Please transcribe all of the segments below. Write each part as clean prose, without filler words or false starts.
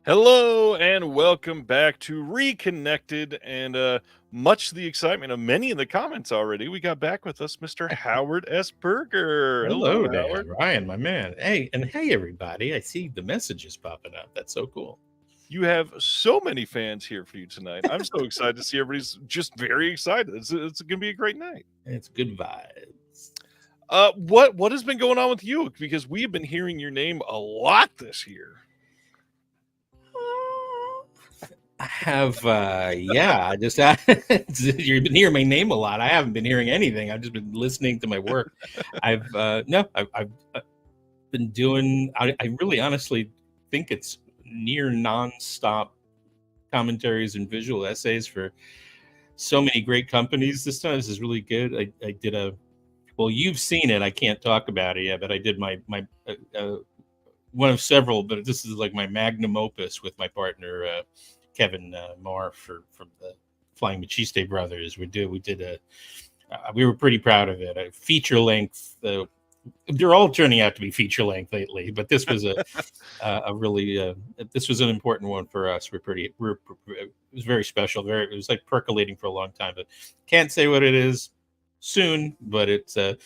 Hello and welcome back to Reconnected, and much to the excitement of many in the comments already, we got back with us Mr. Howard S. Berger. Hello, Howard. Dan, Ryan, my man. Hey, everybody. I see the messages popping up. That's so cool. You have so many fans here for you tonight. I'm so excited to see everybody's just very excited. It's going to be a great night. It's good vibes. What has been going on with you? Because we've been hearing your name a lot this year. I have, I just you've been hearing my name a lot. I haven't been hearing anything. I've just been listening to my work. I've been doing. I really, honestly think it's near nonstop commentaries and visual essays for so many great companies. This time, this is really good. I did well, you've seen it. I can't talk about it yet, but I did my one of several. But this is like my magnum opus with my partner. Kevin Marr from the Flying Machiste Brothers. We were pretty proud of it. A feature length. They're all turning out to be feature length lately, but this was a really this was an important one for us. It was very special. It was like percolating for a long time, but can't say what it is soon. But it's a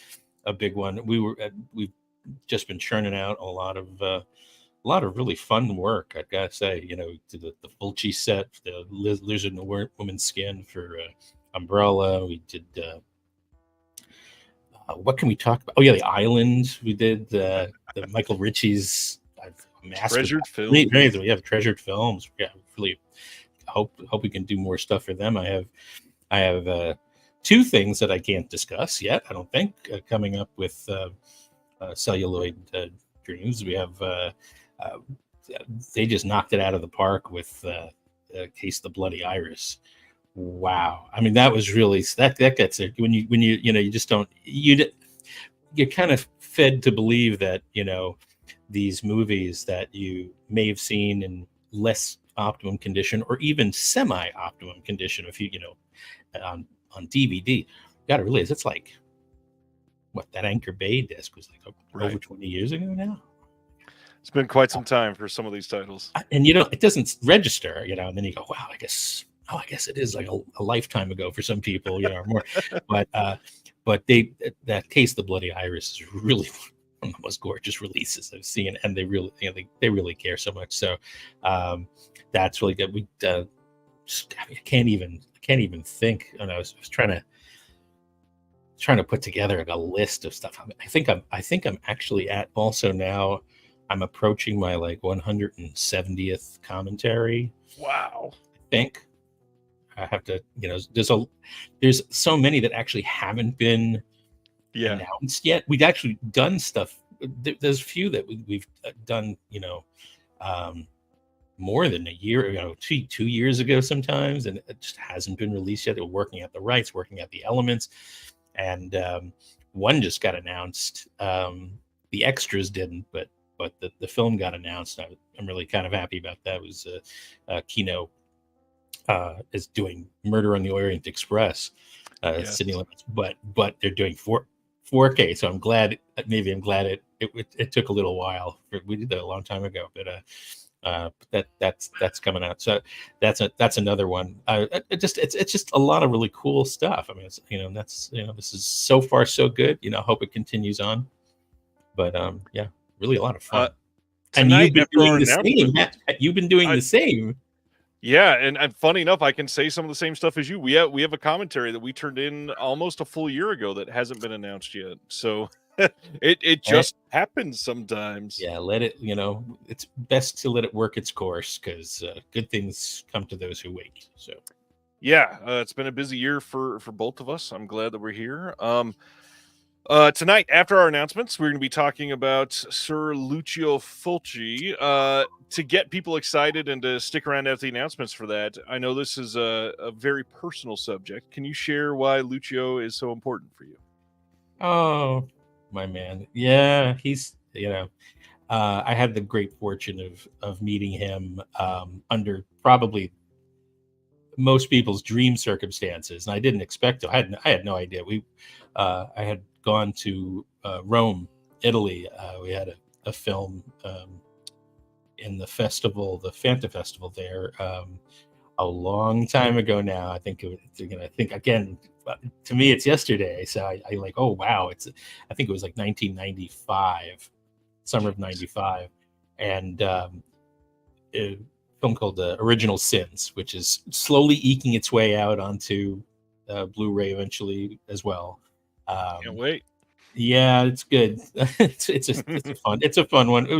big one. We've just been churning out a lot of really fun work, I've got to say. To the Fulci set, the lizard and the woman's skin for Umbrella. We did what can we talk about? Oh yeah, The Island. We did the Michael Ritchie's Treasured Films. We have Treasured Films. Yeah, really hope we can do more stuff for them. I have two things that I can't discuss yet, I don't think, coming up with Celluloid Dreams. We have they just knocked it out of the park with Case the Bloody Iris. Wow. I mean, that was really, that gets it when you just don't, you're kind of fed to believe that, these movies that you may have seen in less optimum condition or even semi-optimum condition, if on DVD, you got to realize it's like, what, that Anchor Bay disc was like over 20 years ago now. It's been quite some time for some of these titles. And, it doesn't register, and then you go, wow, I guess it is like a lifetime ago for some people, or more. But that Case the Bloody Iris is really one of the most gorgeous releases I've seen. And they really, they really care so much. So that's really good. I can't even think. I was trying to put together a list of stuff. I think I'm actually at also now. I'm approaching my 170th commentary. Wow. I think I have to, there's so many that actually haven't been announced yet. We've actually done stuff. There's a few that we've done, more than a year, 2 years ago sometimes, and it just hasn't been released yet. They're working at the rights, working at the elements, and one just got announced. The extras didn't, but the film got announced. I'm really kind of happy about that. It was Kino is doing Murder on the Orient Express, Sydney Limits, but they're doing 4K. So I'm glad it took a little while. We did that a long time ago, but that's coming out. So that's another one. It's just a lot of really cool stuff. I mean, this is so far so good. Hope it continues on. But Really a lot of Uh, fun. And Tonight you've been after our doing the same. announcements, You've been doing I the same. yeah, and funny enough, I can say some of the same stuff as you. We have a commentary that we turned in almost a full year ago that hasn't been announced yet. So it Eh, just happens sometimes. yeah, let it. It's best to let it work its course because good things come to those who wait. So. Yeah, it's been a busy year for both of us. I'm glad that we're here. Tonight, after our announcements, we're going to be talking about Sir Lucio Fulci. To get people excited and to stick around after the announcements for that, I know this is a very personal subject. Can you share why Lucio is so important for you? Oh, my man. Yeah, I had the great fortune of meeting him under probably most people's dream circumstances, and I didn't expect to. I had no idea. I had gone to Rome, Italy. We had a film in the festival, the Fanta Festival there, a long time ago now. I think I think again. To me, it's yesterday. So I like, oh wow, I think it was like 1995, summer of '95, and a film called Original Sins, which is slowly eking its way out onto Blu-ray eventually as well. Can't Um, wait. yeah, it's good. It's a fun one. It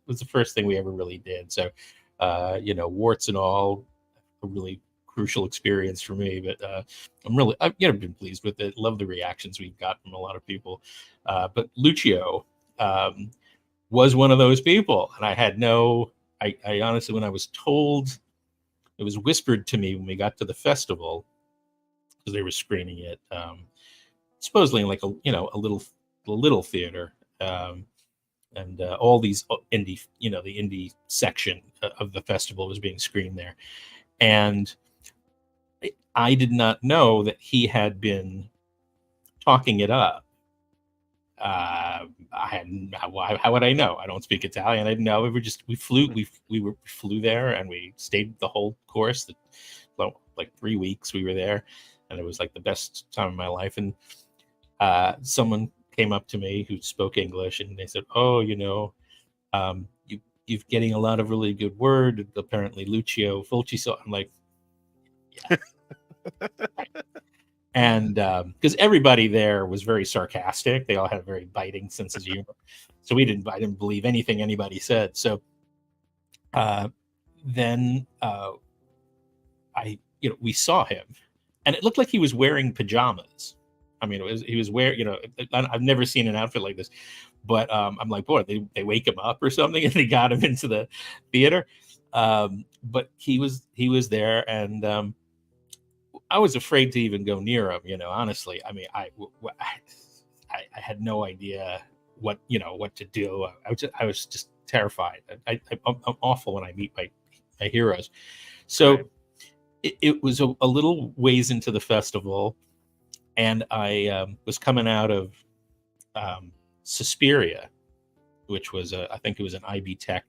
was the first thing we ever really did. So, warts and all, a really crucial experience for me. But I've been pleased with it. Love the reactions we've got from a lot of people. But Lucio was one of those people, and I had no. I honestly, when I was told, it was whispered to me when we got to the festival because they were screening it, supposedly in like a little theater, and all these indie, the indie section of the festival was being screened there, and I did not know that he had been talking it up. I hadn't. How would I know? I don't speak Italian. I didn't know. We flew there and we stayed the whole course. Well, like 3 weeks we were there, and it was like the best time of my life. And someone came up to me who spoke English, and they said, "Oh, you're getting a lot of really good word. Apparently, Lucio Fulci." So I'm like, yeah. And because everybody there was very sarcastic, they all had very biting senses of humor. So I didn't believe anything anybody said. So then we saw him, and it looked like he was wearing pajamas. I mean, he was wearing, I've never seen an outfit like this, but I'm like, boy, they wake him up or something, and they got him into the theater. But he was there, and I was afraid to even go near him. Honestly, I mean, I had no idea what to do. I was just terrified. I'm awful when I meet my heroes. So Right. it was a little ways into the festival, and I was coming out of Suspiria, which was I think it was an IB Tech,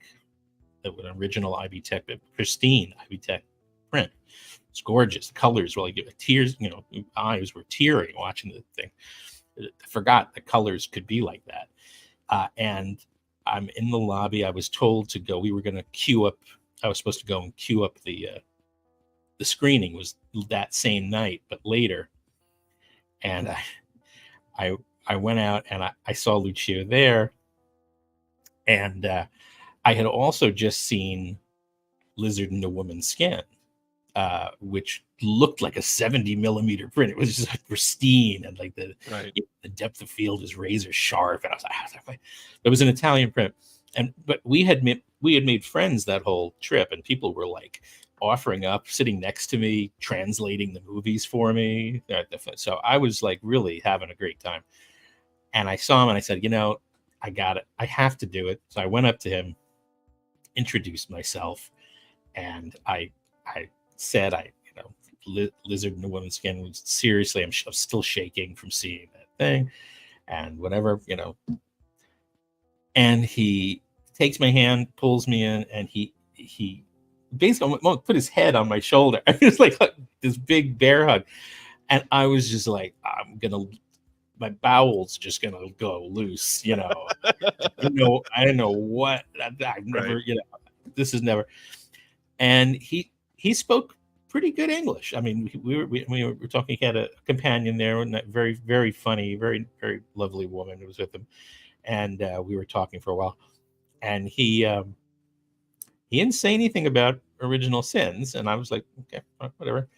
an original IB Tech, pristine IB Tech print. It's gorgeous. The colors were like tears. Eyes were tearing watching the thing. I forgot the colors could be like that. And I'm in the lobby. I was told to go. We were going to queue up. I was supposed to go and queue up the screening was that same night, but later. And I went out and I saw Lucio there, and I had also just seen Lizard in a Woman's Skin, which looked like a 70 millimeter print. It was just like pristine, and like Right. the depth of field is razor sharp. And I was like, it was an Italian print, but we had made friends that whole trip, and people were like offering up, sitting next to me, translating the movies for me. So I was like really having a great time. And I saw him, and I said, I got it. I have to do it. So I went up to him, introduced myself, and I said, Lizard in a Woman's Skin was seriously, I'm still shaking from seeing that thing, and whatever, And he takes my hand, pulls me in, and he basically put his head on my shoulder. It was like this big bear hug, and I was just like, my bowels just gonna go loose, I don't know what I've never, Right. this is never. And he spoke pretty good English. I mean, we were talking. He had a companion there, and that very very funny, very very lovely woman who was with him, and we were talking for a while. And he didn't say anything about original sins, and I was like, okay, whatever.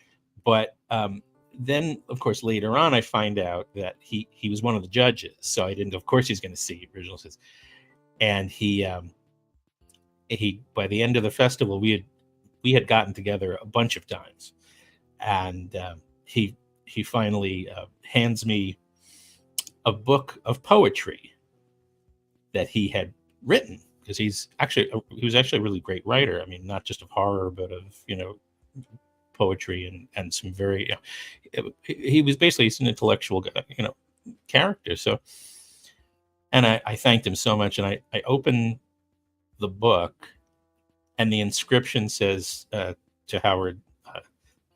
But then, of course, later on, I find out that he was one of the judges, so I didn't. Of course, he's going to see original sins, and he by the end of the festival, we had gotten together a bunch of times, and he finally hands me a book of poetry that he had written, because he was actually a really great writer. I mean, not just of horror, but of poetry and some very he was basically an intellectual character. So, and I thanked him so much, and I opened the book, and the inscription says to Howard,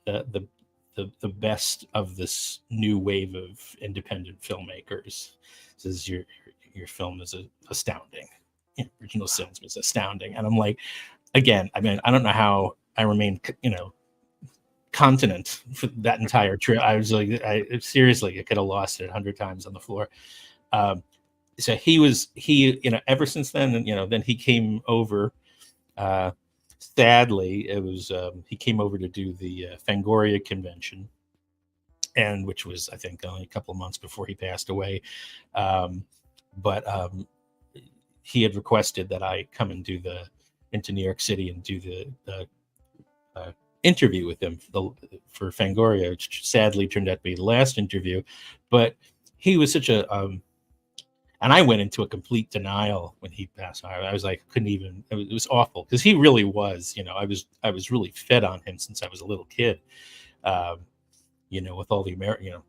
the best of this new wave of independent filmmakers. It says your film is astounding. Original Sins was astounding, and I'm like, again, I mean, I don't know how I remained, continent for that entire trip. I was like, seriously, I could have lost it 100 times on the floor. So he ever since then, and then he came over. Sadly, it was he came over to do the Fangoria convention, and which was, I think, only a couple of months before he passed away. But he had requested that I come and into New York City and do the interview with him for Fangoria, which sadly turned out to be the last interview. But he was such a and I went into a complete denial when he passed away. I was like, couldn't even. It was awful, because he really was. I was really fed on him since I was a little kid. With all the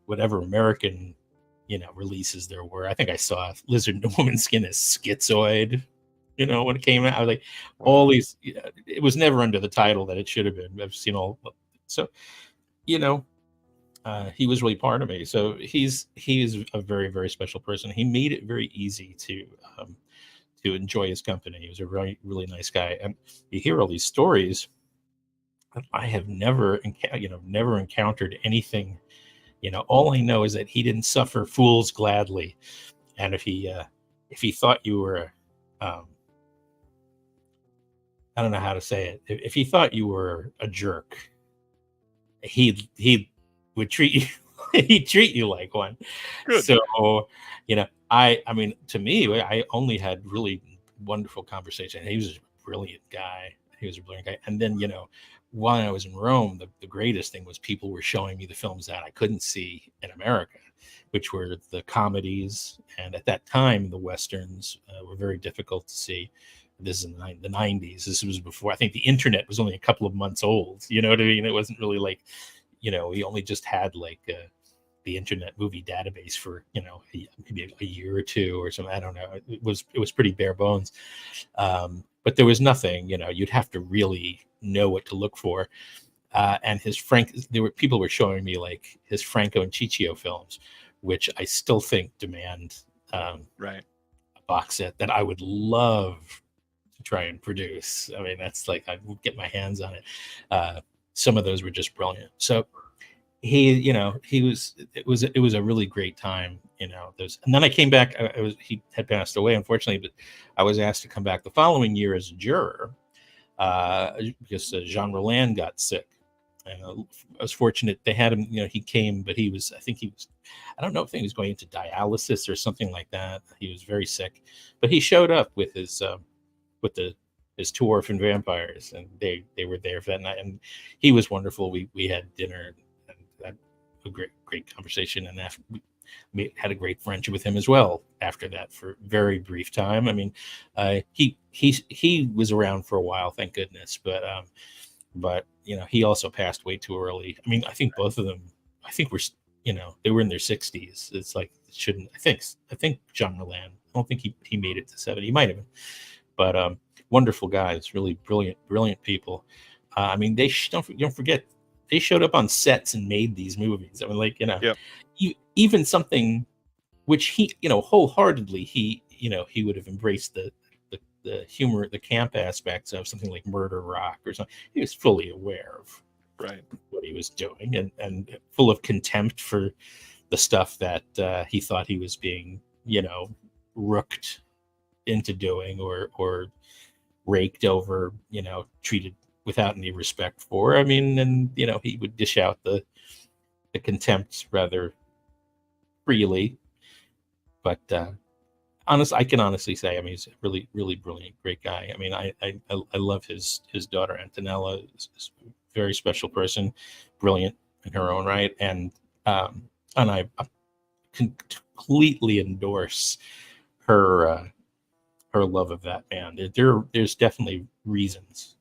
whatever American releases there were. I think I saw Lizard in the Woman's Skin as Schizoid. When it came out, I was like, all these. It was never under the title that it should have been. I've seen all. So, he was really part of me. So he is a very, very special person. He made it very easy to enjoy his company. He was a really, really nice guy. And you hear all these stories. I have never encountered anything. All I know is that he didn't suffer fools gladly. And if he thought you were, I don't know how to say it. If he thought you were a jerk, he would treat you he'd treat you like one. Good. So I mean, to me, I only had really wonderful conversation. He was a brilliant guy. And then while I was in Rome, the greatest thing was people were showing me the films that I couldn't see in America, which were the comedies, and at that time the westerns were very difficult to see. This is in the 90s. This was before, I think, the internet was only a couple of months old. You know what I mean? It wasn't really like, we only just had like the internet movie database for maybe a year or two or something. I don't know. It was pretty bare bones, but there was nothing. You'd have to really know what to look for. And people were showing me like his Franco and Ciccio films, which I still think demand right. a box set that I would love to try and produce. I mean, that's like, I would get my hands on it. Some of those were just brilliant. So it was a really great time. And then I came back. He had passed away, unfortunately, but I was asked to come back the following year as a juror because Jean Roland got sick. And I was fortunate they had him. He came, but I don't know if he was going into dialysis or something like that. He was very sick, but he showed up with his Two Orphan Vampires, and they were there for that night, and he was wonderful. We had dinner and had a great conversation, and after we had a great friendship with him as well after that for a very brief time. I mean, he was around for a while, thank goodness, but he also passed way too early. I mean, I think both of them, they were in their 60s. It's like, it shouldn't. I think Jean Roland, I don't think he made it to 70. He might have been, but wonderful guys, really brilliant people. I mean, don't forget, they showed up on sets and made these movies. I mean, like, Yep. even something which he, wholeheartedly, he he would have embraced the humor, the camp aspects of something like Murder Rock or something. He was fully aware of Right. what he was doing, and full of contempt for the stuff that he thought he was being, rooked into doing, or raked over, treated without any respect for. I mean, and he would dish out the contempt rather freely. But I can honestly say, I mean, he's a really, really brilliant, great guy. I mean, I love his daughter Antonella. Is a very special person, brilliant in her own right, and I completely endorse her her love of that man. There's definitely reasons.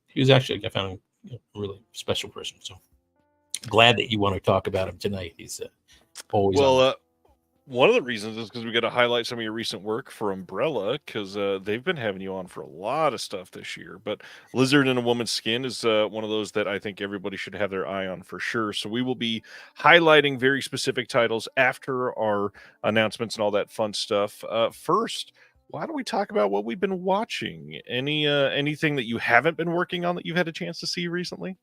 He was actually, I found him a really special person. So glad that you want to talk about him tonight. He's always on. One of the reasons is because we got to highlight some of your recent work for Umbrella, because they've been having you on for a lot of stuff this year. But Lizard in a Woman's Skin is one of those that I think everybody should have their eye on for sure. So we will be highlighting very specific titles after our announcements and all that fun stuff. First, why don't we talk about what we've been watching? Anything that you haven't been working on that you've had a chance to see recently?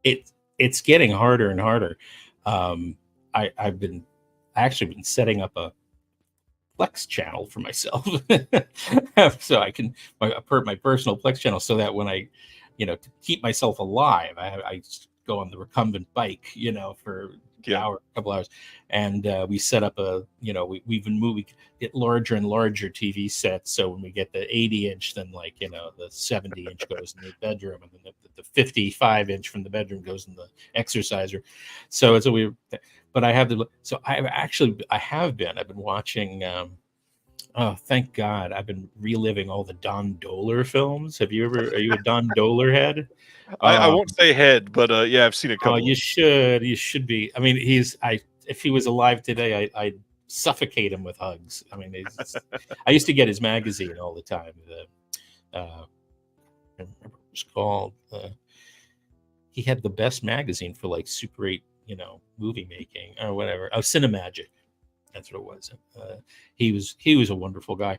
It's getting harder and harder. I've actually been setting up a Plex channel for myself, so I can my personal Plex channel, so that when I, to keep myself alive, I just go on the recumbent bike, for an hour, a couple hours, and we set up we've been moving, get larger and larger TV sets. So when we get the 80-inch, then the 70-inch goes in the bedroom, and then the 55-inch from the bedroom goes in the exerciser. So it's a weird. But I've been watching. Oh, thank God! I've been reliving all the Don Dohler films. Are you a Don Dohler head? I won't say head, but yeah, I've seen a couple. Oh, you should be. I mean, if he was alive today, I'd suffocate him with hugs. I mean, I used to get his magazine all the time. I remember what it was called. He had the best magazine for like Super 8, movie making or whatever. Oh, Cinemagic. That's what it was. He was a wonderful guy.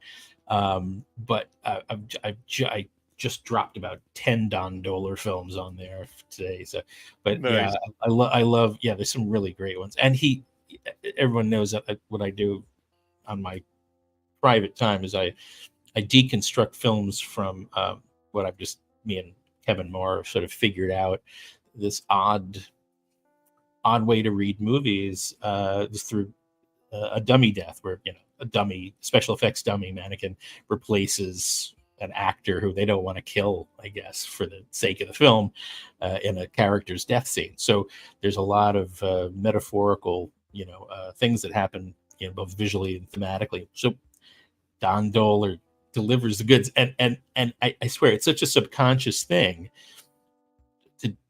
But I just dropped about 10 Don Dohler films on there today. So, but nice. Yeah, I love. Yeah, there's some really great ones. And everyone knows that what I do on my private time is I deconstruct films from what me and Kevin Moore have sort of figured out, this odd way to read movies through a dummy death, where a dummy special effects dummy mannequin replaces an actor who they don't want to kill, I guess, for the sake of the film, in a character's death scene. So there's a lot of metaphorical, things that happen, both visually and thematically. So Don Dohler delivers the goods, and I swear it's such a subconscious thing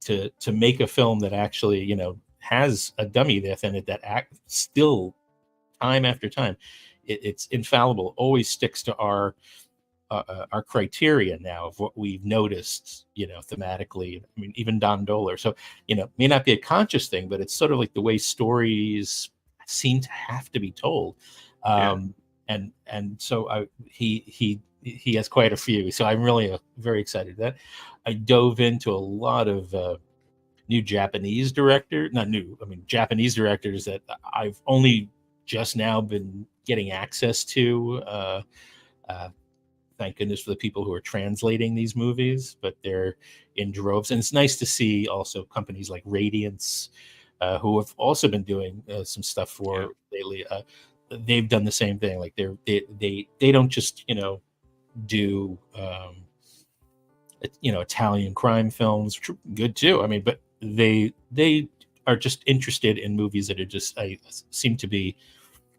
to make a film that actually, has a dummy death in it, that still time after time, it's infallible, always sticks to our criteria now of what we've noticed, thematically. I mean, even Don Dohler. So, may not be a conscious thing, but it's sort of like the way stories seem to have to be told. And so he has quite a few. So I'm really very excited that I dove into a lot of new Japanese directors that I've only just now been getting access to. Thank goodness for the people who are translating these movies, but they're in droves. And it's nice to see also companies like Radiance, who have also been doing some stuff for lately. They've done the same thing. Like they don't just do Italian crime films, which are good too. I mean, but they are just interested in movies that are just seem to be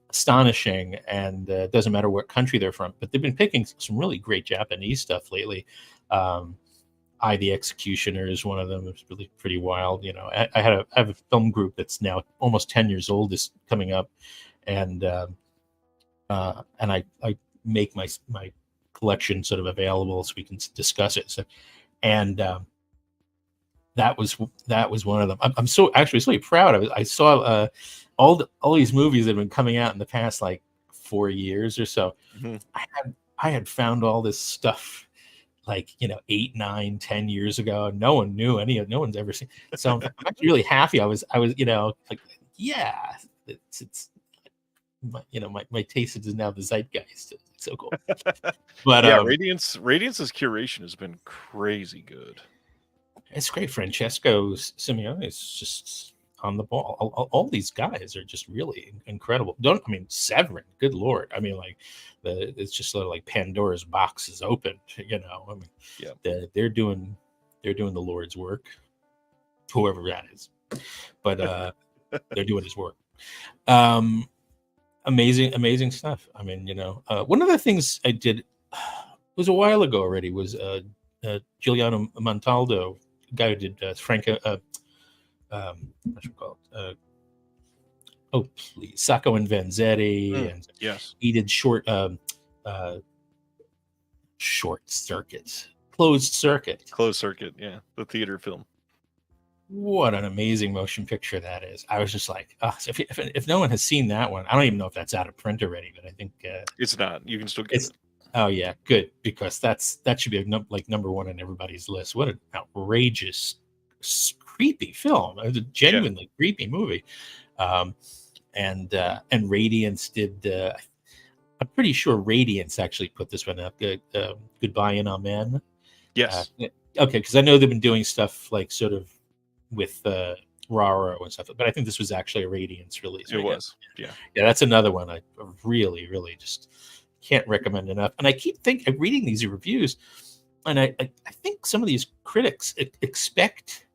astonishing, and it doesn't matter what country they're from. But they've been picking some really great Japanese stuff lately. The Executioner is one of them. It's really pretty wild. I have a film group that's now almost 10 years old, is coming up, and I make my collection sort of available so we can discuss it. So, and that was one of them. I'm so proud of it. I saw all these movies that have been coming out in the past like 4 years or so, Mhm. I had found all this stuff like 8, 9, 10 years ago. No one knew any of. No one's ever seen. So I'm actually really happy. I was like, yeah, it's my taste is now the zeitgeist. It's so cool. But Yeah, Radiance's curation has been crazy good. it's great. Francesco Simeone is just on the ball. All these guys are just really incredible. Severin, good Lord. I mean, like it's just sort of like Pandora's box is open. I mean, Yeah. they're doing the Lord's work, whoever that is. But they're doing his work. Amazing stuff. I mean, one of the things I did was a while ago already was Giuliano Montaldo, guy who did Franco. What's it called? Oh, please, Sacco and Vanzetti, and Yes, he did short circuit, closed circuit. Closed Circuit. Yeah, the theater film. What an amazing motion picture that is! I was just like, so if no one has seen that one, I don't even know if that's out of print already, but I think It's not. You can still get it. Oh yeah, good, because that should be number one on everybody's list. What an outrageous, creepy film! It was a genuinely creepy movie. And Radiance did. I'm pretty sure Radiance actually put this one up. Goodbye and Amen. Yes. Okay, because I know they've been doing stuff like sort of with Raro and stuff, but I think this was actually a Radiance release. It was. Yeah. Yeah, that's another one I really, really just can't recommend enough. And I keep reading these reviews, and I think some of these critics expect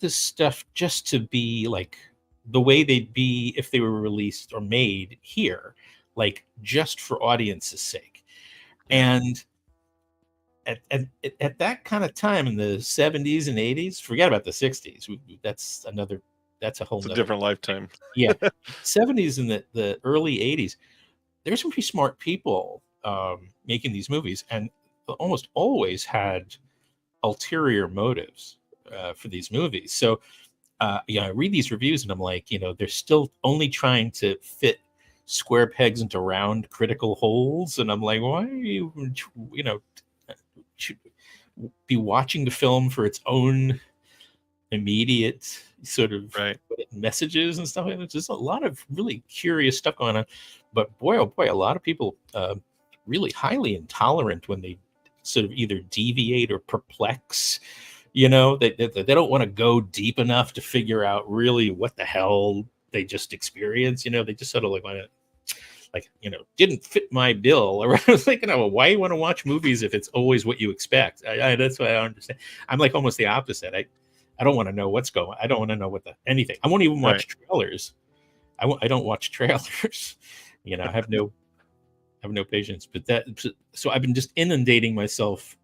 this stuff just to be like the way they'd be if they were released or made here, like just for audience's sake. And at that kind of time in the 70s and 80s, forget about the 60s. That's a whole different lifetime. Yeah. 70s and the early 80s, there's some pretty smart people making these movies, and almost always had ulterior motives for these movies. So I read these reviews and I'm like, they're still only trying to fit square pegs into round critical holes, and I'm like, why are you should be watching the film for its own immediate sort of messages and stuff. There's just a lot of really curious stuff going on, but boy, oh boy, a lot of people really highly intolerant when they sort of either deviate or perplex. They don't want to go deep enough to figure out really what the hell they just experienced. They just sort of like want to, didn't fit my bill. Or I was like, why you want to watch movies if it's always what you expect? That's what I don't understand. I'm like almost the opposite. I don't want to know what's going. I don't want to know anything. I won't even watch trailers. I don't watch trailers. I have no patience. But so I've been just inundating myself.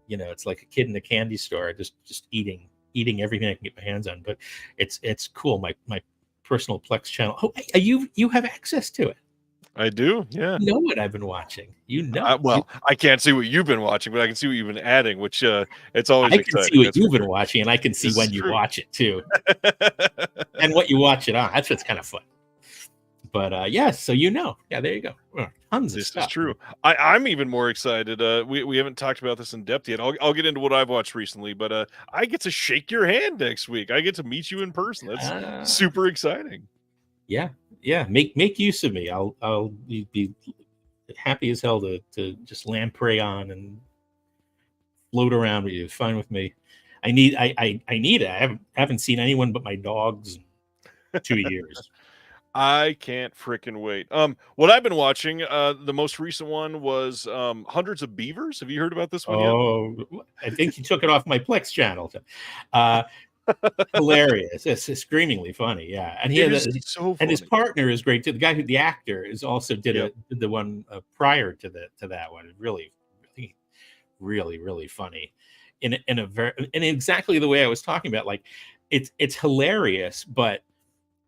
It's like a kid in a candy store, just eating everything I can get my hands on. But it's cool. My personal Plex channel. Oh, you have access to it. I do. Yeah. You know what I've been watching. I can't see what you've been watching, but I can see what you've been adding, which it's always I exciting. can see what you've been watching, and I can see when you watch it too, and what you watch it on. That's what's kind of fun. But so yeah, there you go. Tons of stuff. This is true. I'm even more excited. We haven't talked about this in depth yet. I'll get into what I've watched recently, but I get to shake your hand next week. I get to meet you in person. That's super exciting. Yeah. Make use of me. I'll be happy as hell to just lamprey on and float around with you. It's fine with me. I need it. I haven't seen anyone but my dogs in 2 years. I can't freaking wait. What I've been watching, the most recent one was Hundreds of Beavers. Have you heard about this one yet? Oh, I think you took it off my Plex channel. Hilarious. It's screamingly funny. Yeah. And so funny. And his partner is great too. The guy the actor is also did the one prior to that one. Really, really, really funny in exactly the way I was talking about. Like it's hilarious, but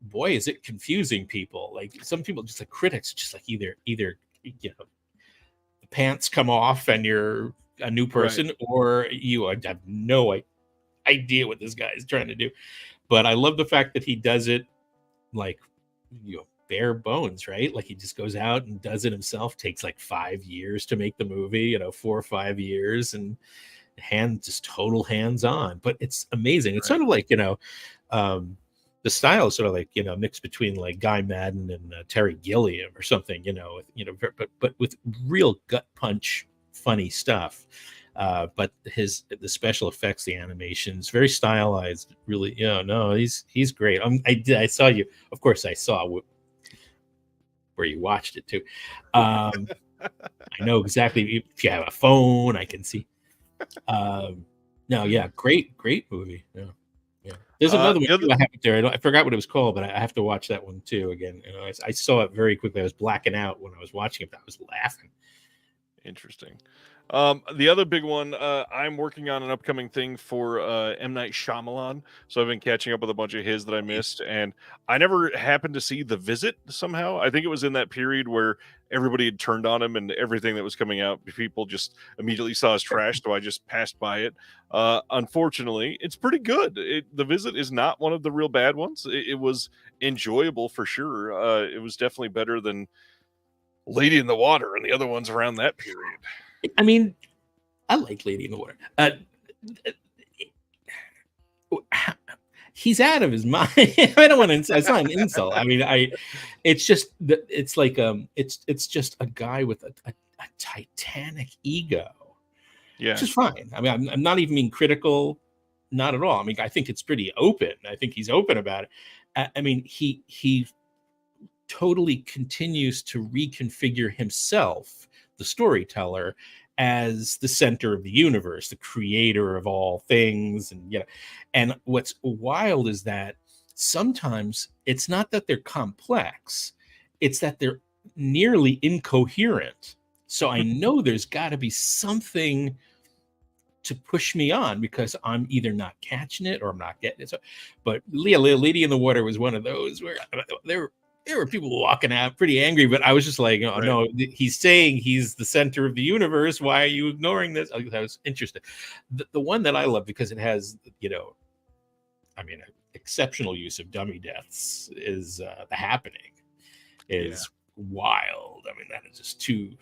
boy, is it confusing people. Like some people, just like critics, just like either the pants come off and you're a new person, or you have no idea what this guy is trying to do. But I love the fact that he does it like bare bones, right? Like he just goes out and does it himself. Takes like 5 years to make the movie, 4 or 5 years, and just total hands on. But it's amazing. It's Right. sort of like the style is sort of like mixed between like Guy Madden and Terry Gilliam or something. But with real gut punch, funny stuff. But the special effects, the animations, very stylized. Really, no, he's great. I saw you. Of course, I saw where you watched it too. I know exactly. If you have a phone, I can see. No, yeah, great movie. Yeah. There's another one I have there. I forgot what it was called, but I have to watch that one too again. I saw it very quickly. I was blacking out when I was watching it, but I was laughing. Interesting. The other big one, I'm working on an upcoming thing for M. Night Shyamalan, so I've been catching up with a bunch of his that I missed, and I never happened to see The Visit somehow. I think it was in that period where everybody had turned on him and everything that was coming out, people just immediately saw as trash, so I just passed by it. Unfortunately, it's pretty good. The Visit is not one of the real bad ones. It was enjoyable for sure. It was definitely better than Lady in the Water and the other ones around that period. I mean, I like Lady in the Water. He's out of his mind. I don't want to. It's not an insult. I mean, it's just it's just a guy with a titanic ego. Yeah, which is fine. I mean, I'm not even being critical, not at all. I mean, I think it's pretty open. I think he's open about it. I mean, he totally continues to reconfigure himself, the storyteller, as the center of the universe, the creator of all things. And what's wild is that sometimes it's not that they're complex, it's that they're nearly incoherent. So I know there's got to be something to push me on because I'm either not catching it or I'm not getting it. So, but Lady in the Water was one of those where there were people walking out pretty angry, but I was just like, oh, right. No, he's saying he's the center of the universe. Why are you ignoring this? That was interesting. The one that I love because it has, exceptional use of dummy deaths is The Happening is wild. I mean, that is just too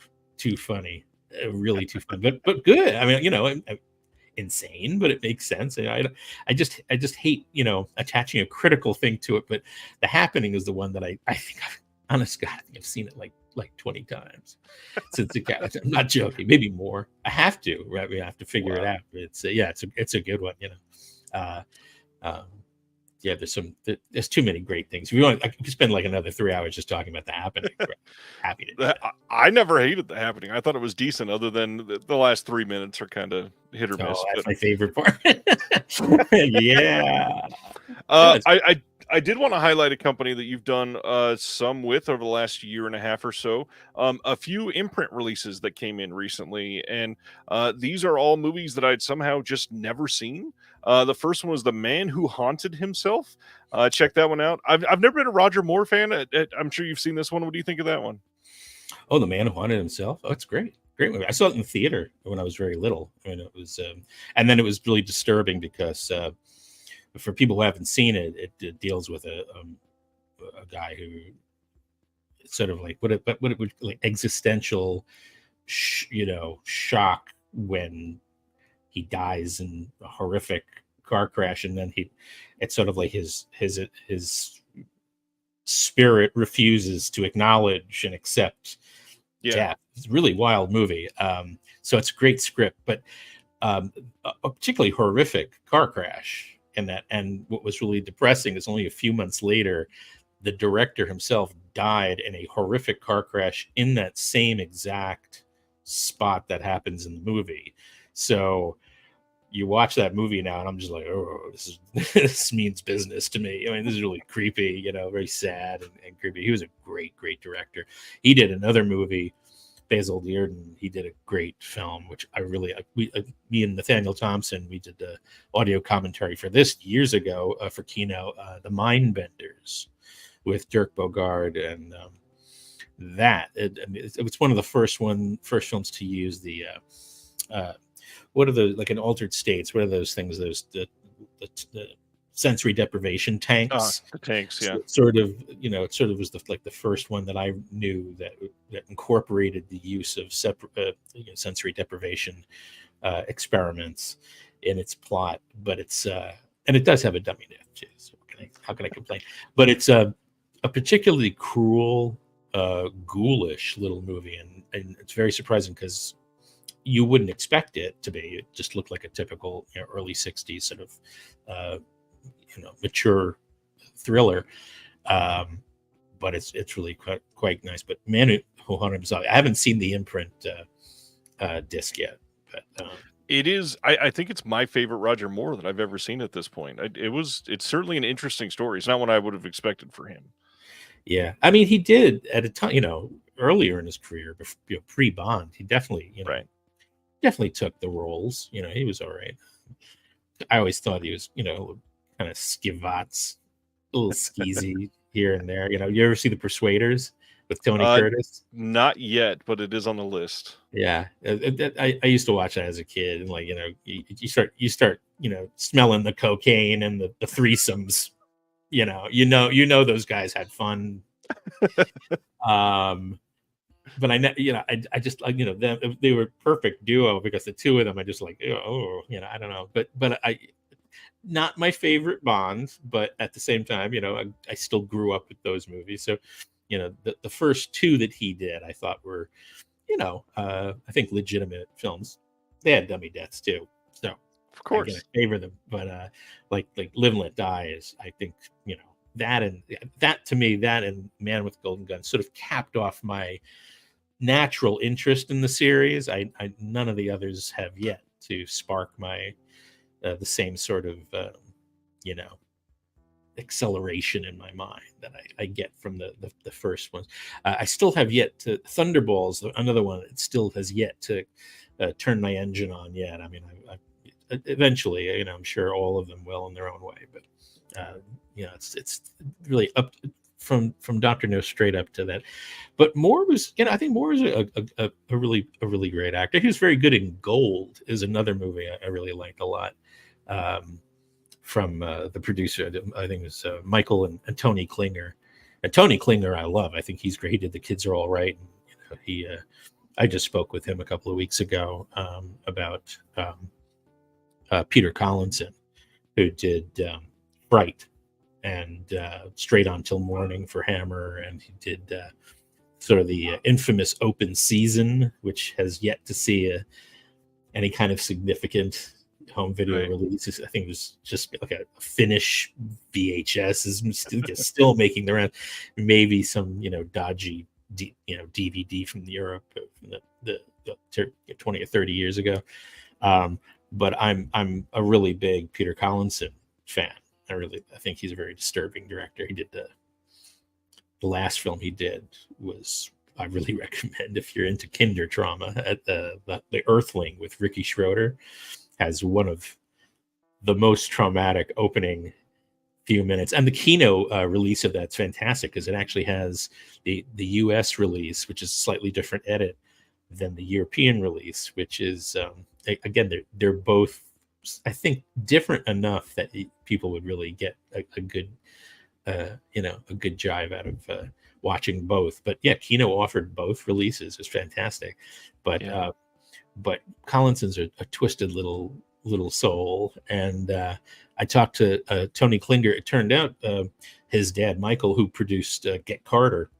funny, really too fun, but good. I mean, insane, but it makes sense. And I just hate attaching a critical thing to it. But The Happening is the one that I think honest God, I think I've seen it like 20 times since it got. I'm not joking, maybe more. I have to, right? We have to figure it out. But it's a good one. There's too many great things. I could spend like another 3 hours just talking about The Happening. Happy to do that. I never hated The Happening. I thought it was decent, other than the last 3 minutes are kind of hit or miss. That's my favorite part. Yeah. I did want to highlight a company that you've done some with over the last year and a half or so. A few imprint releases that came in recently, and these are all movies that I'd somehow just never seen. The first one was The Man Who Haunted Himself. Check that one out. I've never been a Roger Moore fan. I'm sure you've seen this one. What do you think of that one? Oh, The Man Who Haunted Himself. Oh, it's great. Great movie. I saw it in the theater when I was very little. I mean, it was, and then it was really disturbing because for people who haven't seen it, it deals with a guy who sort of like what it would like existential, shock when he dies in a horrific car crash, and then it's sort of like his spirit refuses to acknowledge and accept death. It's a really wild movie. So it's a great script, but a particularly horrific car crash. And what was really depressing is only a few months later, the director himself died in a horrific car crash in that same exact spot that happens in the movie. So you watch that movie now, and I'm just like, oh, this means business to me. I mean, this is really creepy, very sad and creepy. He was a great director. He did another movie, Basil Dearden. He did a great film, which I really me and Nathaniel Thompson, we did the audio commentary for this years ago for Kino, The Mindbenders with Dirk Bogarde, and it's one of the first films to use the what are those, like in Altered States? What are those things? Those the sensory deprivation tanks. The tanks, So yeah. it sort of, it sort of was the first one that I knew that incorporated the use of sensory deprivation experiments in its plot. But it's and it does have a dummy death too. So how can I complain? But it's a particularly cruel, ghoulish little movie, and it's very surprising because you wouldn't expect it to be. It just looked like a typical early '60s sort of mature thriller. But it's really quite nice. But man, who hunted himself? I haven't seen the imprint disc yet, but it is. I think it's my favorite Roger Moore that I've ever seen at this point. It's certainly an interesting story. It's not what I would have expected for him. Yeah, I mean, he did at a time, earlier in his career, pre-Bond, he definitely, right. definitely took the roles. He was all right. I always thought he was, kind of skivats, a little skeezy here and there. You ever see The Persuaders with Tony Curtis? Not yet, but it is on the list. Yeah, I used to watch that as a kid, and you start smelling the cocaine and the threesomes. You know those guys had fun. But I just them, they were perfect duo because the two of them I just like, I don't know, but I not my favorite Bond, but at the same time, I still grew up with those movies. So, the first two that he did, I thought were, I think legitimate films. They had dummy deaths too, so of course again, I favor them. But like Live and Let Die is, I think, that to me, that and Man with Golden Gun sort of capped off my natural interest in the series. I none of the others have yet to spark my the same sort of acceleration in my mind that I get from the first ones. I still have yet to Thunderball's another one that still has yet to turn my engine on yet. I mean, I eventually, I'm sure all of them will in their own way, but it's really up from Dr. No straight up to that. But Moore was, I think Moore is a really great actor. He was very good in Gold, is another movie I really liked a lot. From the producer, I think it was Michael and Tony Klinger. And Tony Klinger, I love. I think he's great. He did The Kids Are All Right. And, I just spoke with him a couple of weeks ago about Peter Collinson, who did Bright and Straight On Till Morning for Hammer, and he did sort of the infamous Open Season, which has yet to see any kind of significant home video release. I think it was just like a Finnish VHS is still making the round. Maybe some dodgy DVD from Europe the 20 or 30 years ago. But I'm a really big Peter Collinson fan. I think he's a very disturbing director. He did the last film he did was, I really recommend if you're into kinder trauma, at the Earthling with Ricky Schroeder has one of the most traumatic opening few minutes, and the Kino release of that's fantastic because it actually has the US release, which is a slightly different edit than the European release, which is again they're both, I think, different enough that people would really get a good a good jive out of watching both. But yeah, Kino offered both releases. It's fantastic, but Collinson's a twisted little soul. And I talked to Tony Klinger. It turned out his dad, Michael, who produced Get Carter,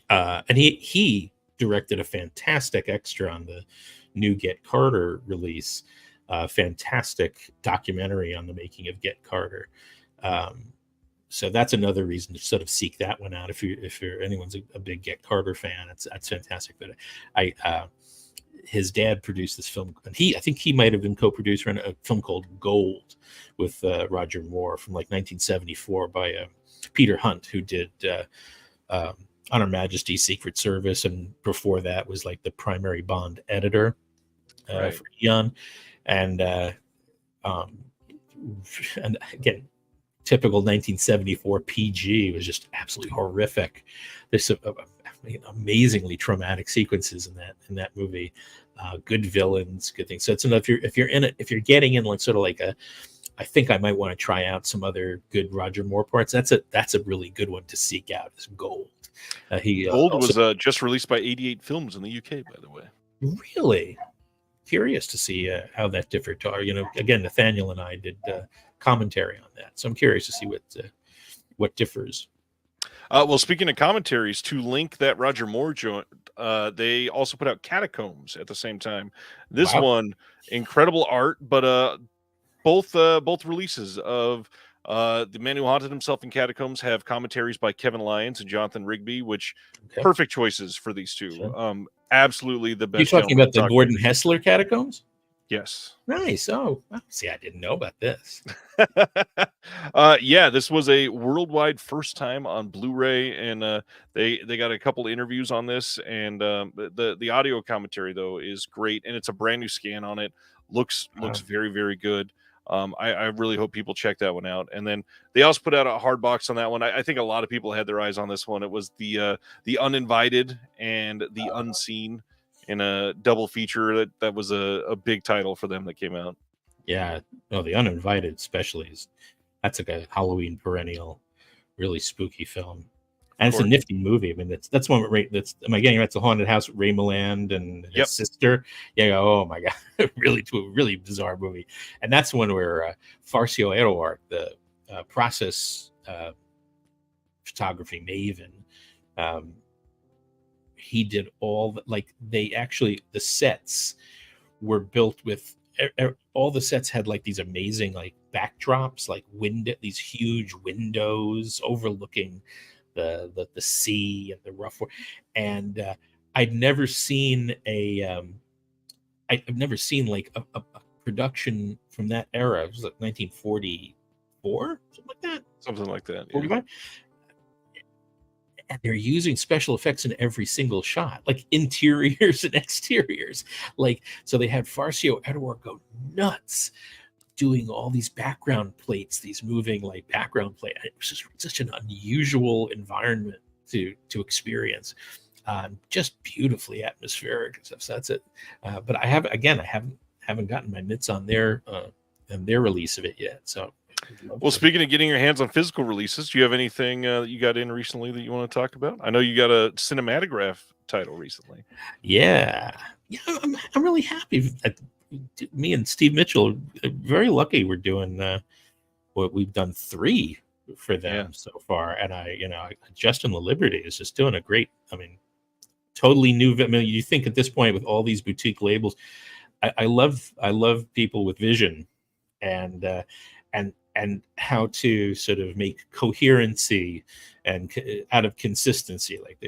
and he directed a fantastic extra on the new Get Carter release. Fantastic documentary on the making of Get Carter. So that's another reason to sort of seek that one out. If anyone's a big Get Carter fan, that's fantastic. But his dad produced this film, and I think he might have been co-producer on a film called Gold with Roger Moore from like 1974 by Peter Hunt, who did On Her Majesty's Secret Service, and before that was like the primary Bond editor for Eon. And again, typical 1974 PG, was just absolutely horrific. There's some amazingly traumatic sequences in that movie. Good villains, good things. So it's enough if you're in it, if you're getting in like sort of like a I think I might want to try out some other good Roger Moore parts. That's a really good one to seek out. Is Gold. He Gold also was just released by 88 Films in the UK, by the way. really curious to see how that differed. Again, Nathaniel and I did commentary on that, so I'm curious to see what differs. Well, speaking of commentaries, to link that Roger Moore joint, they also put out Catacombs at the same time. This Wow. one, incredible art, but both releases of The Man Who Haunted Himself in Catacombs have commentaries by Kevin Lyons and Jonathan Rigby, which Okay. perfect choices for these two. Sure. Absolutely the best. You're talking about the Gordon Hessler Catacombs? Yes. Nice. Oh, see, I didn't know about this. Yeah, this was a worldwide first time on Blu-ray, and they got a couple interviews on this, and the audio commentary though is great, and it's a brand new scan on it. Looks very, very good. I really hope people check that one out. And then they also put out a hard box on that one. I think a lot of people had their eyes on this one. It was the Uninvited and the Unseen in a double feature. That was a big title for them that came out. Yeah, no, the Uninvited especially that's like a Halloween perennial, really spooky film, and it's a nifty movie. I mean, that's one with am I getting right? It's a haunted house with Ray Milland and his sister. Yeah, oh my god, really bizarre movie, and that's one where Farcio Eroart, the process photography maven, he did all the sets were built with all the sets had like these amazing like backdrops, like these huge windows overlooking the sea and the rough water. And I've never seen I've never seen like a production from that era. It was like 1944, something like that. Yeah. And they're using special effects in every single shot, like interiors and exteriors. Like, so they had Farcio Eroart go nuts doing all these background plates, these moving like background plate. It was just such an unusual environment to experience. Just beautifully atmospheric and stuff. So that's it. But I haven't gotten my mitts on their release of it yet. So. Well, speaking of getting your hands on physical releases, do you have anything that you got in recently that you want to talk about? I know you got a cinematograph title recently. Yeah, I'm really happy. Me and Steve Mitchell are very lucky. We're doing what we've done 3 for them so far, and Justin the Liberty is just doing a great. I mean, totally new. I mean, you think at this point with all these boutique labels, I love people with vision, and how to sort of make coherency and out of consistency. Like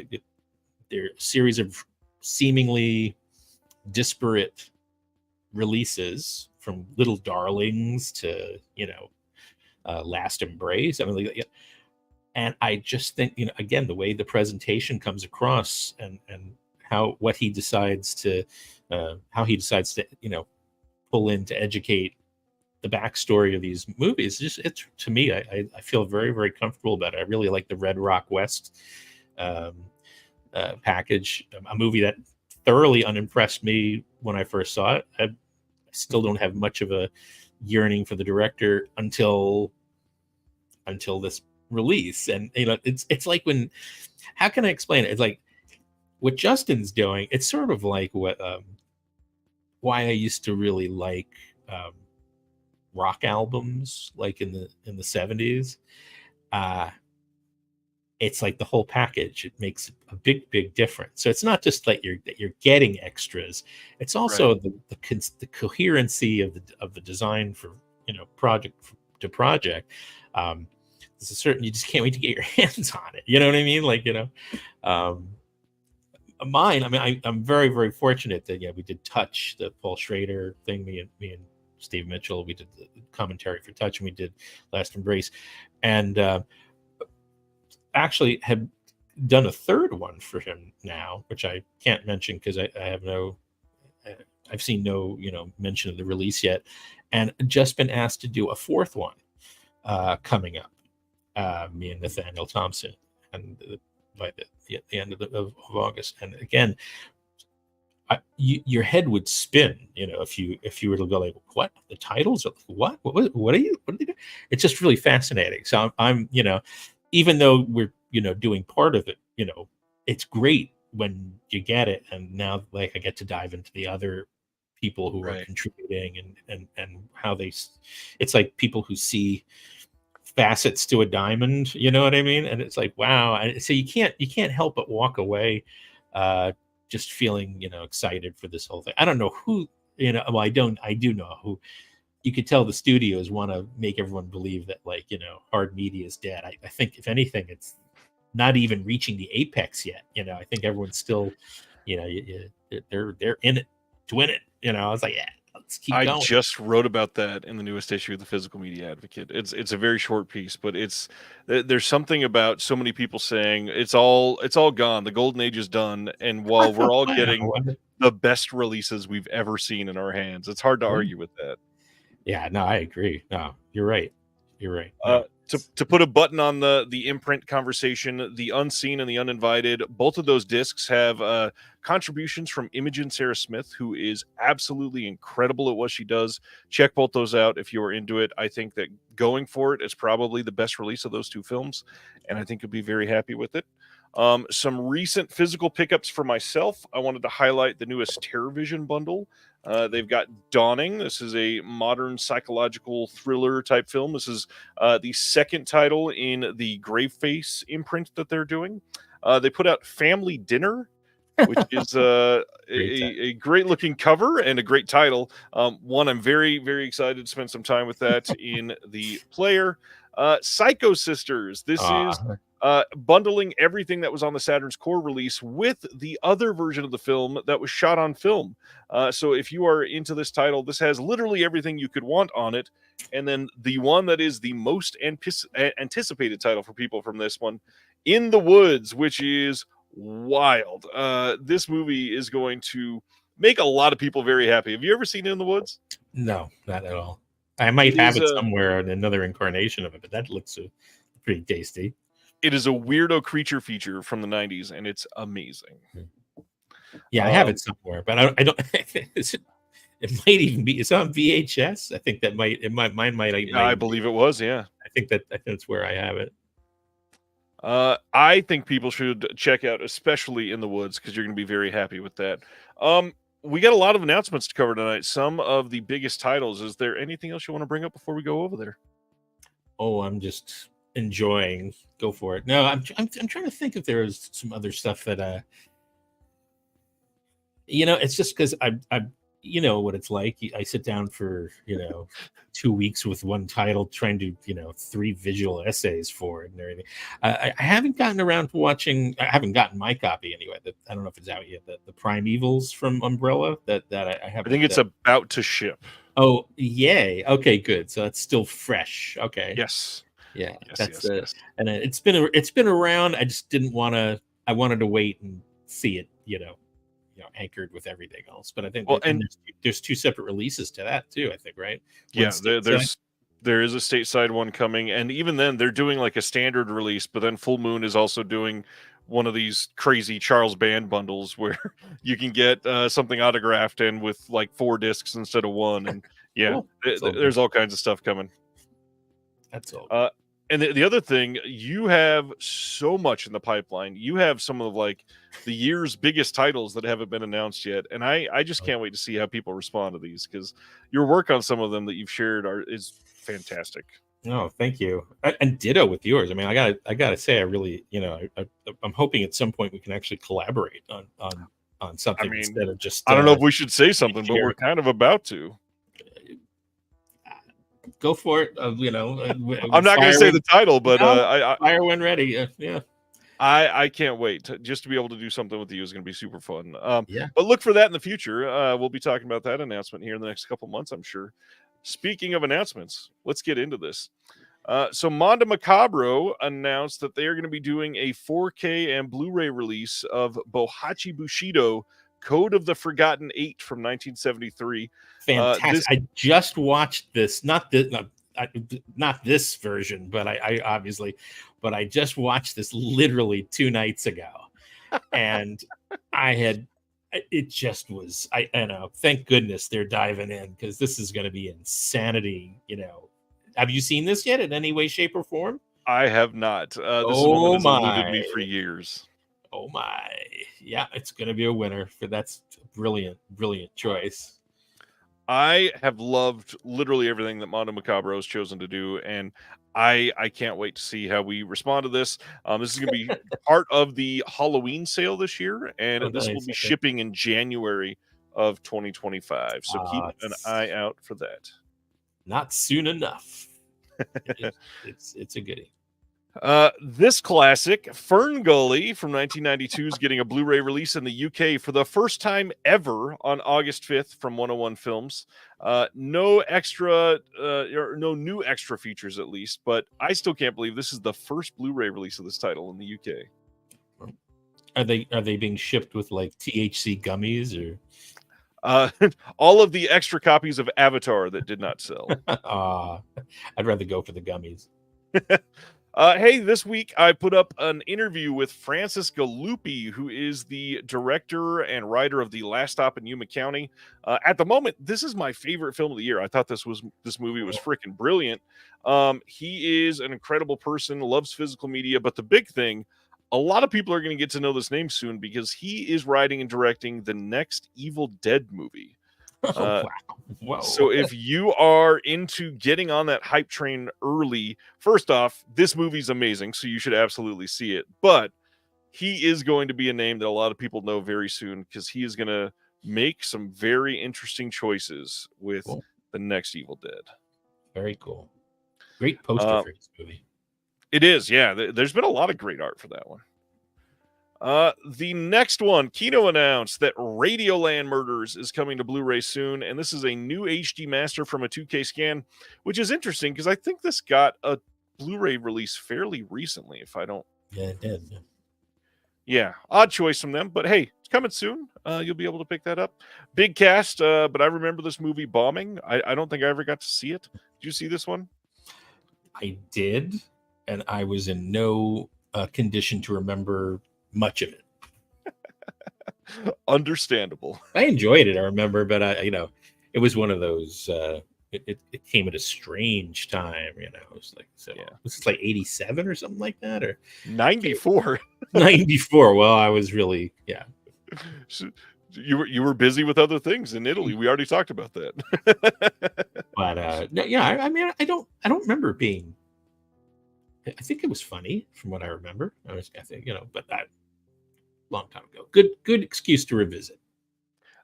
they're a series of seemingly disparate releases, from Little Darlings to Last Embrace. I mean, and I just think again the way the presentation comes across and how he decides to pull in to educate the backstory of these movies, it's to me, I feel very, very comfortable about it. I really like the Red Rock West package, a movie that thoroughly unimpressed me when I first saw it. I still don't have much of a yearning for the director until this release. And it's like how can I explain it? It's like what Justin's doing. It's sort of like what why I used to really like rock albums, like in the 70s. It's like the whole package. It makes a big difference. So it's not just like you're getting extras. It's also the coherency of the design for project to project. There's a certain, you just can't wait to get your hands on it. You know what I mean? Like mine. I mean, I'm very, very fortunate that we did Touch, the Paul Schrader thing. Me and Steve Mitchell, we did the commentary for Touch, and we did Last Embrace, and actually have done a third one for him now, which I can't mention because I've seen no mention of the release yet, and just been asked to do a fourth one coming up. Me and Nathaniel Thompson, and by the end of August. And again, your head would spin, if you were to go like, what the titles are, what are you, what are they doing? It's just really fascinating. So I'm even though we're doing part of it, it's great when you get it, and now like I get to dive into the other people who are Right. contributing and how it's like people who see facets to a diamond, you know what I mean? And it's like, wow. So you can't help but walk away just feeling excited for this whole thing. I don't know who, well, I do know who. You could tell the studios want to make everyone believe that, like, hard media is dead. I think if anything, it's not even reaching the apex yet. I think everyone's still, they're in it to win it. I was like, yeah, let's keep I going. just wrote about that in the newest issue of the Physical Media Advocate. It's a very short piece, but there's something about so many people saying it's all gone. The golden age is done, and while we're all getting Wow. the best releases we've ever seen in our hands, it's hard to argue with that. Yeah, no, I agree. No, you're right. You're right. No. To put a button on the imprint conversation, the Unseen and the Uninvited, both of those discs have contributions from Imogen Sarah Smith, who is absolutely incredible at what she does. Check both those out if you're into it. I think that Going For It is probably the best release of those two films, and I think you'll be very happy with it. Some recent physical pickups for myself. I wanted to highlight the newest Terror Vision bundle. They've got Dawning. This is a modern psychological thriller type film. This is the second title in the Graveface imprint that they're doing. They put out Family Dinner, which is a great looking cover and a great title. One, I'm very, very excited to spend some time with that in the player. Psycho Sisters. This is bundling everything that was on the Saturn's Core release with the other version of the film that was shot on film. So if you are into this title, this has literally everything you could want on it. And then the one that is the most anticipated title for people from this one, In the Woods, which is wild. This movie is going to make a lot of people very happy. Have you ever seen In the Woods? No, not at all. I might have it somewhere in another incarnation of it, but that looks pretty tasty. It is a weirdo creature feature from the 90s, and it's amazing. Yeah, I have it somewhere, but I don't. It might even be. It's on VHS. I think that mine might. I believe it was. Yeah, I think that's where I have it. I think people should check out, especially In the Woods, because you're going to be very happy with that. We got a lot of announcements to cover tonight. Some of the biggest titles. Is there anything else you want to bring up before we go over there? Oh, I'm just enjoying. Go for it. No, I'm trying to think if there is some other stuff that it's just because I what it's like. I sit down for 2 weeks with one title, trying to 3 visual essays for it and everything. I haven't gotten around to watching. I haven't gotten my copy anyway. I don't know if it's out yet. The Primevals from Umbrella that I have. I think it's about to ship. Oh, yay! Okay, good. So it's still fresh. Okay. Yes. Yeah, yes. And it's been around. I just didn't want to. I wanted to wait and see it, anchored with everything else. But I think there's 2 separate releases to that too. I think, right? Yeah, there is a stateside one coming, and even then they're doing like a standard release. But then Full Moon is also doing one of these crazy Charles Band bundles where you can get something autographed and with like 4 discs instead of 1. And yeah, cool. There's all kinds of stuff coming. That's all. And the other thing, you have so much in the pipeline. You have some of like the year's biggest titles that haven't been announced yet. And I just can't wait to see how people respond to these, because your work on some of them that you've shared is fantastic. No, thank you. And ditto with yours. I mean, I gotta say, I really, I'm hoping at some point we can actually collaborate on something instead of just. I don't know if we should say something, but we're kind of about to. Go for it. I'm not going to say the title, but fire when ready. Yeah. I can't wait just to be able to do something with you. Is going to be super fun. Yeah. But look for that in the future. We'll be talking about that announcement here in the next couple months, I'm sure. Speaking of announcements, let's get into this. So Mondo Macabro announced that they are going to be doing a 4K and Blu-ray release of Bohachi Bushido, Code of the Forgotten 8 from 1973. Fantastic. I just watched this, not this version, but I obviously, but I just watched this literally 2 nights ago. And I it just was. I know. Thank goodness they're diving in, because this is going to be insanity. Have you seen this yet in any way, shape, or form? I have not. This is one that Oh has eluded my! me for years. Oh my! Yeah, it's going to be a winner. That's a brilliant, brilliant choice. I have loved literally everything that Mondo Macabro has chosen to do, and I can't wait to see how we respond to this. This is going to be part of the Halloween sale this year, and Oh, this will nice. be Okay. shipping in January of 2025. So keep an eye out for that. Not soon enough. It's a goodie. This classic, Fern Gully from 1992, is getting a Blu-ray release in the UK for the first time ever on August 5th from 101 Films. No new extra features at least, but I still can't believe this is the first Blu-ray release of this title in the UK. Are they being shipped with like THC gummies or? All of the extra copies of Avatar that did not sell. I'd rather go for the gummies. Hey, this week I put up an interview with Francis Galuppi, who is the director and writer of The Last Stop in Yuma County. At the moment, this is my favorite film of the year. I thought this movie was freaking brilliant. He is an incredible person, loves physical media, but the big thing, a lot of people are going to get to know this name soon because he is writing and directing the next Evil Dead movie. Wow. Whoa. So if you are into getting on that hype train early, first off, this movie's amazing, so you should absolutely see it. But he is going to be a name that a lot of people know very soon because he is going to make some very interesting choices with the next Evil Dead. Very cool. Great poster for this movie. It is, yeah. There's been a lot of great art for that one. The next one, Kino announced that Radioland Murders is coming to Blu-ray soon, and this is a new HD master from a 2K scan, which is interesting because I think this got a Blu-ray release fairly recently, if I don't... Yeah, it did. Yeah, odd choice from them, but hey, it's coming soon. You'll be able to pick that up. Big cast, but I remember this movie bombing. I don't think I ever got to see it. Did you see this one? I did, and I was in no condition to remember much of it. Understandable. I enjoyed it, I remember, but it was one of those. It came at a strange time, It was like Was it like 87 or something like that, or 94? 94. Well, I was really You were busy with other things in Italy. We already talked about that. But I mean, I don't remember it being. I think it was funny from what I remember. I think but that long time ago. Good excuse to revisit.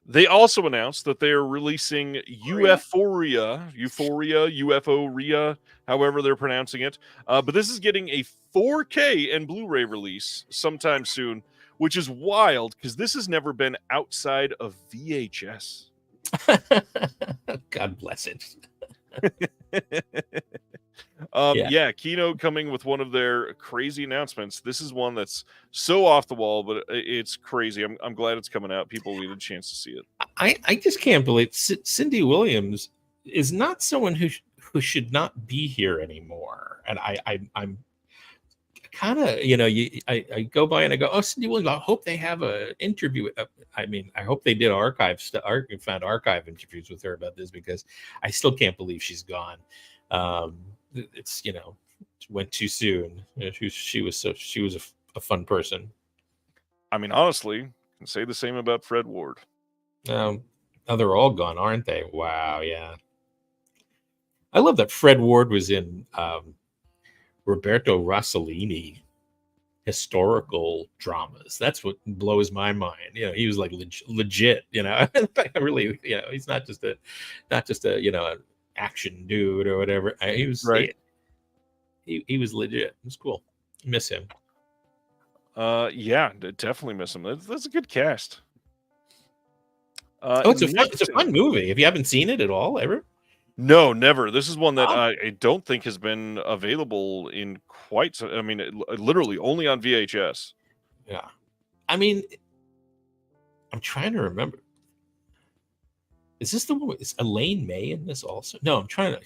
They also announced that they are releasing Euphoria, UFO-ria, however they're pronouncing it. But this is getting a 4K and Blu-ray release sometime soon, which is wild because this has never been outside of VHS. God bless it. Kino coming with one of their crazy announcements. This is one that's so off the wall, but it's crazy. I'm glad it's coming out. People need a chance to see it. I just can't believe Cindy Williams is not someone who should not be here anymore. And I'm kind of I go by and I go, oh, Cindy Williams, I hope they have an interview. I hope they did found archive interviews with her about this, because I still can't believe she's gone. It's went too soon. She was a fun person. I mean, honestly, I can say the same about Fred Ward. Oh, they're all gone, aren't they? Wow, yeah. I love that Fred Ward was in Roberto Rossellini historical dramas. That's what blows my mind. He was like legit. Really. He's not just a an action dude or whatever. He was right. He was legit. It was cool. Miss him. Yeah, definitely miss him. That's a good cast. It's a fun movie. If you haven't seen it at all ever. No, never. This is one that I don't think has been available in quite. I mean, literally only on VHS. Yeah, I mean, I'm trying to remember. Is this the one? Is Elaine May in this also? No, I'm trying to.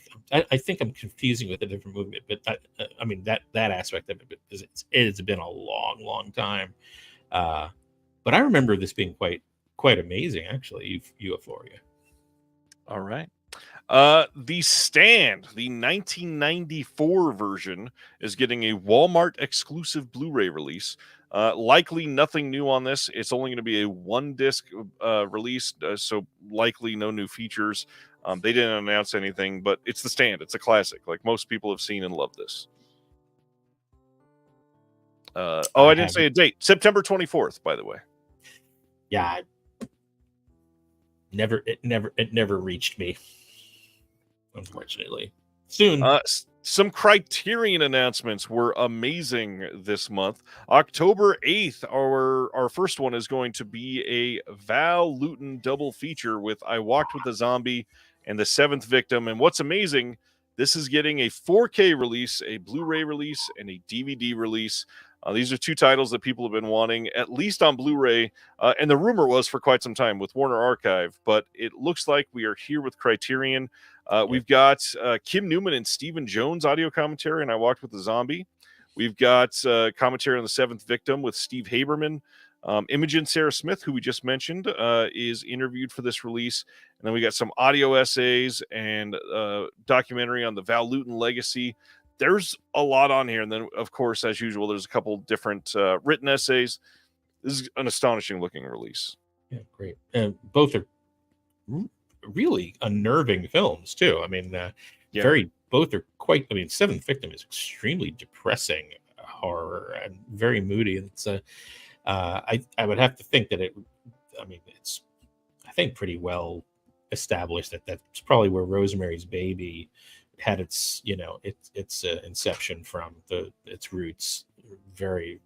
I think I'm confusing with a different movie. But that aspect of it is it's been a long, long time. But I remember this being quite quite amazing, actually. Euphoria. All right. The Stand, the 1994 version, is getting a Walmart exclusive Blu-ray release. Likely nothing new on this. It's only going to be a one disc release, so likely no new features. They didn't announce anything, but it's The Stand. It's a classic. Like, most people have seen and loved this. I didn't say a date. September 24th, by the way. Yeah, it never reached me, unfortunately. Soon. Some Criterion announcements were amazing this month. October 8th, our first one is going to be a Val Lewton double feature with I Walked with a Zombie and The Seventh Victim. And what's amazing, this is getting a 4K release, a Blu-ray release, and a DVD release. These are two titles that people have been wanting, at least on Blu-ray, and the rumor was for quite some time with Warner Archive, but it looks like we are here with Criterion. We've got Kim Newman and Stephen Jones audio commentary, and I Walked with the Zombie. We've got commentary on The Seventh Victim with Steve Haberman. Imogen Sarah Smith, who we just mentioned, is interviewed for this release. And then we got some audio essays and documentary on the Val Lewton legacy. There's a lot on here. And then, of course, as usual, there's a couple different written essays. This is an astonishing looking release. Yeah, great. Both are really unnerving films, too. I mean, both are quite, I mean, Seventh Victim is extremely depressing horror and very moody. It's I would have to think that it's, I think, pretty well established that that's probably where Rosemary's Baby had its inception from, its roots. Very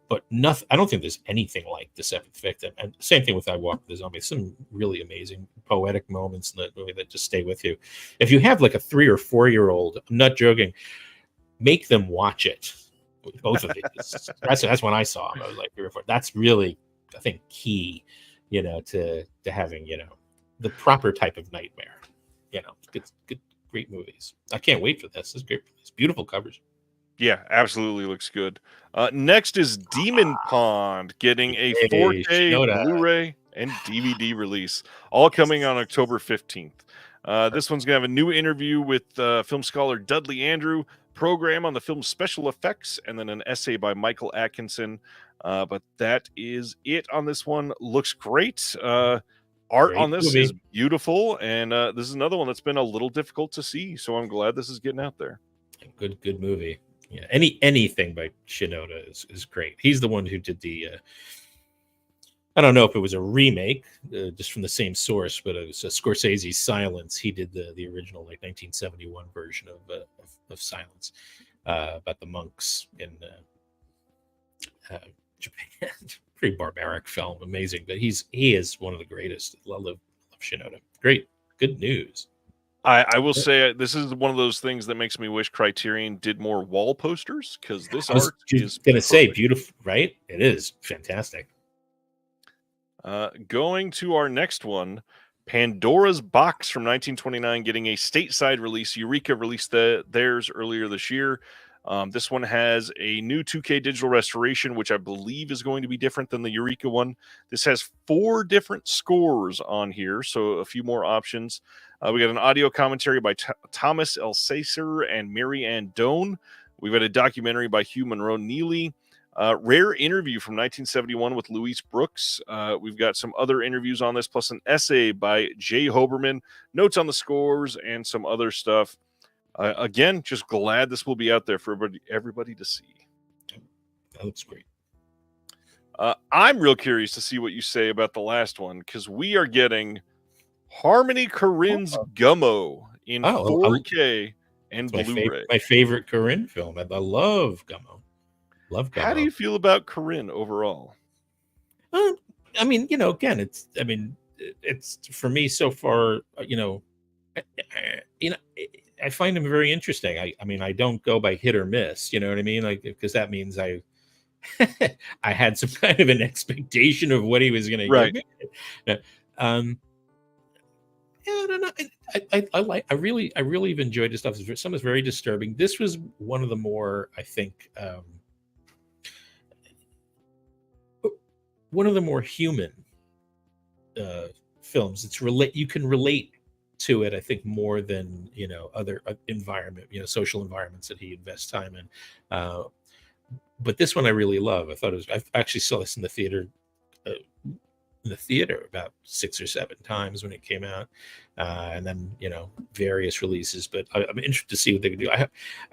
but nothing. I don't think there's anything like The Seventh Victim. And same thing with I Walk with the Zombie. Some really amazing poetic moments in that movie that just stay with you. If you have like a 3 or 4-year-old, I'm not joking, make them watch it. Both of these. That's when I saw them. I was like 3 or 4. That's really, I think, key, to having, the proper type of nightmare. Good, great movies. I can't wait for this. It's great. It's beautiful covers. Yeah, absolutely looks good. Next is Demon Pond getting a 4K Blu-ray and DVD release, all coming on October 15th. This one's going to have a new interview with film scholar Dudley Andrew, program on the film's special effects, and then an essay by Michael Atkinson. But that is it on this one. Looks great. Art on this is beautiful, and this is another one that's been a little difficult to see, so I'm glad this is getting out there. Good movie. Yeah, anything by Shinoda is great. He's the one who did the I don't know if it was a remake just from the same source, but it was Scorsese's Silence. He did the original 1971 version of Silence about the monks in Japan. Pretty barbaric film, amazing, but he is one of the greatest. Love Shinoda. Great, good news. I will say this is one of those things that makes me wish Criterion did more wall posters, because this art is going to say beautiful, right? It is fantastic. Going to our next one, Pandora's Box from 1929 getting a stateside release. Eureka released theirs earlier this year. This one has a new 2K digital restoration, which I believe is going to be different than the Eureka one. This has 4 different scores on here, so a few more options. We got an audio commentary by Thomas Elsacer and Mary Ann Doan. We've got a documentary by Hugh Monroe Neely. Rare interview from 1971 with Louise Brooks. We've got some other interviews on this, plus an essay by Jay Hoberman, notes on the scores, and some other stuff. Again, just glad this will be out there for everybody to see. That looks great. I'm real curious to see what you say about the last one, because we are getting Harmony Korine's Gummo in 4K and Blu-ray. My favorite Korine film. I love Gummo. Love Gummo. How do you feel about Korine overall? I mean, again, it's for me so far, I find him very interesting. I don't go by hit or miss, you know what I mean? Like, because that means I had some kind of an expectation of what he was going to give me. I don't know. I really have enjoyed his stuff. Some is very disturbing. This was one of the more, I think, one of the more human films. You can relate to it, I think, more than other social environments that he invests time in. But this one I really love. I actually saw this in the theater. About 6 or 7 times when it came out, and then various releases. But I'm interested to see what they can do. I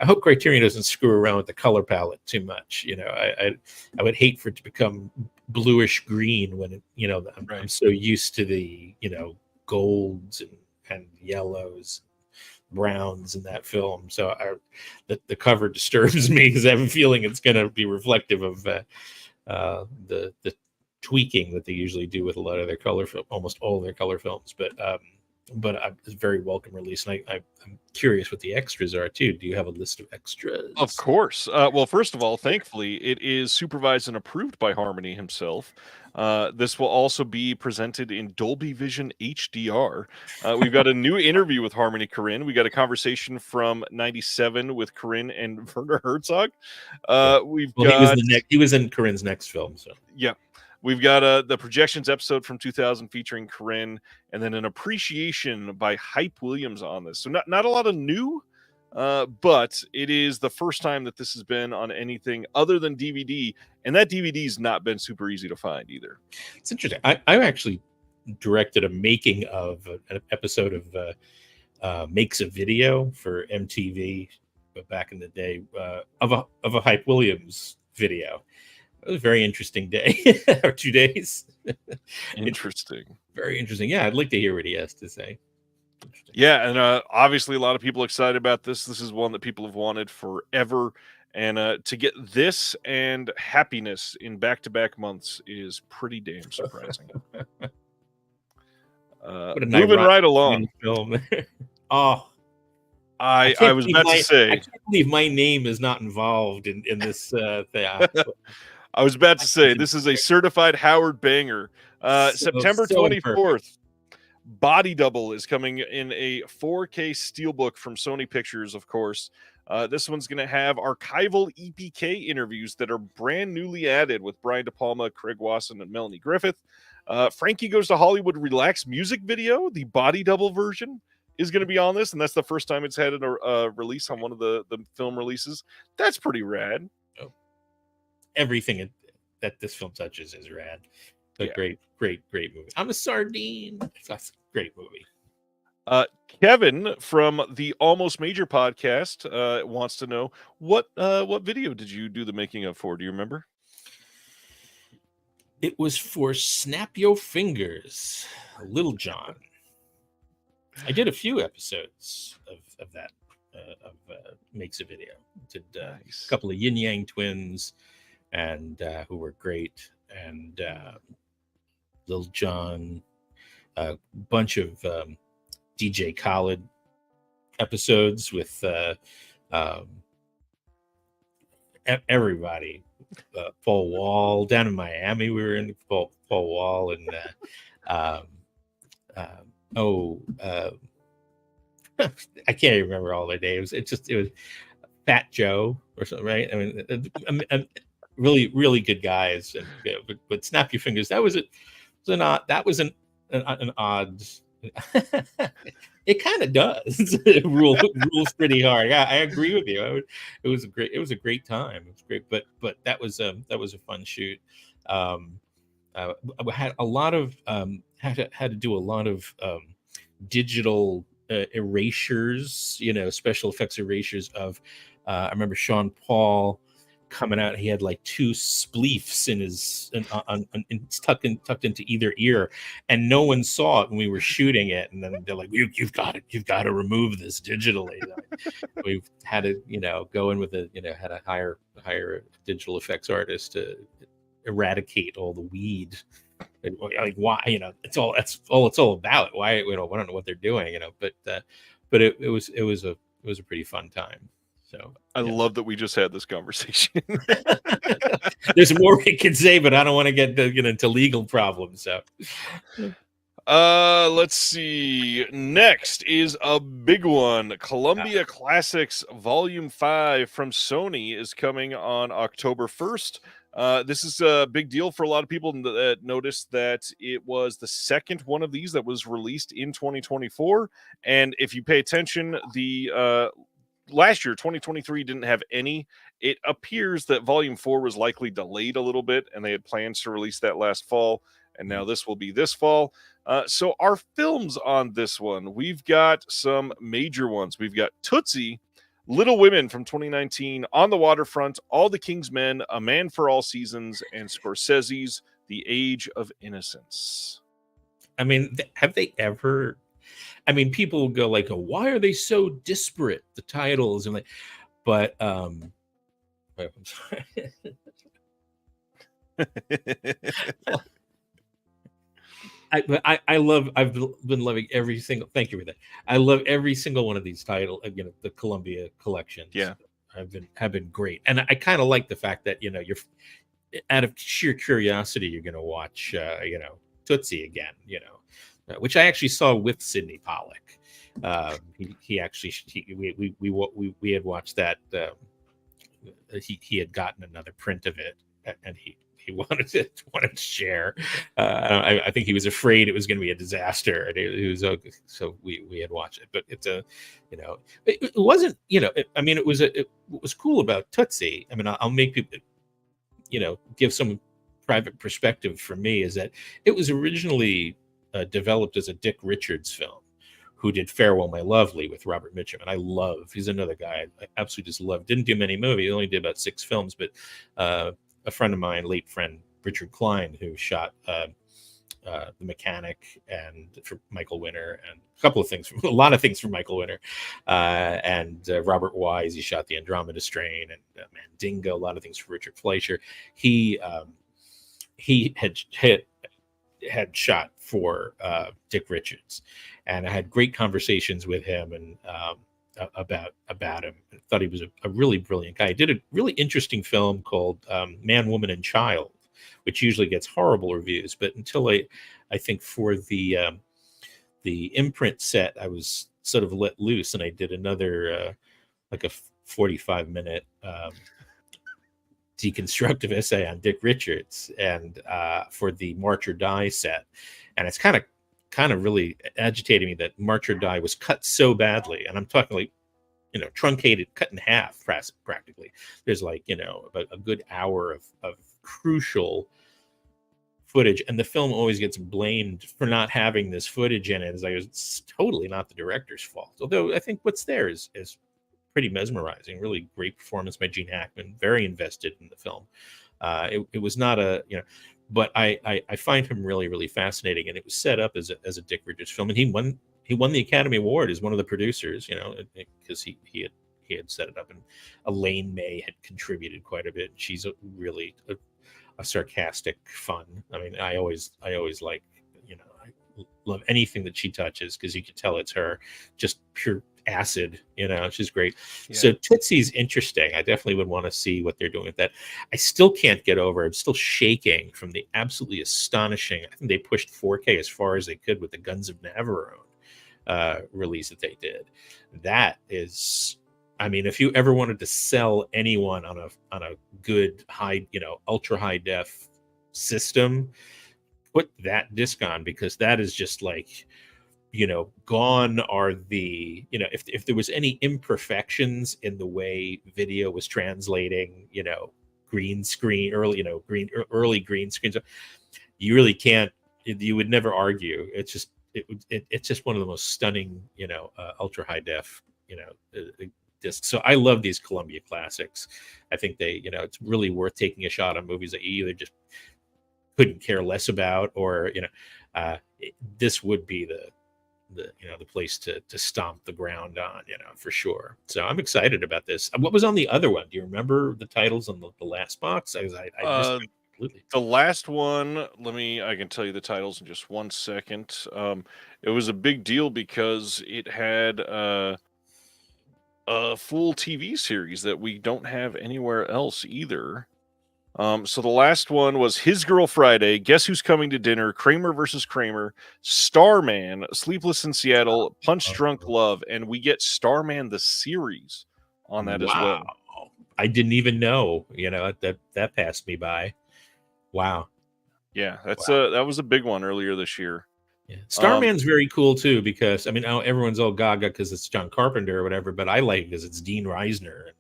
hope Criterion doesn't screw around with the color palette too much. I would hate for it to become bluish green when I'm so used to the golds and yellows, browns in that film. So the cover disturbs me because I have a feeling it's going to be reflective of the tweaking that they usually do with a lot of their almost all their color films. But it's a very welcome release, and I'm curious what the extras are too. Do you have a list of extras? Of course. Well, first of all, thankfully, it is supervised and approved by Harmony himself. This will also be presented in Dolby Vision HDR. We've got a new interview with Harmony Korine. We got a conversation from '97 with Korine and Werner Herzog. He was in Korine's next film. So yeah. We've got the Projections episode from 2000 featuring Korine, and then an appreciation by Hype Williams on this. So not a lot of new, but it is the first time that this has been on anything other than DVD, and that DVD's not been super easy to find either. It's interesting. I actually directed a making of an episode of Makes a Video for MTV back in the day of a Hype Williams video. It was a very interesting day or 2 days. Interesting. Very interesting. Yeah, I'd like to hear what he has to say. Yeah, and obviously a lot of people excited about this. This is one that people have wanted forever. And to get this and Happiness in back-to-back months is pretty damn surprising. Moving right along. Film. Oh, I was about to say. I can't believe my name is not involved in this thing. I was about to say, this is a certified Howard banger. September 24th, Body Double is coming in a 4K steelbook from Sony Pictures, of course. This one's going to have archival EPK interviews that are brand newly added with Brian De Palma, Craig Wasson, and Melanie Griffith. Frankie Goes to Hollywood Relax music video, the Body Double version, is going to be on this, and that's the first time it's had a release on one of the film releases. That's pretty rad. Everything that this film touches is rad. Great movie. I'm a sardine. That's a great movie. Kevin from the Almost Major podcast wants to know what video did you do the making of for? Do you remember? It was for Snap Your Fingers, Little John. I did a few episodes of that Makes a Video. Did Nice. A couple of Yin Yang twins, and who were great, and Lil Jon, a bunch of DJ Khaled episodes with everybody. Paul Wall down in Miami. We were in Paul Wall and I can't even remember all their names. It was Fat Joe or something, right? I mean, really, really good guys. And, but Snap Your Fingers. That was an odd. It kind of does. rules pretty hard. Yeah, I agree with you. It was a great time. It was great, but that was a fun shoot. I had a lot of had to do a lot of digital erasures, special effects erasures of. I remember Sean Paul coming out. He had like 2 spleefs in his tucked into either ear, and no one saw it when we were shooting it. And then they're like, "You've got to remove this digitally." We've had to, go in with had to hire a digital effects artist to eradicate all the weed. Like, why? That's all it's all about. Why? I don't know what they're doing. But it was a pretty fun time. So I love that we just had this conversation. There's more we can say, but I don't want to get into legal problems. So, let's see. Next is a big one. Columbia Classics Volume 5 from Sony is coming on October 1st. This is a big deal for a lot of people that noticed that it was the second one of these that was released in 2024. And if you pay attention, the last year, 2023, didn't have any. It appears that Volume 4 was likely delayed a little bit, and they had plans to release that last fall, and now this will be this fall. So our films on this one, we've got some major ones. We've got Tootsie, Little Women from 2019, On the Waterfront, All the King's Men, A Man for All Seasons, and Scorsese's The Age of Innocence. I mean, have they ever? I mean, people will go like, oh, "Why are they so disparate?" The titles and like, but I'm sorry. I've been loving every single. Thank you for that. I love every single one of these titles. The Columbia collections. Yeah, have been great, and I kind of like the fact that you're out of sheer curiosity, you're going to watch Tootsie again. Which I actually saw with Sidney Pollack. We had watched that. He had gotten another print of it, and he wanted to share. I think he was afraid it was going to be a disaster, and it was okay. So we had watched it, but it's it wasn't. It was cool about Tootsie. I mean, I'll make people give some private perspective for me is that it was originally developed as a Dick Richards film, who did Farewell My Lovely with Robert Mitchum. And he's another guy I absolutely just love. Didn't do many movies, only did about 6 films, but a friend of mine, late friend, Richard Klein, who shot The Mechanic and for Michael Winner and a lot of things for Michael Winner. And Robert Wise, he shot The Andromeda Strain and Mandingo, a lot of things for Richard Fleischer. He had shot for Dick Richards, and I had great conversations with him and about him. I thought he was a really brilliant guy. He did a really interesting film called Man, Woman, and Child, which usually gets horrible reviews, but until I think for the imprint set, I was sort of let loose, and I did another like a 45-minute deconstructive essay on Dick Richards and for the March or Die set, and it's kind of really agitated me that March or Die was cut so badly, and I'm talking like truncated, cut in half practically. There's like about a good hour of crucial footage, and the film always gets blamed for not having this footage in it. It's totally not the director's fault, although I think what's there is pretty mesmerizing. Really great performance by Gene Hackman, very invested in the film. It was not but I find him really, really fascinating, and it was set up as a Dick Richards film, and he won the Academy Award as one of the producers, because he had set it up, and Elaine May had contributed quite a bit. She's really a sarcastic fun. I mean, I always like, I love anything that she touches, because you can tell it's her, just pure acid. She's great. Yeah. So Tootsie's interesting. I definitely would want to see what they're doing with that. I still can't get over, I'm still shaking from the absolutely astonishing, I think they pushed 4K as far as they could with the Guns of Navarone release that they did. That is, I mean, if you ever wanted to sell anyone on a good high, ultra high def system, put that disc on, because that is just like, gone are the, if there was any imperfections in the way video was translating, green screen, early green screens, you really can't, you would never argue. It's just one of the most stunning, ultra high def, discs. So I love these Columbia classics. I think they, it's really worth taking a shot on movies that you either just couldn't care less about, or, this would be the place to stomp the ground on, for sure. So I'm excited about this. What was on the other one? Do you remember the titles on the last box? I missed it completely. The last one, I can tell you the titles in just 1 second. It was a big deal because it had a full TV series that we don't have anywhere else either. So the last one was His Girl Friday, Guess Who's Coming to Dinner, Kramer versus Kramer, Starman, Sleepless in Seattle, Punch Drunk Love, and we get Starman the series on that as well. I didn't even know. That passed me by. Wow. Yeah, Wow. that was a big one earlier this year. Yeah. Starman's very cool too, because I mean, everyone's all gaga because it's John Carpenter or whatever, but I like it because it's Dean Reisner.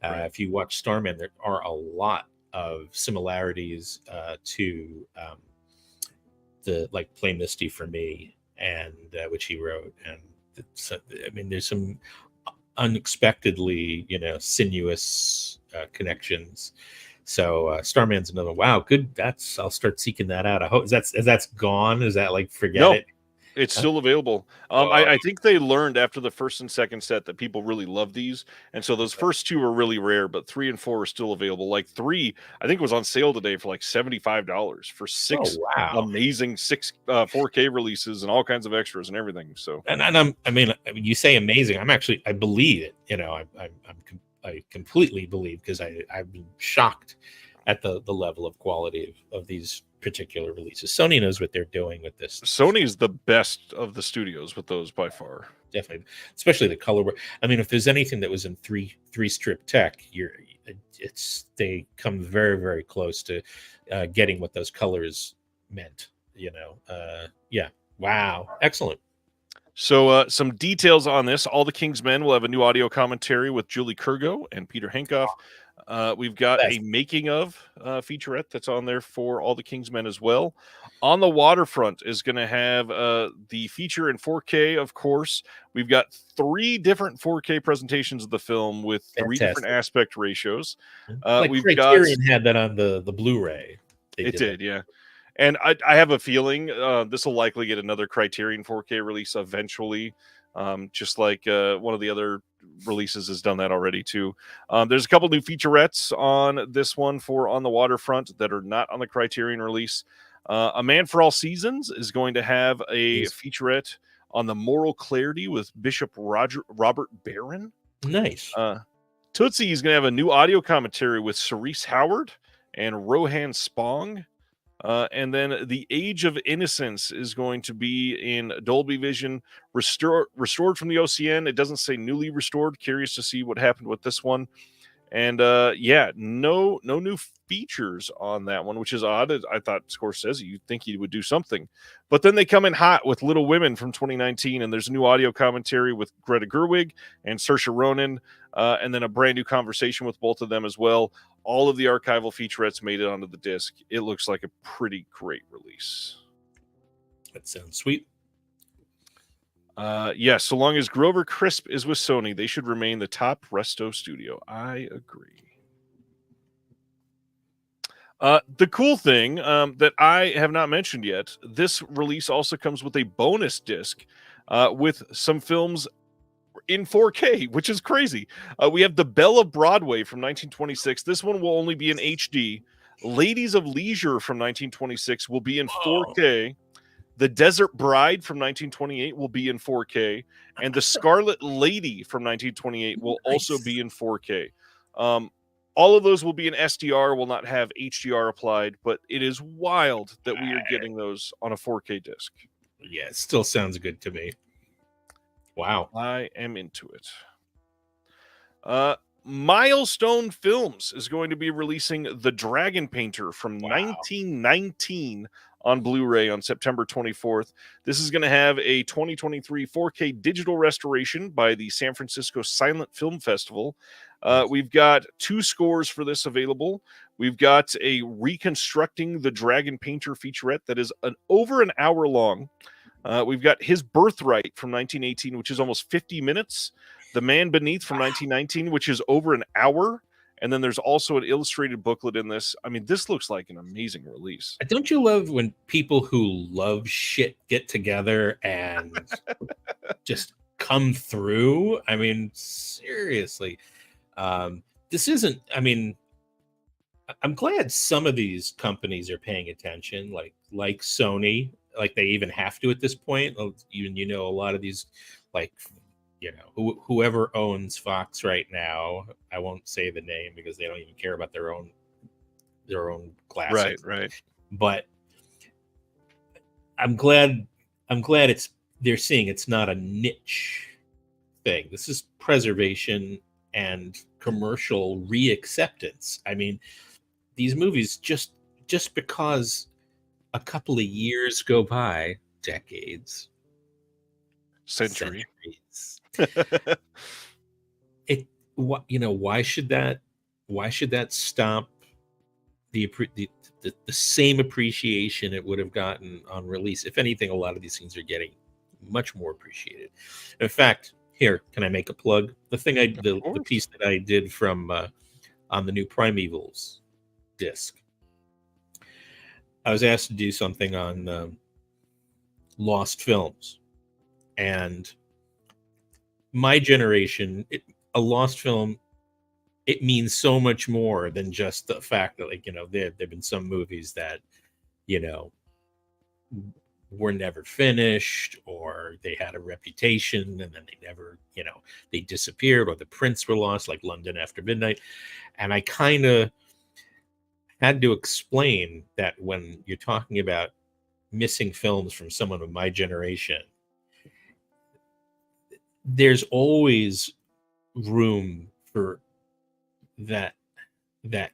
Right. If you watch Starman, there are a lot of similarities to the like Play Misty for me, and which he wrote, and I mean, there's some unexpectedly sinuous connections. So Starman's another. Wow, good. I'll start seeking that out. I hope that's gone. Is that like forget No, it? it's still available. I think they learned after the first and second set that people really love these, and so those first two are really rare, but 3 and 4 are still available. Like 3, I think, was on sale today for like $75 for 6 wow. amazing 4K releases and all kinds of extras and everything. So, And I mean, you say amazing. I believe it. I completely believe, because I've been shocked at the level of quality of these particular releases. Sony knows what they're doing with this. Sony is the best of the studios with those by far. Definitely, especially the color. I mean, if there's anything that was in three strip tech, they come very, very close to getting what those colors meant. Yeah. Wow. Excellent. So, some details on this. All the King's Men will have a new audio commentary with Julie Kurgo and Peter Henkoff. We've got a making of featurette that's on there for All the King's Men as well. On the Waterfront is going to have the feature in 4K, of course. We've got 3 different 4K presentations of the film with 3 different aspect ratios. Like Criterion had that on the Blu-ray. It did, yeah. And I have a feeling this will likely get another Criterion 4K release eventually, just like one of the other releases has done that already too. There's a couple new featurettes on this one for On the Waterfront that are not on the Criterion release. A Man for All Seasons is going to have a featurette on the moral clarity with Bishop Robert Barron. Nice. Tootsie is going to have a new audio commentary with Cerise Howard and Rohan Spong. And then The Age of Innocence is going to be in Dolby Vision, restored from the OCN. It doesn't say newly restored. Curious to see what happened with this one. And yeah, no new features on that one, which is odd. I thought Scorsese, you'd think he would do something. But then they come in hot with Little Women from 2019, and there's a new audio commentary with Greta Gerwig and Saoirse Ronan, and then a brand new conversation with both of them as well. All of the archival featurettes made it onto the disc. It looks like a pretty great release. That sounds sweet. Yeah, so long as Grover Crisp is with Sony, they should remain the top resto studio. I agree. The cool thing that I have not mentioned yet, this release also comes with a bonus disc with some films in 4K, which is crazy. We have The Belle of Broadway from 1926. This one will only be in HD. Ladies of Leisure from 1926 will be in 4K. The Desert Bride from 1928 will be in 4K, and The Scarlet Lady from 1928 will also be in 4K. All of those will be in SDR, will not have HDR applied, but it is wild that we are getting those on a 4K disc. Yeah, it still sounds good to me. Wow. I am into it. Milestone Films is going to be releasing The Dragon Painter from 1919 on Blu-ray on September 24th. This is going to have a 2023 4K digital restoration by the San Francisco Silent Film Festival. We've got 2 scores for this available. We've got a Reconstructing the Dragon Painter featurette that is over an hour long. We've got His Birthright from 1918, which is almost 50 minutes. The Man Beneath from 1919, which is over an hour. And then there's also an illustrated booklet in this. I mean, this looks like an amazing release. Don't you love when people who love shit get together and just come through? I mean, seriously. This isn't, I mean, I'm glad some of these companies are paying attention, like Sony, like they even have to at this point. Even, a lot of these, like, whoever owns Fox right now, I won't say the name because they don't even care about their own classics. Right. But I'm glad they're seeing it's not a niche thing. This is preservation and commercial reacceptance. I mean, these movies just because a couple of years go by, decades, Century. centuries, it what why should that stop the same appreciation it would have gotten on release? If anything, a lot of these things are getting much more appreciated. In fact, here, can I make a plug? The piece that I did from on the new Primevals disc. I was asked to do something on lost films, and my generation, a lost film, it means so much more than just the fact that, like, there've been some movies that were never finished, or they had a reputation and then they never, they disappeared, or the prints were lost, like London After Midnight. And I kind of had to explain that when you're talking about missing films from someone of my generation, there's always room for that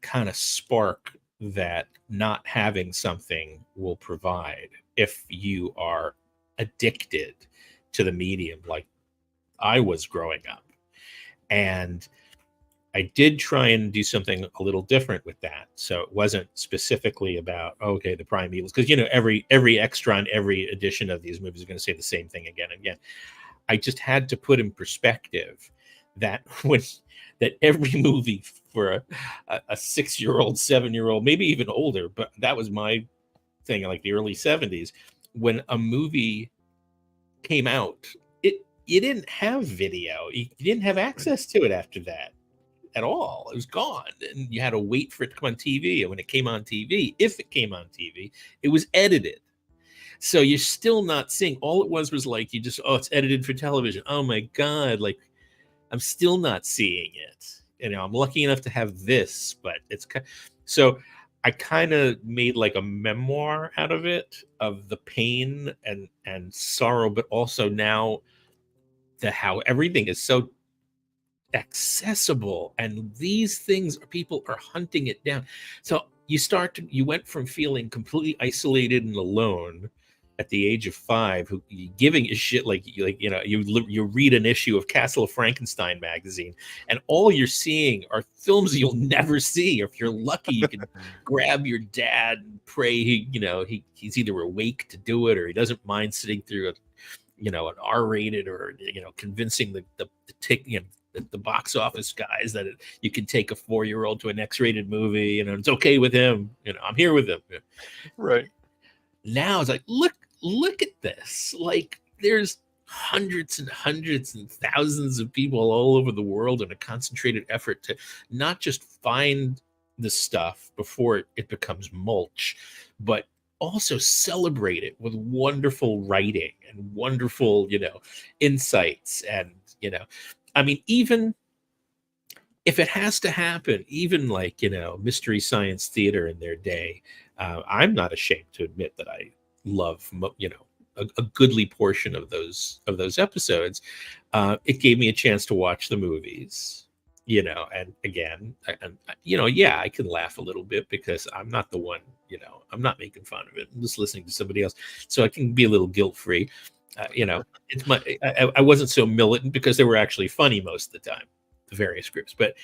kind of spark that not having something will provide if you are addicted to the medium like I was growing up. And I did try and do something a little different with that. So it wasn't specifically about, okay, the Primevals, because every extra on every edition of these movies is going to say the same thing again and again. I just had to put in perspective that every movie for a 6-year-old, 7-year-old, maybe even older, but that was my thing, like the early 70s, when a movie came out, you didn't have video. You didn't have access to it after that at all. It was gone. And you had to wait for it to come on TV. And when it came on TV, if it came on TV, it was edited. So you're still not seeing, all it was like, it's edited for television. Oh my God. Like, I'm still not seeing it. I'm lucky enough to have this, but so I kind of made like a memoir out of it, of the pain and sorrow, but also now how everything is so accessible, and these things, people are hunting it down. So you went from feeling completely isolated and alone at the age of 5, who giving a shit, you read an issue of Castle of Frankenstein magazine, and all you're seeing are films you'll never see. If you're lucky, you can grab your dad and pray he's either awake to do it, or he doesn't mind sitting through an R-rated, or convincing the box office guys that you can take a 4-year-old to an X-rated movie, it's okay with him. I'm here with him. Right. Now it's like, look at this. Like, there's hundreds and hundreds and thousands of people all over the world in a concentrated effort to not just find the stuff before it becomes mulch, but also celebrate it with wonderful writing and wonderful, insights. And, I mean, even if it has to happen, even like, Mystery Science Theater in their day, I'm not ashamed to admit that I love, a goodly portion of those episodes. It gave me a chance to watch the movies, and again, I can laugh a little bit because I'm not the one, I'm not making fun of it. I'm just listening to somebody else. So I can be a little guilt-free. It's I wasn't so militant because they were actually funny most of the time, the various groups. But,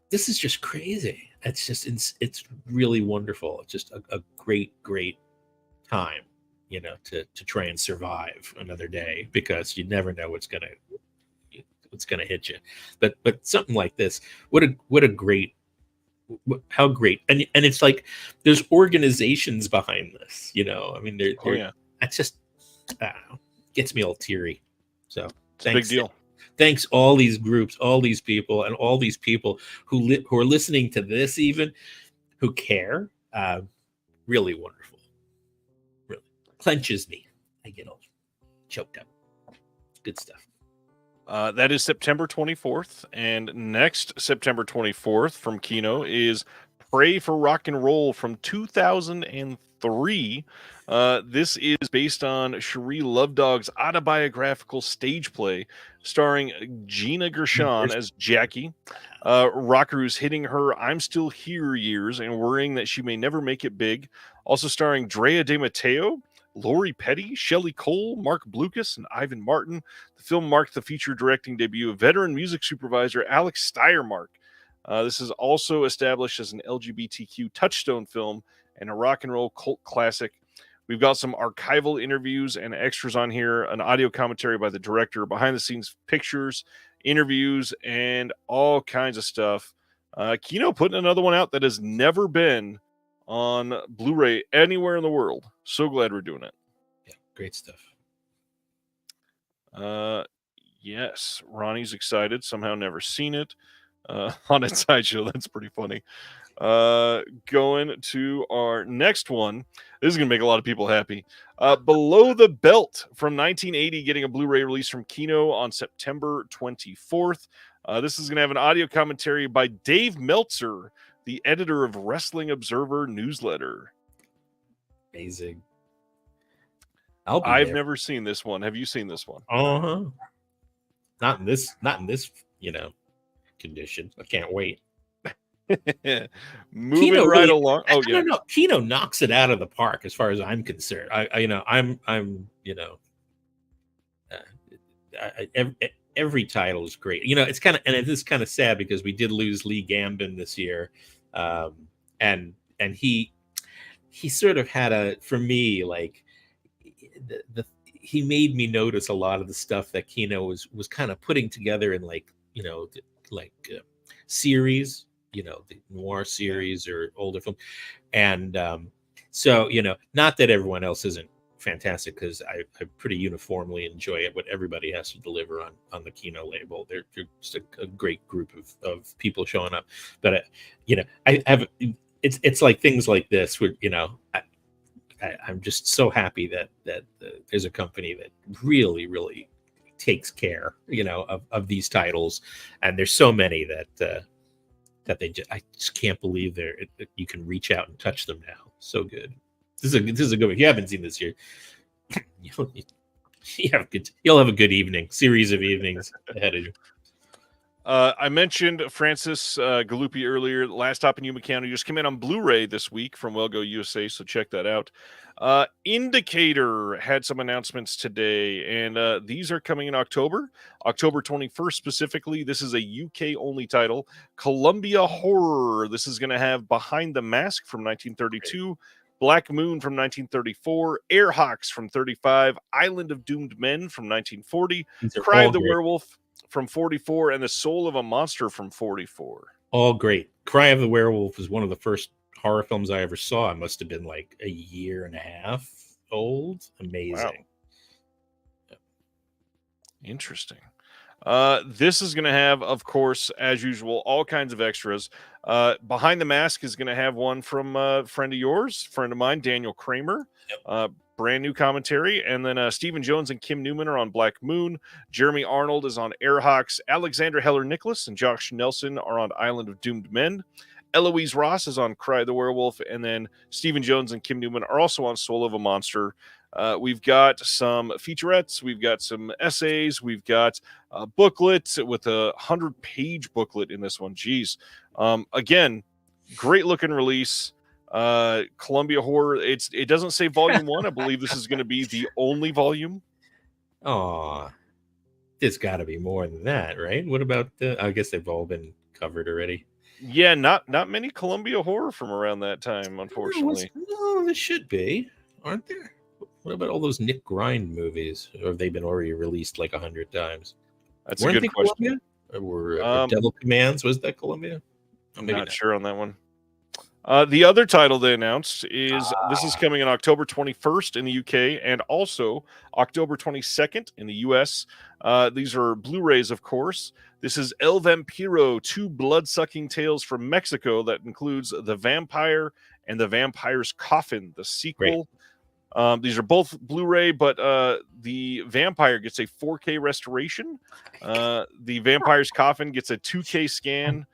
this is just crazy. It's really wonderful. It's just a great time, to try and survive another day, because you never know what's gonna hit you. But something like this, how great. And it's like there's organizations behind this, I mean, that's just, I don't know, gets me all teary. So thanks. Big deal. Thanks all these groups, all these people, and all these people who are listening to this, even who care. Really wonderful. Really clenches me. I get all choked up. Good stuff. That is September 24th, and next September 24th from Kino is Pray for Rock and Roll from 2003. This is based on Cherie Lovedog's autobiographical stage play starring Gina Gershon as Jackie. Rockers hitting her I'm Still Here years and worrying that she may never make it big. Also starring Drea De Matteo, Lori Petty, Shelley Cole, Mark Blucas, and Ivan Martin. The film marked the feature directing debut of veteran music supervisor Alex Steyermark. This is also established as an LGBTQ touchstone film and a rock and roll cult classic. We've got some archival interviews and extras on here, an audio commentary by the director, behind the scenes pictures, interviews, and all kinds of stuff. Kino putting another one out that has never been on Blu-ray anywhere in the world. So glad we're doing it. Yeah, great stuff. Yes, Ronnie's excited. Somehow never seen it. On a sideshow. That's pretty funny. Going to our next one. This is going to make a lot of people happy. Below the Belt from 1980, getting a Blu-ray release from Kino on September 24th. This is going to have an audio commentary by Dave Meltzer, the editor of Wrestling Observer newsletter. Amazing. I've never seen this one. Have you seen this one? Uh-huh. Not in this, condition. I can't wait. Moving Kino right really, along. Oh yeah. No. Kino knocks it out of the park as far as I'm concerned. Every title is great. It's kind of, and it is kind of sad because we did lose Lee Gambin this year. And he sort of had for me, like he made me notice a lot of the stuff that Kino was kind of putting together in series, the noir series or older film. And so, not that everyone else isn't fantastic, because I pretty uniformly enjoy it, what everybody has to deliver on the Kino label. They're just a great group of people showing up. But, I have, it's like things like this where, I'm just so happy that there's a company that really, really takes care, of these titles, and there's so many that I just can't believe you can reach out and touch them now. So good. This is a good one. If you haven't seen this year, you'll have a good series of evenings ahead of you. I mentioned Francis Galuppi earlier. Last Stop in Yuma County just came in on Blu-ray this week from Wellgo USA, so check that out. Indicator had some announcements today, and these are coming in October 21st specifically. This is a UK-only title, Columbia Horror. This is going to have Behind the Mask from 1932, Black Moon from 1934, Airhawks from 35, Island of Doomed Men from 1940, Cry of the Werewolf from 44, and The Soul of a Monster from 44. All great. Cry of the Werewolf is one of the first horror films I ever saw. I must have been like a year and a half old. Amazing. Wow. Yep. Interesting. This is going to have, of course, as usual, all kinds of extras. Behind the Mask is going to have one from a friend of mine, Daniel Kramer. Yep. Brand new commentary. And then Stephen Jones and Kim Newman are on Black Moon. Jeremy Arnold is on Airhawks. Alexandra Heller-Nicholas and Josh Nelson are on Island of Doomed Men. Eloise Ross is on Cry the Werewolf. And then Stephen Jones and Kim Newman are also on Soul of a Monster. We've got some featurettes. We've got some essays. We've got a booklet with a 100-page booklet in this one. Jeez. Again, great looking release. Columbia Horror. It doesn't say volume 1. I believe this is going to be the only volume. Oh, there's got to be more than that, right? What about I guess they've all been covered already. Yeah, not many Columbia Horror from around that time, unfortunately. No, there should be, aren't there? What about all those Nick Grind movies? Or have they been already released like 100 times? That's a good question. Columbia? Or Devil Commands, was that Columbia? I'm not sure on that one. The other title they announced is this is coming on October 21st in the UK and also October 22nd in the US. These are Blu-rays, of course. This is El Vampiro, 2 blood-sucking tales from Mexico that includes The Vampire and The Vampire's Coffin, the sequel. These are both Blu-ray, but the Vampire gets a 4K restoration. The Vampire's Coffin gets a 2K scan.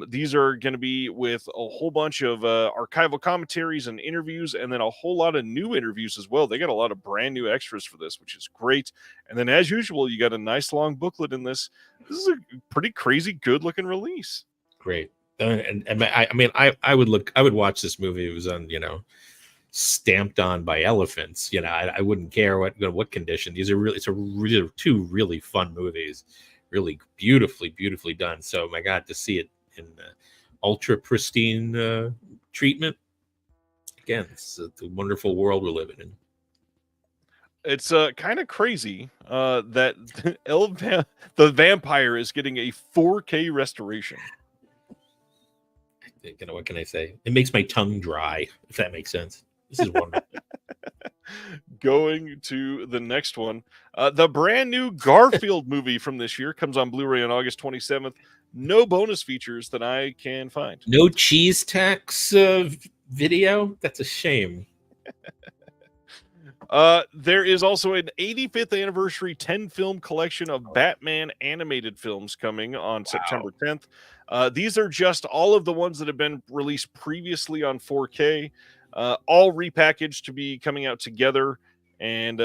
These are going to be with a whole bunch of archival commentaries and interviews, and then a whole lot of new interviews as well. They got a lot of brand new extras for this, which is great. And then, as usual, you got a nice long booklet in this. This is a pretty crazy, good-looking release. Great. I would watch this movie if it was on, stamped on by elephants. I wouldn't care what condition. These are really two really fun movies, really beautifully done. So my God, to see it in ultra pristine treatment again, it's a wonderful world we're living in. It's kind of crazy that the vampire is getting a 4K restoration. What can I say? It makes my tongue dry, if that makes sense. This is wonderful. Going to the next one. The brand new Garfield movie from this year comes on Blu-ray on August 27th. No bonus features that I can find. No cheese tax video? That's a shame. There is also an 85th anniversary 10-film collection of Batman animated films coming on September 10th. These are just all of the ones that have been released previously on 4K, all repackaged to be coming out together, and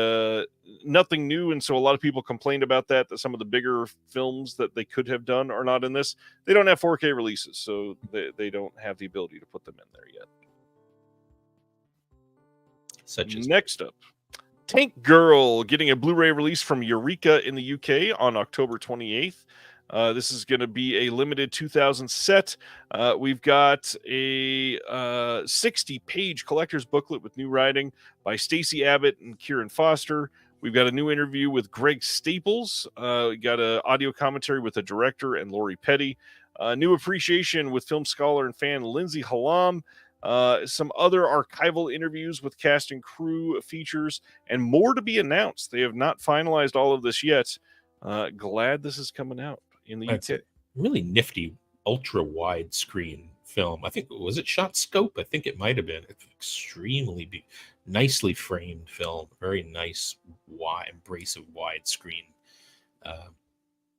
nothing new. And so a lot of people complained about that some of the bigger films that they could have done are not in this. They don't have 4K releases, so they don't have the ability to put them in there yet. Next up, Tank Girl getting a Blu-ray release from Eureka in the UK on October 28th. This is going to be a limited 2000 set. We've got a 60-page collector's booklet with new writing by Stacey Abbott and Kieran Foster. We've got a new interview with Greg Staples. We got an audio commentary with the director and Lori Petty. New appreciation with film scholar and fan Lindsay Hallam. Some other archival interviews with cast and crew features, and more to be announced. They have not finalized all of this yet. Glad this is coming out in the UK. A really nifty ultra wide screen film. I think, was it shot scope? I think it might have been. It's extremely nicely framed film. Very nice embrace of wide screen.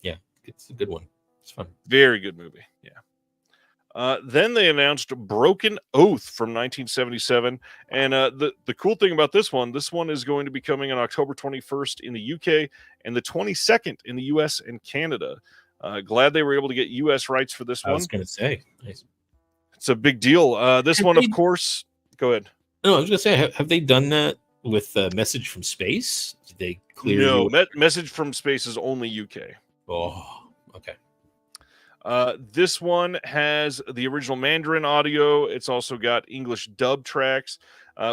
Yeah, it's a good one. It's fun. Very good movie. Yeah. Then they announced Broken Oath from 1977. And the cool thing about this one is going to be coming on October 21st in the UK and the 22nd in the US and Canada. Glad they were able to get US rights for this one. I was going to say. Nice. It's a big deal. This one, of course, go ahead. No, I was going to say, have they done that with Message from Space? Did they clear? No, Message from Space is only UK. Oh, okay. This one has the original Mandarin audio. It's also got English dub tracks.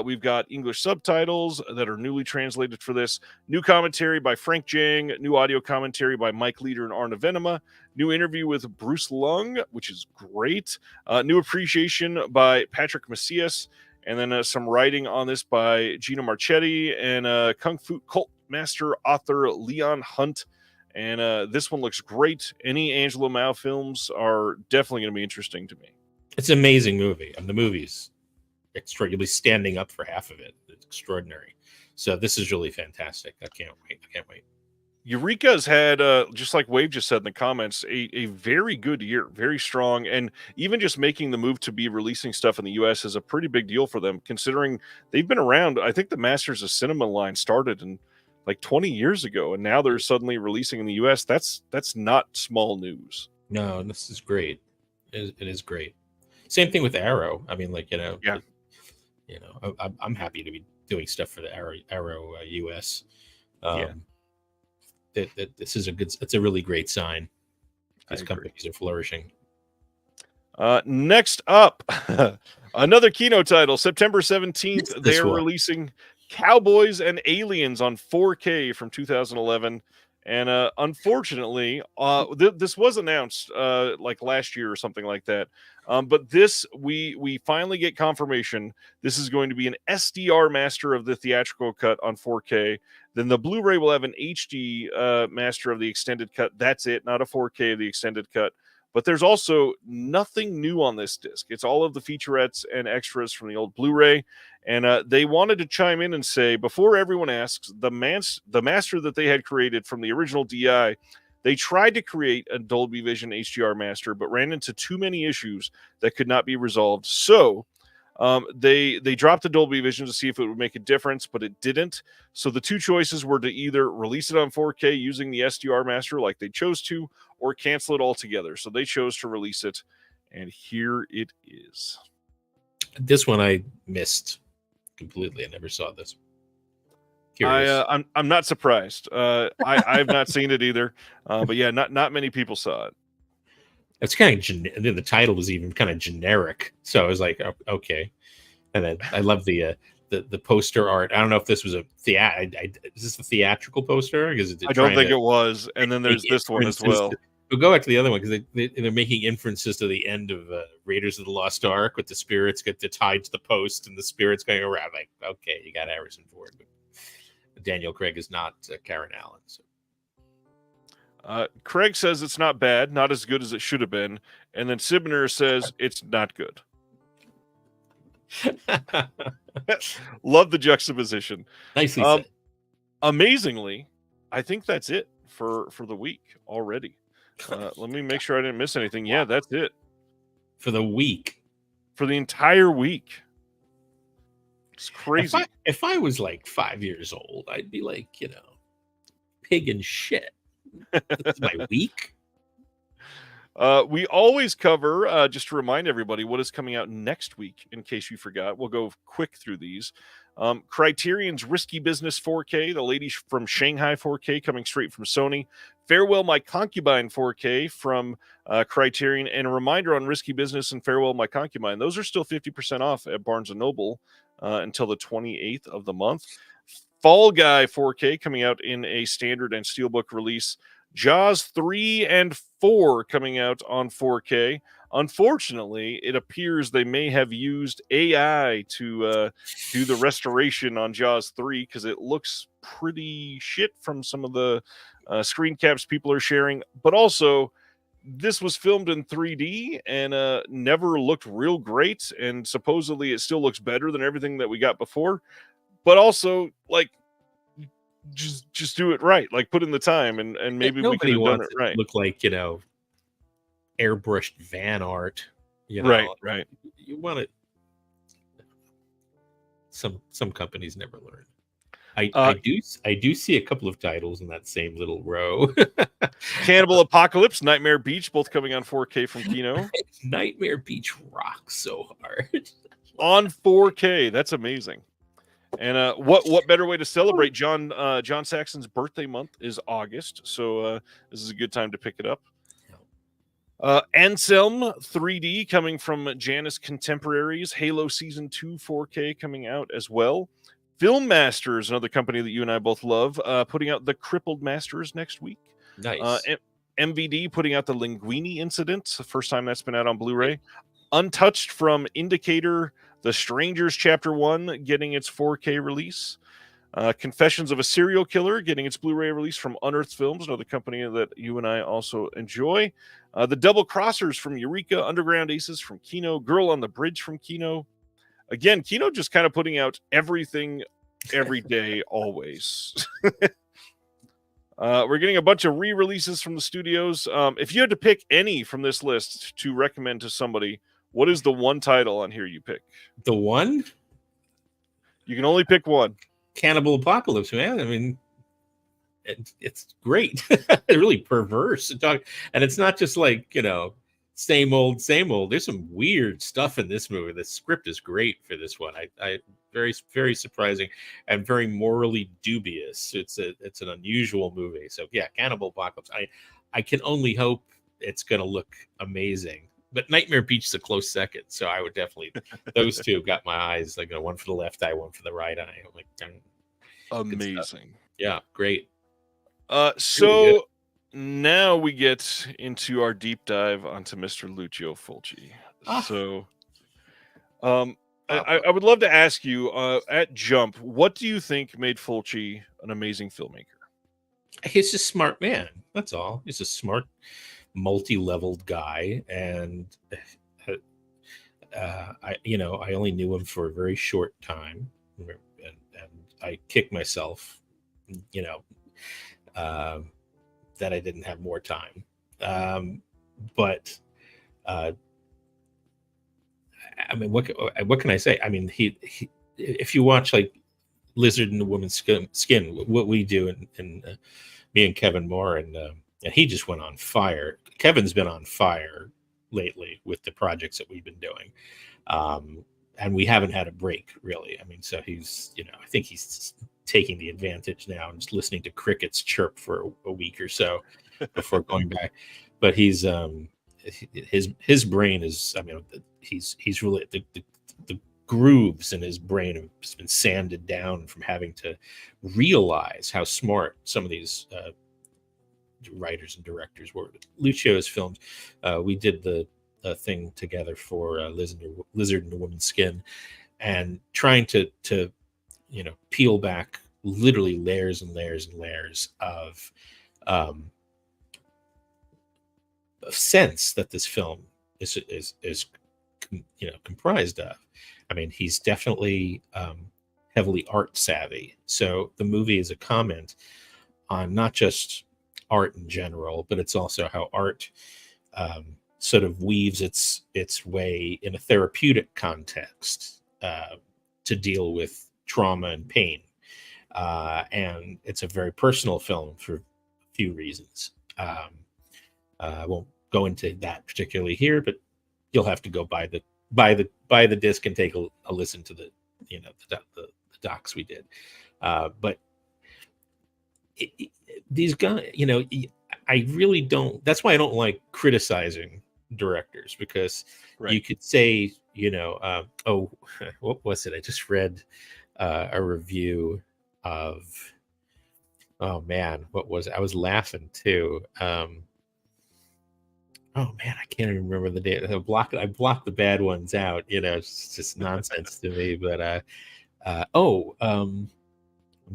We've got English subtitles that are newly translated for this. New commentary by Frank Jang. New audio commentary by Mike Leader and Arna Venema. New interview with Bruce Lung, which is great. New appreciation by Patrick Macias. And then some writing on this by Gino Marchetti and Kung Fu cult master author Leon Hunt. And this one looks great. Any Angelo Mao films are definitely going to be interesting to me. It's an amazing movie. And the movie's extraordinarily standing up for half of it. It's extraordinary. So this is really fantastic. I can't wait. Eureka's had, just like Wave just said in the comments, a very good year, very strong. And even just making the move to be releasing stuff in the U.S. is a pretty big deal for them, considering they've been around. I think the Masters of Cinema line started in like 20 years ago, and now they're suddenly releasing in the U.S. That's not small news. No, this is great. It is great. Same thing with Arrow. I mean, yeah. I'm happy to be doing stuff for the Arrow US. This is it's a really great sign. These companies are flourishing. Next up, another Kino title, September 17th. They're releasing Cowboys and Aliens on 4K from 2011. And unfortunately, this was announced like last year or something like that. But this, we finally get confirmation. This is going to be an SDR master of the theatrical cut on 4K. Then the Blu-ray will have an HD master of the extended cut. That's it, not a 4K of the extended cut. But there's also nothing new on this disc. It's all of the featurettes and extras from the old Blu-ray. And they wanted to chime in and say, before everyone asks, the master that they had created from the original DI, They tried to create a Dolby Vision HDR master, but ran into too many issues that could not be resolved. So they dropped the Dolby Vision to see if it would make a difference, but it didn't. So the two choices were to either release it on 4K using the SDR master like they chose to, or cancel it altogether. So they chose to release it, and here it is. This one I missed completely. I never saw this. I'm not surprised. I've not seen it either. But yeah, not many people saw it. It's kind of the title was even kind of generic, so I was like, okay. And then I love the poster art. I don't know if this was a is this a theatrical poster? Because I don't think it was. And then there's this one as well. We'll go back to the other one because they're making inferences to the end of Raiders of the Lost Ark with the spirits get tied to the post and the spirits going around. Like, okay, you got Harrison Ford, but Daniel Craig is not Karen Allen. So. Craig says it's not bad, not as good as it should have been, and then Sibner says it's not good. Love the juxtaposition. Nicely said. Amazingly, I think that's it for the week already. Let me make sure I didn't miss anything. Yeah, that's it. For the week. For the entire week. It's crazy. If I was like 5 years old, I'd be like, pig and shit. That's my week. We always cover, just to remind everybody, what is coming out next week, in case you forgot. We'll go quick through these. Criterion's Risky Business 4K, The Lady from Shanghai 4K coming straight from Sony. Farewell My Concubine 4K from Criterion. And a reminder on Risky Business and Farewell My Concubine. Those are still 50% off at Barnes & Noble until the 28th of the month. Fall Guy 4K coming out in a standard and steelbook release. Jaws 3 and 4 coming out on 4K. Unfortunately, it appears they may have used AI to do the restoration on Jaws 3 because it looks pretty shit from some of the screen caps people are sharing. But also, this was filmed in 3D and never looked real great. And supposedly it still looks better than everything that we got before. But also, like, just do it right. Like, put in the time, and maybe we could have done it right. Look like airbrushed van art. Right. You want it. Some companies never learn. I do see a couple of titles in that same little row. Cannibal Apocalypse, Nightmare Beach, both coming on 4K from Kino. Nightmare Beach rocks so hard on 4K. That's amazing. And what better way to celebrate John Saxon's birthday month is August, so this is a good time to pick it up. Anselm 3D coming from Janus Contemporaries. Halo Season 2 4K coming out as well. Film Masters, another company that you and I both love, putting out The Crippled Masters next week. Nice. MVD putting out The Linguini Incident, the first time that's been out on Blu-ray. Untouched from Indicator, The Strangers Chapter 1 getting its 4K release. Confessions of a Serial Killer getting its Blu-ray release from Unearthed Films, another company that you and I also enjoy. The Double Crossers from Eureka, Underground Aces from Kino, Girl on the Bridge from Kino. Again, Kino just kind of putting out everything every day, always. We're getting a bunch of re-releases from the studios. If you had to pick any from this list to recommend to somebody, what is the one title on here you pick? The one? You can only pick one. Cannibal Apocalypse, man. I mean, it's great. Really perverse. And it's not just like, same old. There's some weird stuff in this movie. The script is great for this one. I very, very surprising and very morally dubious. It's an unusual movie. So yeah, Cannibal Apocalypse. I can only hope it's going to look amazing. But Nightmare Beach is a close second, so I would definitely. Those two got my eyes. Like one for the left eye, one for the right eye. I'm like, amazing. Yeah, great. So now we get into our deep dive onto Mr. Lucio Fulci. So, I would love to ask you at Jump, what do you think made Fulci an amazing filmmaker? He's a smart man. That's all. He's a smart, multi-leveled guy, and I only knew him for a very short time, and I kick myself, that I didn't have more time. But I mean, what can I say? I mean, he if you watch like Lizard and the Woman's Skin, what we do, and me and Kevin Moore, and he just went on fire. Kevin's been on fire lately with the projects that we've been doing, and we haven't had a break really. I mean, so he's, I think he's taking the advantage now and just listening to crickets chirp for a week or so before going back. But he's his brain is, I mean, he's really the grooves in his brain have been sanded down from having to realize how smart some of these writers and directors were. Lucio's films, we did the thing together for Lizard and the Woman's Skin, and trying to peel back literally layers and layers and layers of sense that this film is comprised of. I mean, he's definitely heavily art savvy. So the movie is a comment on not just art in general, but it's also how art sort of weaves its way in a therapeutic context to deal with trauma and pain. And it's a very personal film for a few reasons. I won't go into that particularly here, but you'll have to go buy the disc and take a listen to the docs we did. But these guys, I really don't. That's why I don't like criticizing directors, because you could say, oh, what was it? I just read a review of. Oh man, what was it? I was laughing too. Oh man, I can't even remember the name. I blocked the bad ones out. It's just nonsense to me. But I'm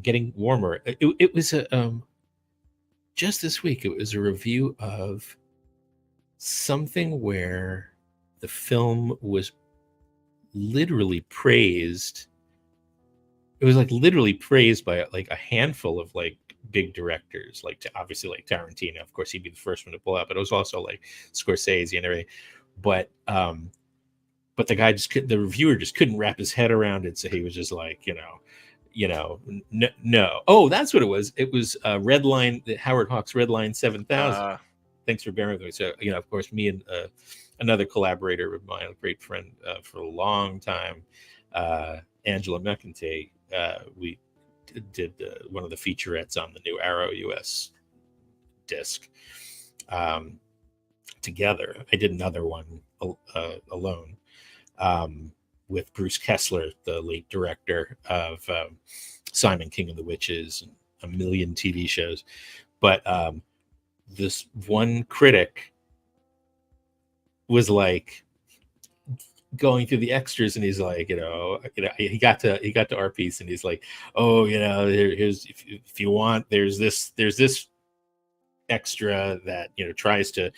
getting warmer. It was just this week. It was a review of something where the film was literally praised. It was like literally praised by like a handful of like big directors, like obviously like Tarantino. Of course, he'd be the first one to pull out, but it was also like Scorsese and everything. But the guy the reviewer just couldn't wrap his head around it, so he was just like, no. Oh, that's what it was. It was Redline, Howard Hawks' Redline 7000. Thanks for bearing with me. So, of course, me and another collaborator of mine, a great friend for a long time, Angela McEntee, we did one of the featurettes on the new Arrow US disc together. I did another one alone with Bruce Kessler, the late director of Simon King of the Witches and a million TV shows. But this one critic was like going through the extras, and he's like, he got to our piece, and he's like, oh, here's if you want, there's this extra that tries to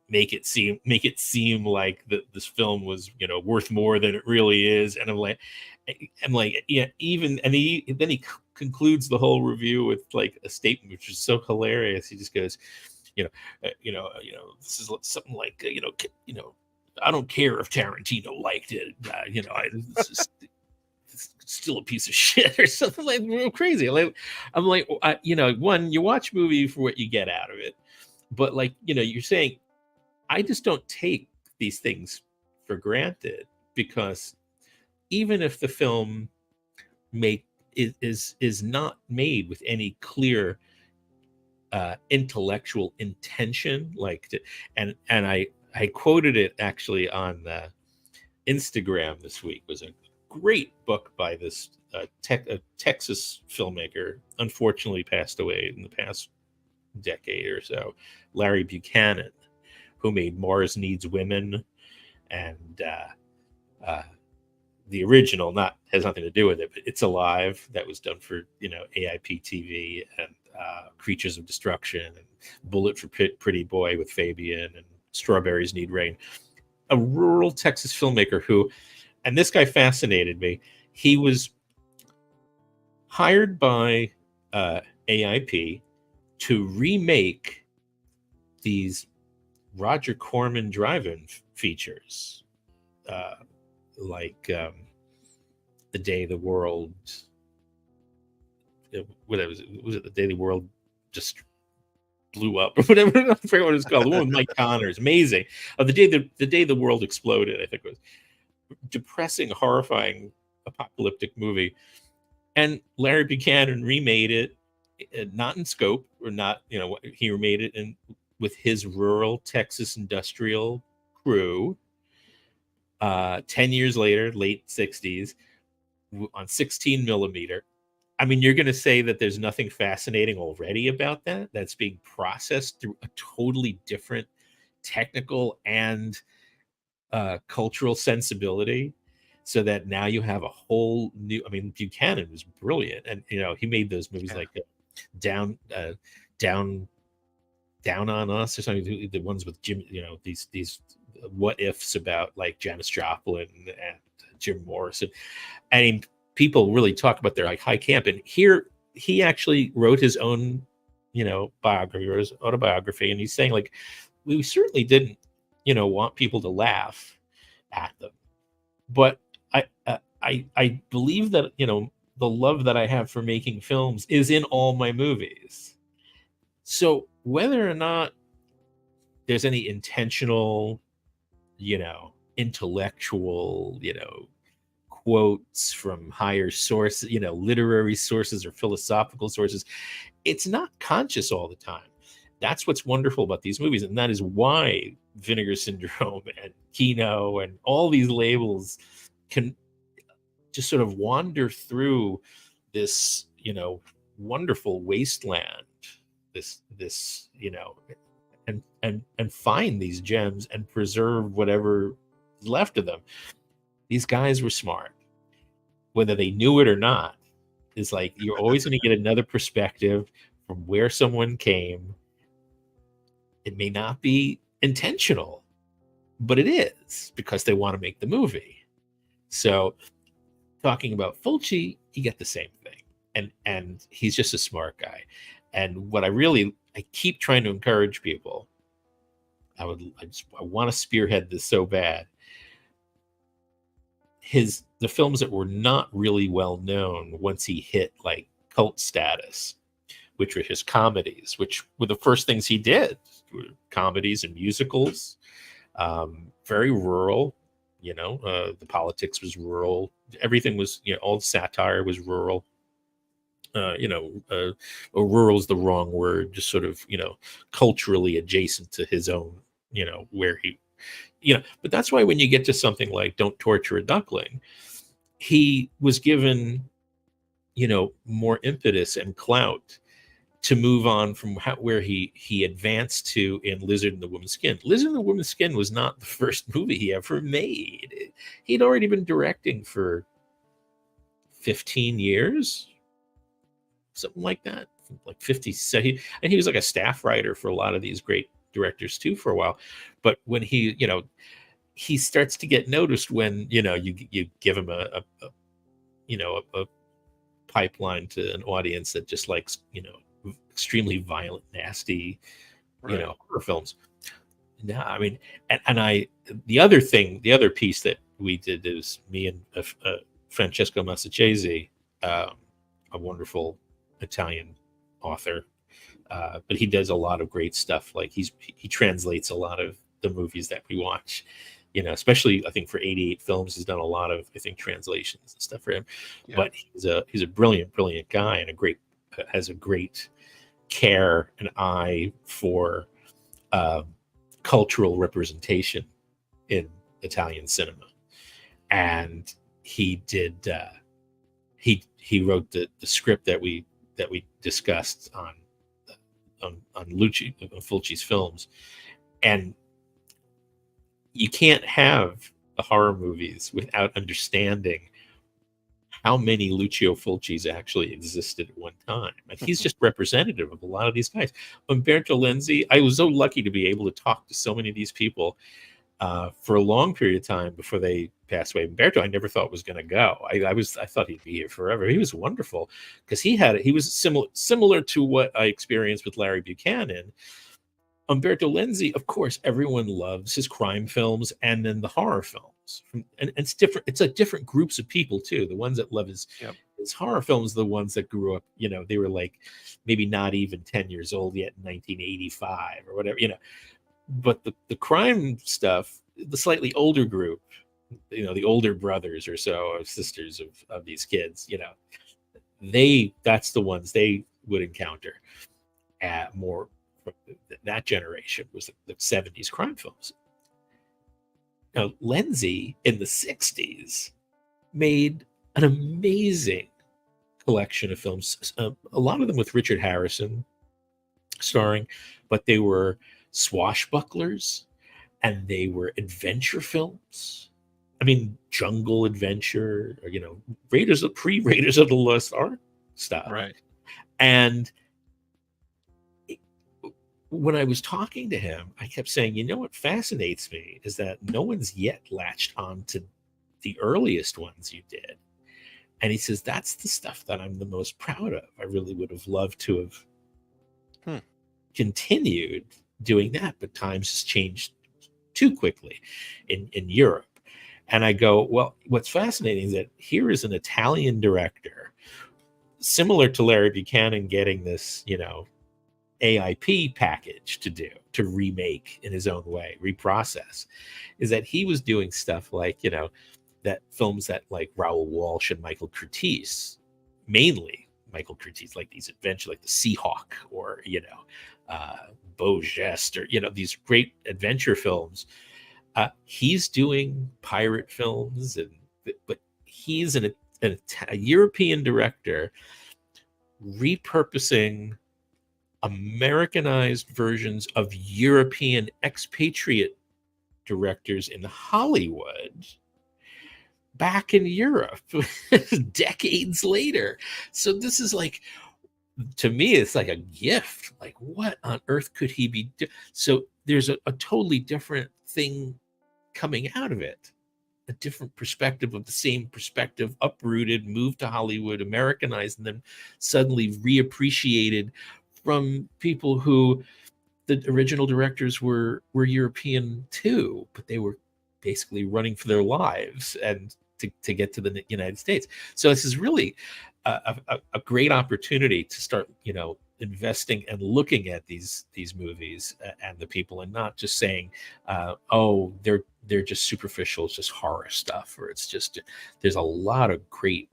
make it seem like this film was worth more than it really is. And I'm like yeah, even, and then he concludes the whole review with like a statement which is so hilarious. He just goes, this is something like I don't care if Tarantino liked it. It's still a piece of shit or something like real crazy. I'm like, one, you watch a movie for what you get out of it, but like, you're saying, I just don't take these things for granted, because even if the film is not made with any clear intellectual intention, and I quoted it actually on Instagram this week. It was a great book by this Texas filmmaker, unfortunately passed away in the past decade or so, Larry Buchanan, who made Mars Needs Women, and the original has nothing to do with it, but It's Alive, that was done for AIP TV, and Creatures of Destruction, and Bullet for Pretty Boy with Fabian, and Strawberries Need Rain. A rural Texas filmmaker who, and this guy fascinated me. He was hired by AIP to remake these Roger Corman drive-in features, like The Day the World, whatever was it, The Day the World just blew up or whatever. I forget what it's called. The one with Mike Connors, amazing. The day the world exploded, I think it was depressing, horrifying, apocalyptic movie. And Larry Buchanan remade it, not in scope, or not, he remade it with his rural Texas industrial crew. 10 years later, late 60s, on 16 millimeter. I mean, you're going to say that there's nothing fascinating already about that? That's being processed through a totally different technical and cultural sensibility, so that now you have a whole new. I mean, Buchanan was brilliant, and he made those movies like down on Us or something. The ones with Jim, these what ifs about like Janis Joplin and Jim Morrison. I mean, people really talk about their like high camp, and here he actually wrote his own, biography or his autobiography, and he's saying like, we certainly didn't, want people to laugh at them, but I believe that the love that I have for making films is in all my movies. So whether or not there's any intentional, intellectual, quotes from higher sources, literary sources or philosophical sources, it's not conscious all the time. That's what's wonderful about these movies, and that is why Vinegar Syndrome and Kino and all these labels can just sort of wander through this, wonderful wasteland, this and find these gems and preserve whatever is left of them. These guys were smart, whether they knew it or not. It's like you're always going to get another perspective from where someone came. It may not be intentional, but it is, because they want to make the movie. So talking about Fulci, you get the same thing. And he's just a smart guy. And what I keep trying to encourage people, I want to spearhead this so bad. The films that were not really well known once he hit like cult status, which were his comedies, which were the first things he did, comedies and musicals, very rural. The politics was rural. Everything was, all the satire was rural. Rural is the wrong word, just sort of, culturally adjacent to his own, where he, but that's why when you get to something like Don't Torture a Duckling, he was given, more impetus and clout to move on from where he advanced to in Lizard and the Woman's Skin. Lizard and the Woman's Skin was not the first movie he ever made. He'd already been directing for 15 years, something like that, like 50. So he was like a staff writer for a lot of these great directors too for a while. But when he starts to get noticed when, you give him a pipeline to an audience that just likes, extremely violent, nasty, right. Horror films. No, I mean, the other piece that we did is me and Francesco Massachesi, a wonderful Italian author, but he does a lot of great stuff. Like he translates a lot of the movies that we watch, especially I think for 88 films, he's done a lot of, I think, translations and stuff for him. Yeah. But he's a brilliant guy, and has a great care and eye for cultural representation in Italian cinema. And he did he wrote the script that we discussed on Lucio Fulci's films. And you can't have the horror movies without understanding how many Lucio Fulcis actually existed at one time. And he's just representative of a lot of these guys. Umberto Lenzi, I was so lucky to be able to talk to so many of these people. for a long period of time before they passed away. Umberto, I never thought was going to go. I thought he'd be here forever. He was wonderful because he was similar to what I experienced with Larry Buchanan. Umberto Lenzi, of course, everyone loves his crime films and then the horror films. And it's different. It's like different groups of people too. The ones that love his horror films, the ones that grew up, they were like maybe not even 10 years old yet in 1985 or whatever, But the crime stuff, the slightly older group, the older brothers or so or sisters of these kids, that's the ones they would encounter at more. That generation was the 70s crime films. Now, Lenzi in the 60s made an amazing collection of films, a lot of them with Richard Harrison starring, but they were swashbucklers and they were adventure films. I mean, jungle adventure, or, Raiders of the Lost Ark stuff. Right. And when I was talking to him, I kept saying, what fascinates me is that no one's yet latched on to the earliest ones you did. And he says, that's the stuff that I'm the most proud of. I really would have loved to have continued doing that, but times has changed too quickly in Europe. And I go, well, what's fascinating is that here is an Italian director, similar to Larry Buchanan getting this, AIP package to remake in his own way, reprocess, is that he was doing stuff like, that films that like Raoul Walsh and mainly Michael Curtiz, like these adventures, like the Seahawk or, Beau Geste or, these great adventure films. He's doing pirate films, but he's a European director repurposing Americanized versions of European expatriate directors in Hollywood back in Europe decades later. So this is like, to me, it's like a gift. Like, what on earth could he be doing? So there's a totally different thing coming out of it. A different perspective of the same perspective, uprooted, moved to Hollywood, Americanized, and then suddenly reappreciated from people who the original directors were European too, but they were basically running for their lives and to get to the United States. So this is really a great opportunity to start, investing and looking at these movies and the people, and not just saying, oh, they're just superficial, it's just horror stuff, or it's just, there's a lot of great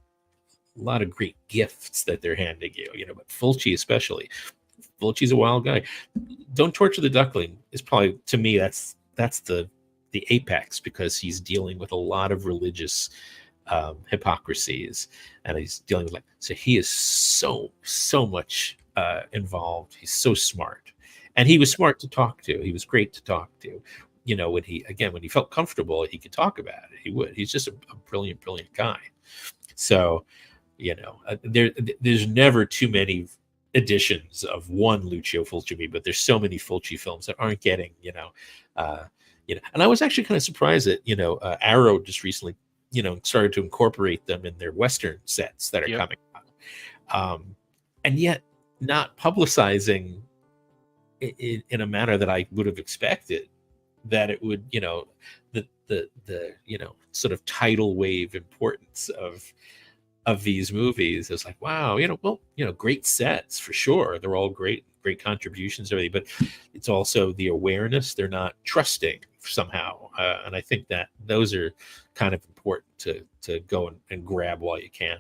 gifts that they're handing you, but Fulci especially. Fulci's a wild guy. Don't Torture the Duckling is probably, to me, that's the apex, because he's dealing with a lot of religious hypocrisies, and he's dealing with so he is so much involved. He's so smart, and he was smart to talk to. He was great to talk to. When he felt comfortable, he could talk about it. He would. He's just a brilliant guy. So, there's never too many editions of one Lucio Fulci, but there's so many Fulci films that aren't getting, and I was actually kind of surprised that, Arrow just recently, started to incorporate them in their Western sets that are coming out. And yet not publicizing in a manner that I would have expected, that it would, the sort of tidal wave importance of these movies. It's like, wow, great sets for sure. They're all great contributions, everything, but it's also the awareness. They're not trusting somehow. And I think that those are kind of important to go and grab while you can.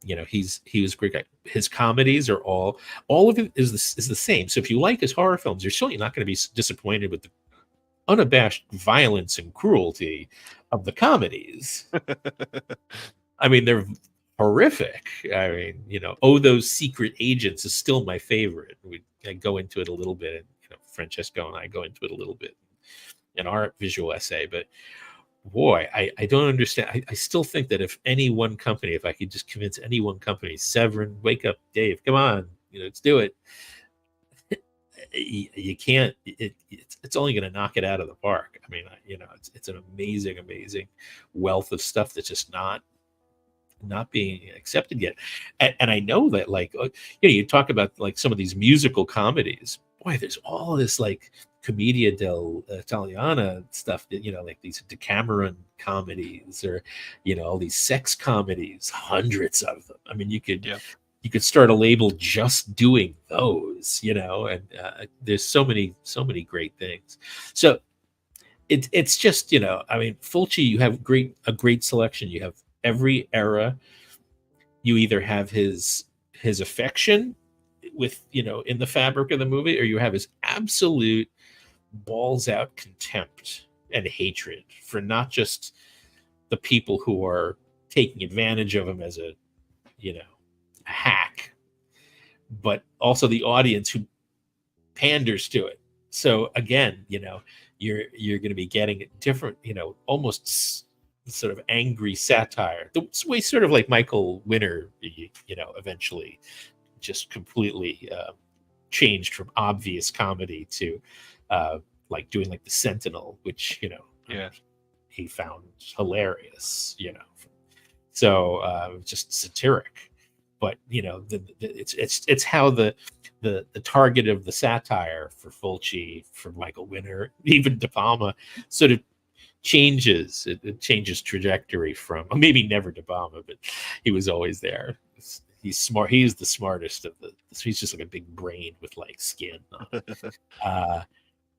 He was a great guy. His comedies are all of it is the same. So if you like his horror films, you're certainly not going to be disappointed with the unabashed violence and cruelty of the comedies. I mean, they're horrific. I mean, Oh, Those Secret Agents is still my favorite. I go into it a little bit, and Francesco and I go into it a little bit in our visual essay. But boy, I don't understand. I still think that if I could just convince any one company, Severin, wake up, Dave, come on, let's do it. you can't. It's only going to knock it out of the park. I mean, it's an amazing wealth of stuff that's just not being accepted yet. And I know that, like, you talk about like some of these musical comedies. Boy, there's all this like commedia dell'italiana stuff that, like these Decameron comedies, or all these sex comedies, hundreds of them. I mean, you could start a label just doing those, and there's so many great things. So it's just, I mean, Fulci, you have a great selection. You have every era. You either have his affection with, in the fabric of the movie, or you have his absolute balls out contempt and hatred for not just the people who are taking advantage of him as a hack, but also the audience who panders to it. So again, you're going to be getting a different, almost sort of angry satire, the way sort of like Michael Winner, eventually just completely changed from obvious comedy to like doing like the Sentinel, which he found hilarious, so just satiric. But it's how the target of the satire for Fulci, for Michael Winner, even De Palma, sort of changes. It changes trajectory from, maybe never De Palma, but he was always there. He's smart. He's the smartest of the. He's just like a big brain with like skin.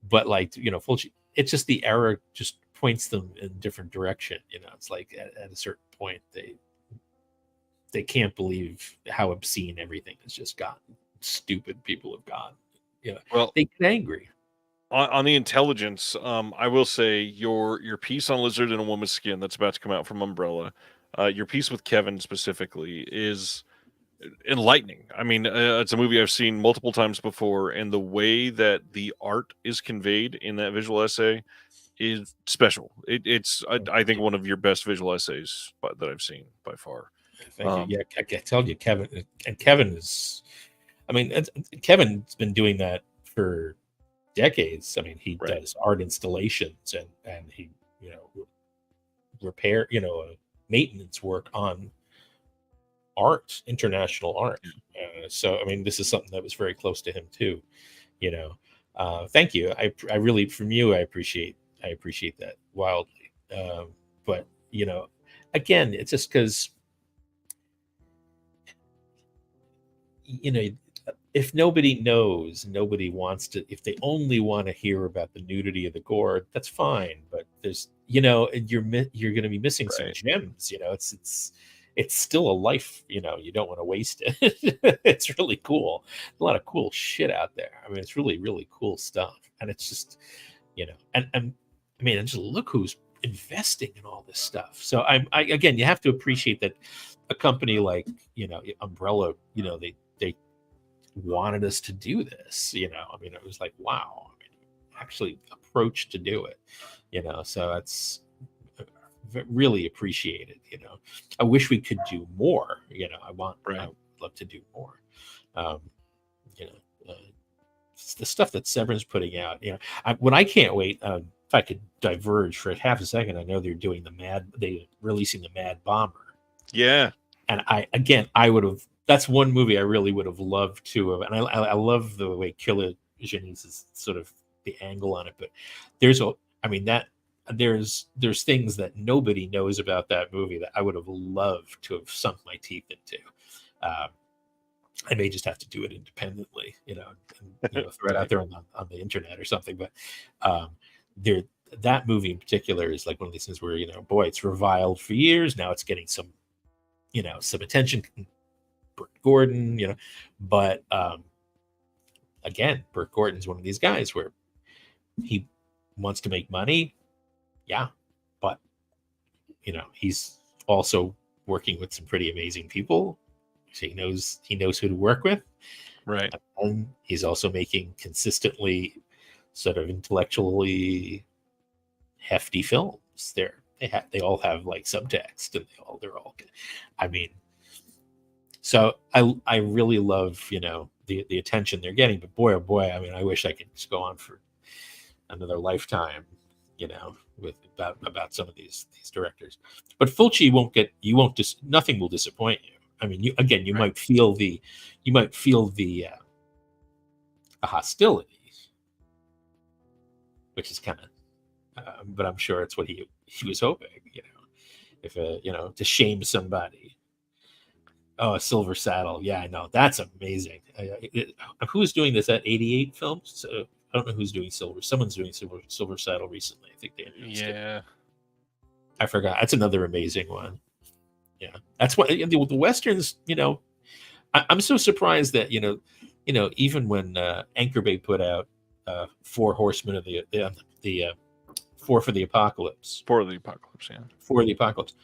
But like Fulci, it's just the era just points them in a different direction. It's like at a certain point they can't believe how obscene everything has just gotten. Stupid people have gotten. Well, they get angry. On the intelligence, I will say your piece on Lizard in a Woman's Skin that's about to come out from Umbrella, your piece with Kevin specifically is enlightening. I mean, it's a movie I've seen multiple times before, and the way that the art is conveyed in that visual essay is special. It's I think one of your best visual essays that I've seen by far. Thank you. Yeah, I can tell you, Kevin is. I mean, Kevin's been doing that for decades. I mean, he does art installations and he, repair, maintenance work on art, international art. So, I mean, this is something that was very close to him too. Thank you. I really, from you, I appreciate that wildly. But again, it's just because. If nobody knows, nobody wants to. If they only want to hear about the nudity of the gore, that's fine. But there's, you're going to be missing some gems. It's still a life. You don't want to waste it. It's really cool. A lot of cool shit out there. I mean, it's really, really cool stuff. And it's just, and I mean, and just look who's investing in all this stuff. So again, you have to appreciate that a company like Umbrella, they wanted us to do this. I mean, it was like, wow. I mean, actually approached to do it. So that's really appreciated. I wish we could do more. I would love to do more. The stuff that Severn's putting out. What I can't wait. If I could diverge for half a second, I know they're doing they're releasing the Mad Bomber. Yeah. And I would have. That's one movie I really would have loved to have. And I love the way Killer Janice is sort of the angle on it. But there's things that nobody knows about that movie that I would have loved to have sunk my teeth into. I may just have to do it independently, and throw it out there on the internet or something. But that movie in particular is like one of these things where, boy, it's reviled for years. Now it's getting some attention. Burt Gordon, but again, Burt Gordon's one of these guys where he wants to make money. Yeah. But, he's also working with some pretty amazing people. So he knows who to work with. Right. And he's also making consistently sort of intellectually hefty films. They all have like subtext, and they're all. I mean, So I really love, the attention they're getting. But boy, oh boy, I mean, I wish I could just go on for another lifetime, with about some of these directors. But Fulci won't get you won't nothing will disappoint you. I mean, you Right. might feel the hostility, which is kind of, but I'm sure it's what he was hoping, if to shame somebody. Oh, a Silver Saddle. Yeah, I know. That's amazing. Who's doing this at 88 Films? So, I don't know who's doing Silver. Someone's doing Silver Saddle recently. I think they announced it. Yeah. I forgot. That's another amazing one. Yeah, that's what the westerns. I'm so surprised that even when Anchor Bay put out Four Horsemen of the Four for the Apocalypse, For the apocalypse, yeah. For the Apocalypse,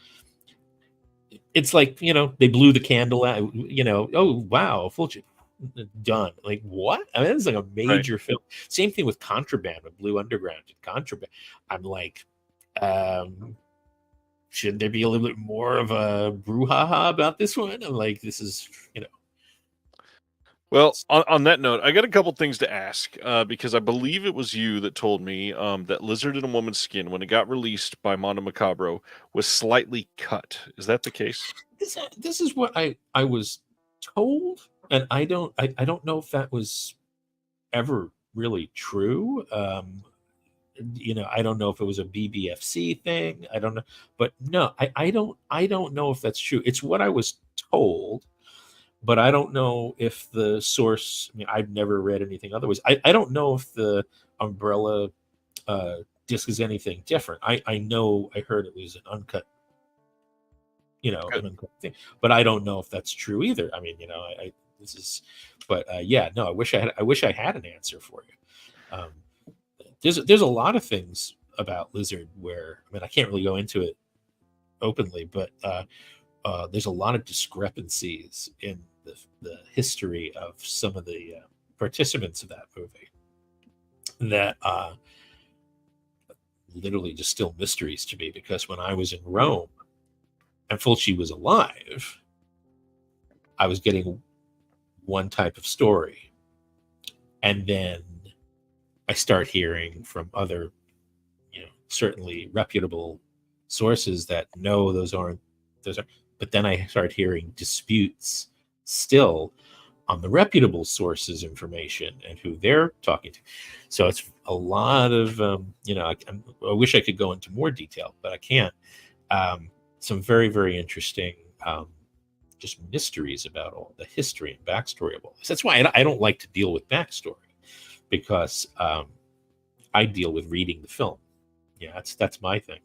it's like they blew the candle out. Oh wow, Fulci done. Like what? I mean, it's like a major film. Same thing with Contraband, with Blue Underground and Contraband. I'm like, should there be a little bit more of a brouhaha about this one? I'm like, this is Well, on that note, I got a couple things to ask because I believe it was you that told me that Lizard in a Woman's Skin, when it got released by Mondo Macabro, was slightly cut. Is that the case? This is what I was told, and I don't know if that was ever really true. I don't know if it was a BBFC thing. I don't know, but no, I don't know if that's true. It's what I was told, but I don't know if the source. I mean, I've never read anything otherwise. I don't know if the Umbrella disc is anything different. I know I heard it was an uncut, an uncut thing, but I don't know if that's true either. I mean, this is, but yeah, no, I wish I had an answer for you. There's a lot of things about Lizard where, I mean, I can't really go into it openly, but there's a lot of discrepancies in the history of some of the participants of that movie that literally just still mysteries to me, because when I was in Rome and Fulci was alive, I was getting one type of story, and then I start hearing from other, certainly reputable sources that no, those aren't. But then I start hearing disputes still on the reputable sources' information and who they're talking to. So it's a lot of, I wish I could go into more detail, but I can't. Some very, very interesting just mysteries about all the history and backstory of all this. That's why I don't like to deal with backstory, because I deal with reading the film. Yeah, that's my thing.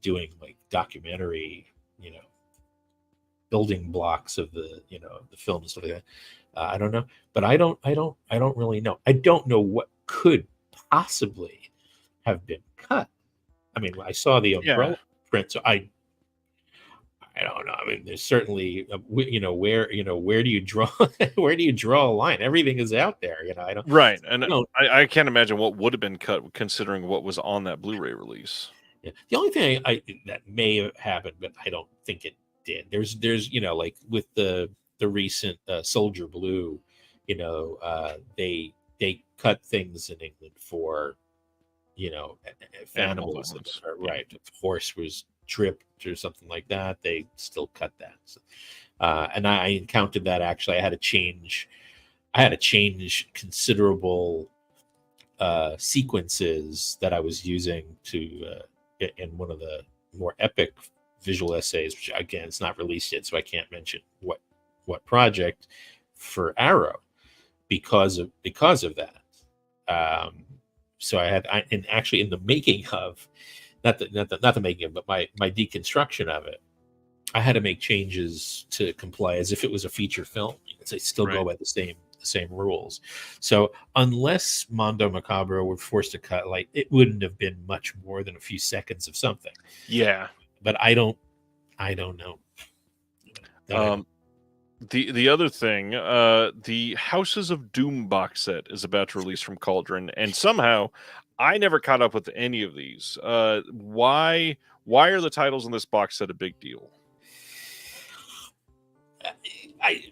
Doing like documentary, building blocks of the the film and stuff like that. I don't know, but I don't really know. I don't know what could possibly have been cut. I mean, I saw the umbrella print, so I don't know. I mean, there's certainly, where do you draw, where do you draw a line? Everything is out there, I don't. Right, and I can't imagine what would have been cut considering what was on that Blu-ray release. Yeah. The only thing that may have happened, but I don't think it did. There's like with the recent Soldier Blue, they cut things in England for animals, right? If the horse was tripped or something like that, they still cut that. So, and I encountered that actually. I had to change considerable sequences that I was using to in one of the more epic visual essays, which again, it's not released yet, so I can't mention what project, for Arrow, because of that. So and actually in the making of, not the making of, but my deconstruction of it, I had to make changes to comply as if it was a feature film. They still go by the same rules. So unless Mondo Macabro were forced to cut, like, it wouldn't have been much more than a few seconds of something. Yeah, but I don't know. The other thing, the Houses of Doom box set is about to release from Cauldron, and somehow I never caught up with any of these. Why are the titles in this box set a big deal? I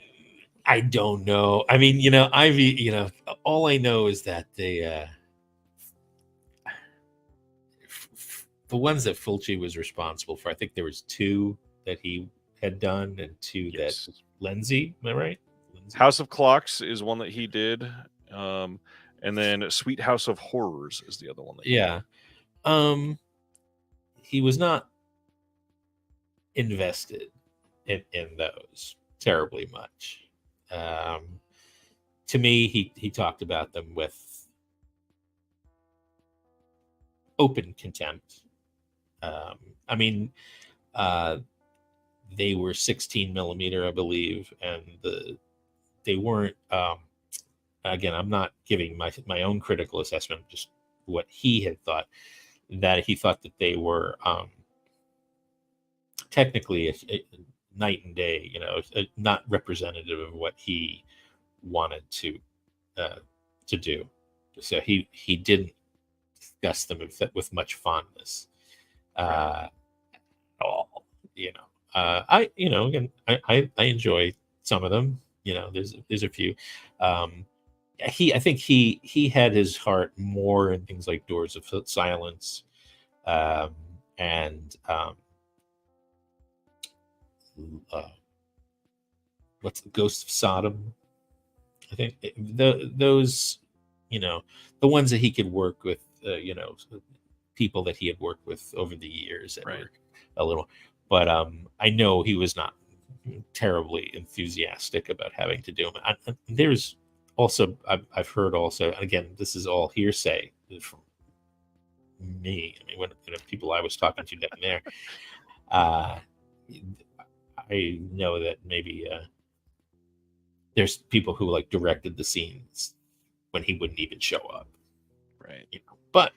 I don't know. I mean, all I know is that the ones that Fulci was responsible for, I think there was two that he had done and two that Yes. Lindsay, am I right? Lindsay? House of Clocks is one that he did. And then Sweet House of Horrors is the other one that he did. Yeah. He was not invested in those terribly much. To me, he talked about them with open contempt. I mean, they were 16 millimeter, I believe, and they weren't. Again, I'm not giving my own critical assessment, just what he had thought. That he thought that they were technically a night and day, not representative of what he wanted to do. So he didn't discuss them with much fondness at all. Again, I enjoy some of them. There's a few. I think he had his heart more in things like Doors of Silence, and what's the Ghost of Sodom? I think those, the ones that he could work with, people that he had worked with over the years that were a little, but I know he was not terribly enthusiastic about having to do them. There's also, I've heard also, again, this is all hearsay from me. I mean, when people I was talking to down there, I know that maybe there's people who like directed the scenes when he wouldn't even show up. Right. But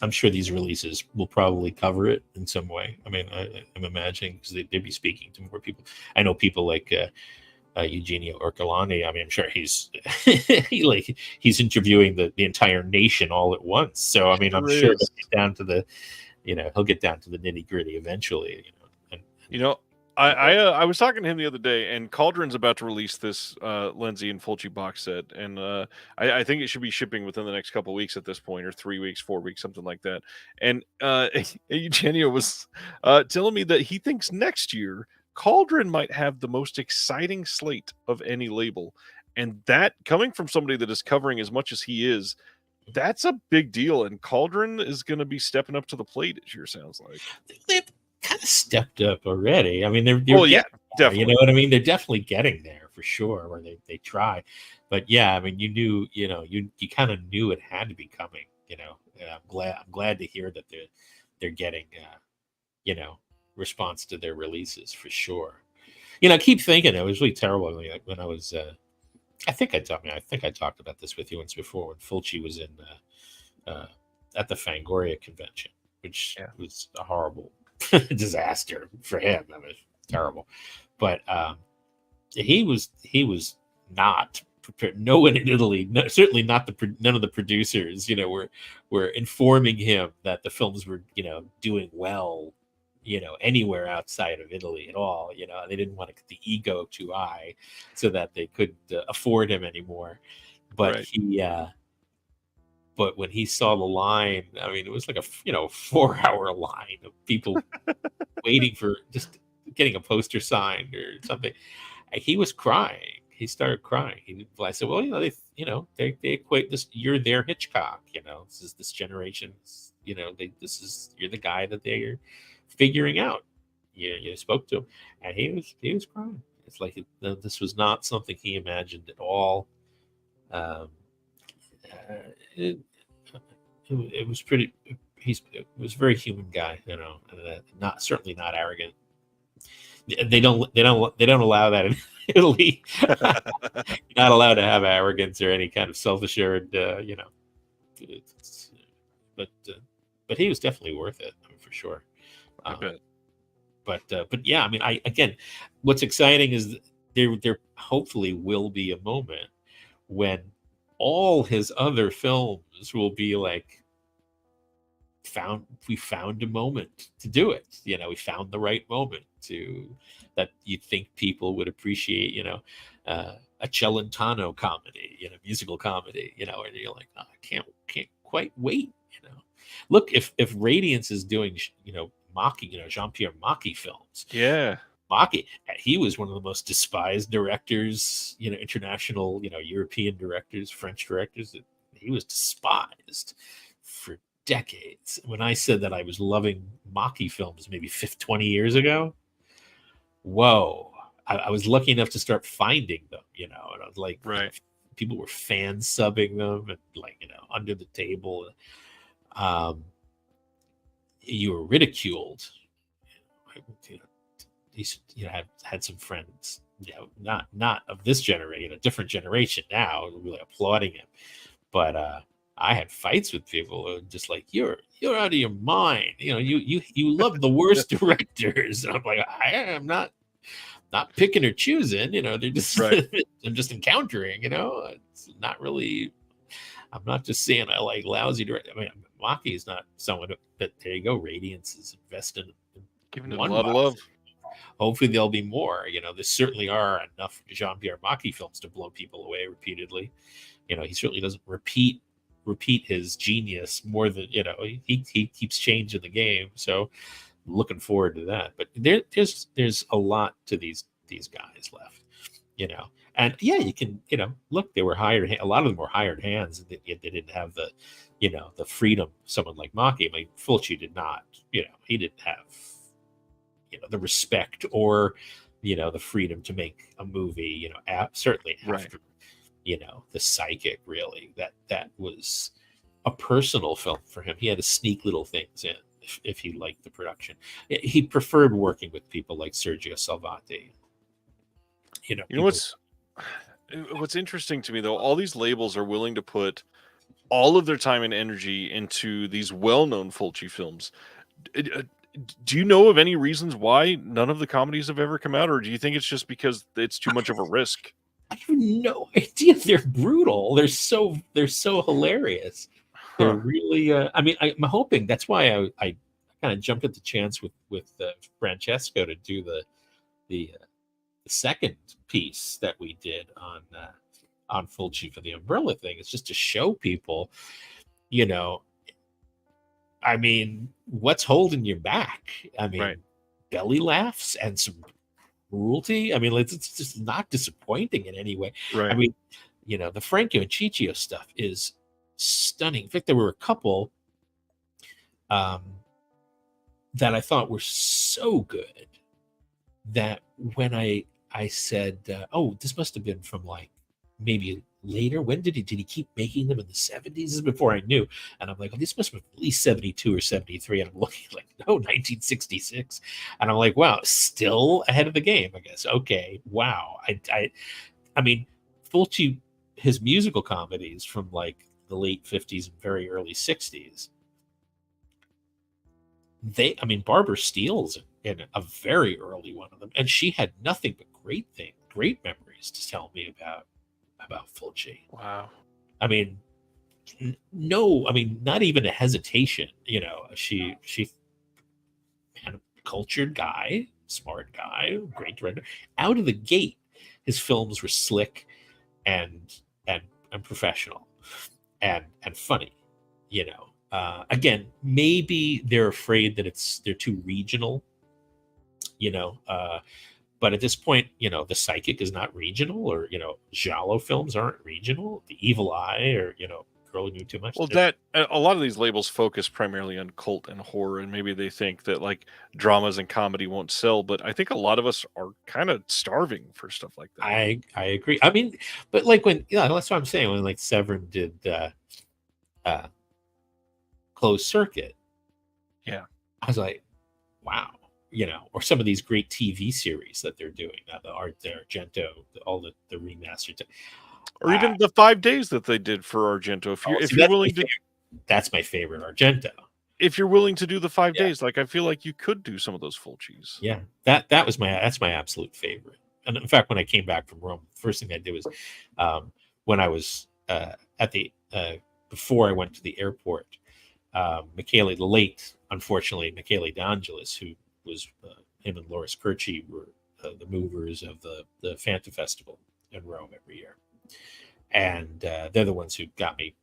I'm sure these releases will probably cover it in some way. I mean, I'm imagining because they'd be speaking to more people. I know people like Eugenio Orcolani. I mean, I'm sure he's he's interviewing the entire nation all at once. So I mean, I'm sure he'll get down to the nitty gritty eventually. I was talking to him the other day, and Cauldron's about to release this Lindsay and Fulci box set, and I think it should be shipping within the next couple of weeks at this point, or 3 weeks, 4 weeks, something like that. And Eugenio was telling me that he thinks next year Cauldron might have the most exciting slate of any label, and that coming from somebody that is covering as much as he is, that's a big deal. And Cauldron is going to be stepping up to the plate. It sure sounds like they've kind of stepped up already. I mean, they're definitely. You know what I mean? They're definitely getting there for sure, where they try. But yeah, I mean, you knew, you kind of knew it had to be coming. I'm glad to hear that they're getting, response to their releases for sure. I keep thinking it was really terrible. Like when I was, I think I talked about this with you once before when Fulci was in at the Fangoria convention, which was a horrible disaster for him. That was terrible. But he was not prepared. No one in Italy, certainly not none of the producers, were informing him that the films were, doing well, anywhere outside of Italy at all. They didn't want to get the ego too high so that they couldn't afford him anymore. But but when he saw the line, I mean, it was like a 4-hour line of people waiting for just getting a poster signed or something. He was crying. He started crying. I said, well, they equate this. You're their Hitchcock. This is this generation's. You're the guy that they're figuring out. You spoke to him, and he was crying. It's like this was not something he imagined at all. It was pretty. It was a very human guy, not certainly not arrogant. They don't allow that in Italy. You're not allowed to have arrogance or any kind of self-assured, but he was definitely worth it, for sure. I bet. But yeah, I mean, again, what's exciting is there hopefully will be a moment when all his other films will be like found a moment to do it. We found the right moment that you think people would appreciate. A Celentano comedy, musical comedy. And you're like, oh, I can't quite wait. Look, if Radiance is doing Macchi, Jean-Pierre Macchi films. Yeah. Macchi, he was one of the most despised directors, international, European directors, French directors. He was despised for decades. When I said that I was loving Macchi films maybe 20 years ago, whoa, I was lucky enough to start finding them, and I was like, right. People were fan subbing them and under the table. You were ridiculed. He's had some friends, not of this generation, a different generation now, really applauding him. But I had fights with people who were just like, you're out of your mind. You love the worst directors. And I'm like, I am not picking or choosing. They're just right. I'm just encountering. It's not really. I'm not just saying I like lousy directors. I mean, Macchi is not someone that there you go. Radiance is invested in giving it a lot of love. Hopefully there'll be more. There certainly are enough Jean-Pierre Macchi films to blow people away repeatedly. He certainly doesn't repeat his genius more than he keeps changing the game. So looking forward to that. But there's a lot to these guys left. And yeah, you can look, they were hired. A lot of them were hired hands. They didn't have the the freedom someone like Macchi. I mean, Fulci did not. He didn't have the respect or the freedom to make a movie. Certainly after the Psychic. Really, that was a personal film for him. He had to sneak little things in if he liked the production. He preferred working with people like Sergio Salvati. What's interesting to me though, all these labels are willing to put all of their time and energy into these well-known Fulci films. Do you know of any reasons why none of the comedies have ever come out, or do you think it's just because it's too much of a risk? I have no idea. They're brutal. They're so hilarious. They're really. I mean, I'm hoping that's why I kind of jumped at the chance with Francesco to do the second piece that we did on Fulci for the umbrella thing. It's just to show people, I mean, what's holding you back? I mean, belly laughs and some cruelty. I mean, it's just not disappointing in any way. Right. I mean, the Franco and Ciccio stuff is stunning. In fact, there were a couple that I thought were so good that when I said, oh, this must have been from like maybe later. When did he keep making them in the 70s? This is before I knew. And I'm like, oh, this must have been at least 72 or 73. And I'm looking like, no, 1966. And I'm like, wow, still ahead of the game, I guess. Okay, wow. I mean, Fulci, his musical comedies from like the late 50s and very early 60s, Barbara Steele's in a very early one of them, and she had nothing but great memories to tell me about Fulci. Wow. I mean, not even a hesitation. She man, cultured guy, smart guy, great director. Out of the gate, his films were slick and professional and funny. Again, maybe they're afraid that they're too regional. But at this point, the Psychic is not regional, or giallo films aren't regional. The Evil Eye, or Girl Who Knew Too Much. Well, that a lot of these labels focus primarily on cult and horror, and maybe they think that like dramas and comedy won't sell. But I think a lot of us are kind of starving for stuff like that. I agree. I mean, but like when that's what I'm saying. When like Severin did Closed Circuit, yeah, I was like, wow. Or some of these great TV series that they're doing now, the Argento, all the remastered, or even the 5 days that they did for Argento. If you're willing to, that's my favorite Argento. If you're willing to do the 5 days, like I feel like you could do some of those Fulcis. Yeah, that's my absolute favorite. And in fact, when I came back from Rome, the first thing I did was when I was at the before I went to the airport. Michele, the late, unfortunately, Michele DeAngelis, who was him and LeRose Fulci were the movers of the Fanta Festival in Rome every year, and they're the ones who got me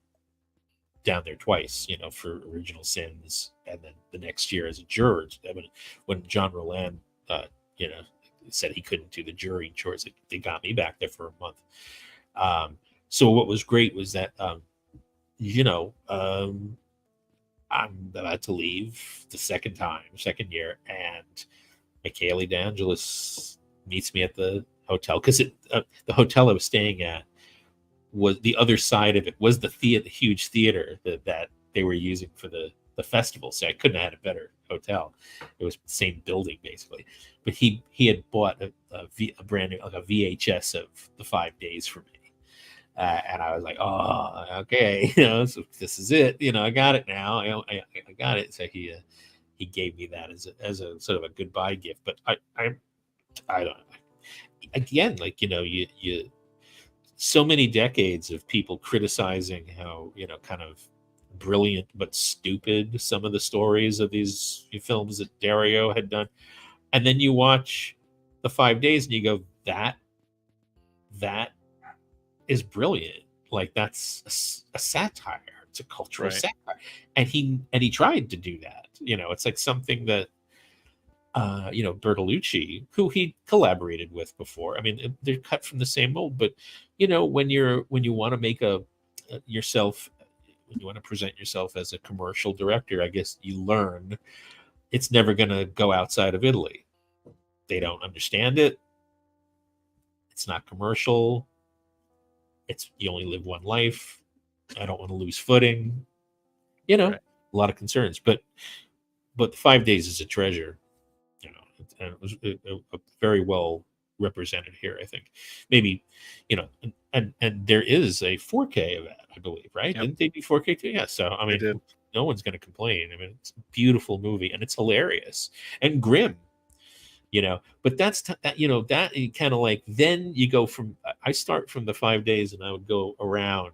down there twice, for Original Sins, and then the next year as a juror. I mean, when John Roland, you know, said he couldn't do the jury chores, they got me back there for a month. So what was great was that, I'm about to leave the second year, and Michele DeAngelis meets me at the hotel, because the hotel I was staying at was the other side of it was the huge theater that they were using for the festival. So I couldn't have had a better hotel. It was the same building basically, but he had bought a brand new, like a VHS of the 5 days for me. And I was like, oh, okay, so this is it. I got it now. I got it. So he gave me that as a sort of a goodbye gift. But I don't know. Again, like, you so many decades of people criticizing how, kind of brilliant but stupid some of the stories of these films that Dario had done. And then you watch the 5 days and you go, that is brilliant. Like, that's a satire. It's a cultural satire. And he tried to do that. It's like something that Bertolucci, who he collaborated with before. I mean, they're cut from the same mold, but when you want to make yourself, when you want to present yourself as a commercial director, I guess you learn it's never going to go outside of Italy. They don't understand it. It's not commercial. You only live one life. I don't want to lose footing. A lot of concerns, but the 5 days is a treasure. And it was very well represented here, I think. Maybe, and there is a 4K of that, I believe, right? Yep. Didn't they do 4K too? Yeah. So, I mean, no one's going to complain. I mean, it's a beautiful movie, and it's hilarious and grim, but that's, that kind of like, then you go I start from the 5 days and I would go around,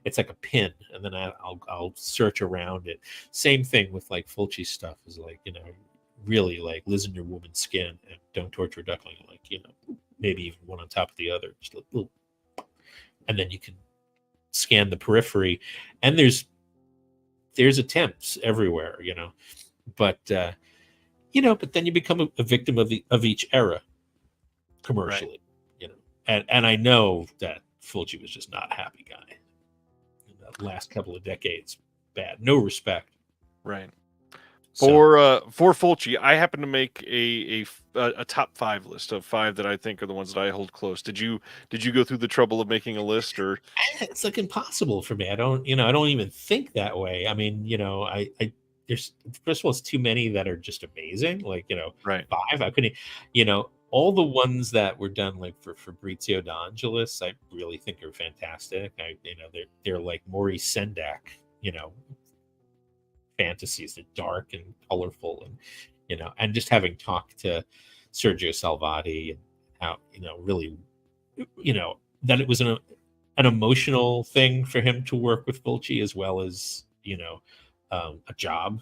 it's like a pin, and then I'll search around it. Same thing with like Fulci stuff is like, really like live in your woman's skin and don't torture a duckling, like, maybe even one on top of the other, just a little, and then you can scan the periphery, and there's attempts everywhere, but but then you become a victim of each era commercially, and I know that Fulci was just not a happy guy in the last couple of decades. Bad, no respect, right? For Fulci, I happen to make a top 5 list of 5 that I think are the ones that I hold close. Did you go through the trouble of making a list, or? It's like impossible for me. I don't even think that way. I mean, I there's, first of all, it's too many that are just amazing. Like, 5. I couldn't, all the ones that were done like for Fabrizio D'Angelis, I really think are fantastic. They're like Maurice Sendak, fantasies. They're dark and colorful, and and just having talked to Sergio Salvati, and how really that it was an emotional thing for him to work with Fulci, as well as a job.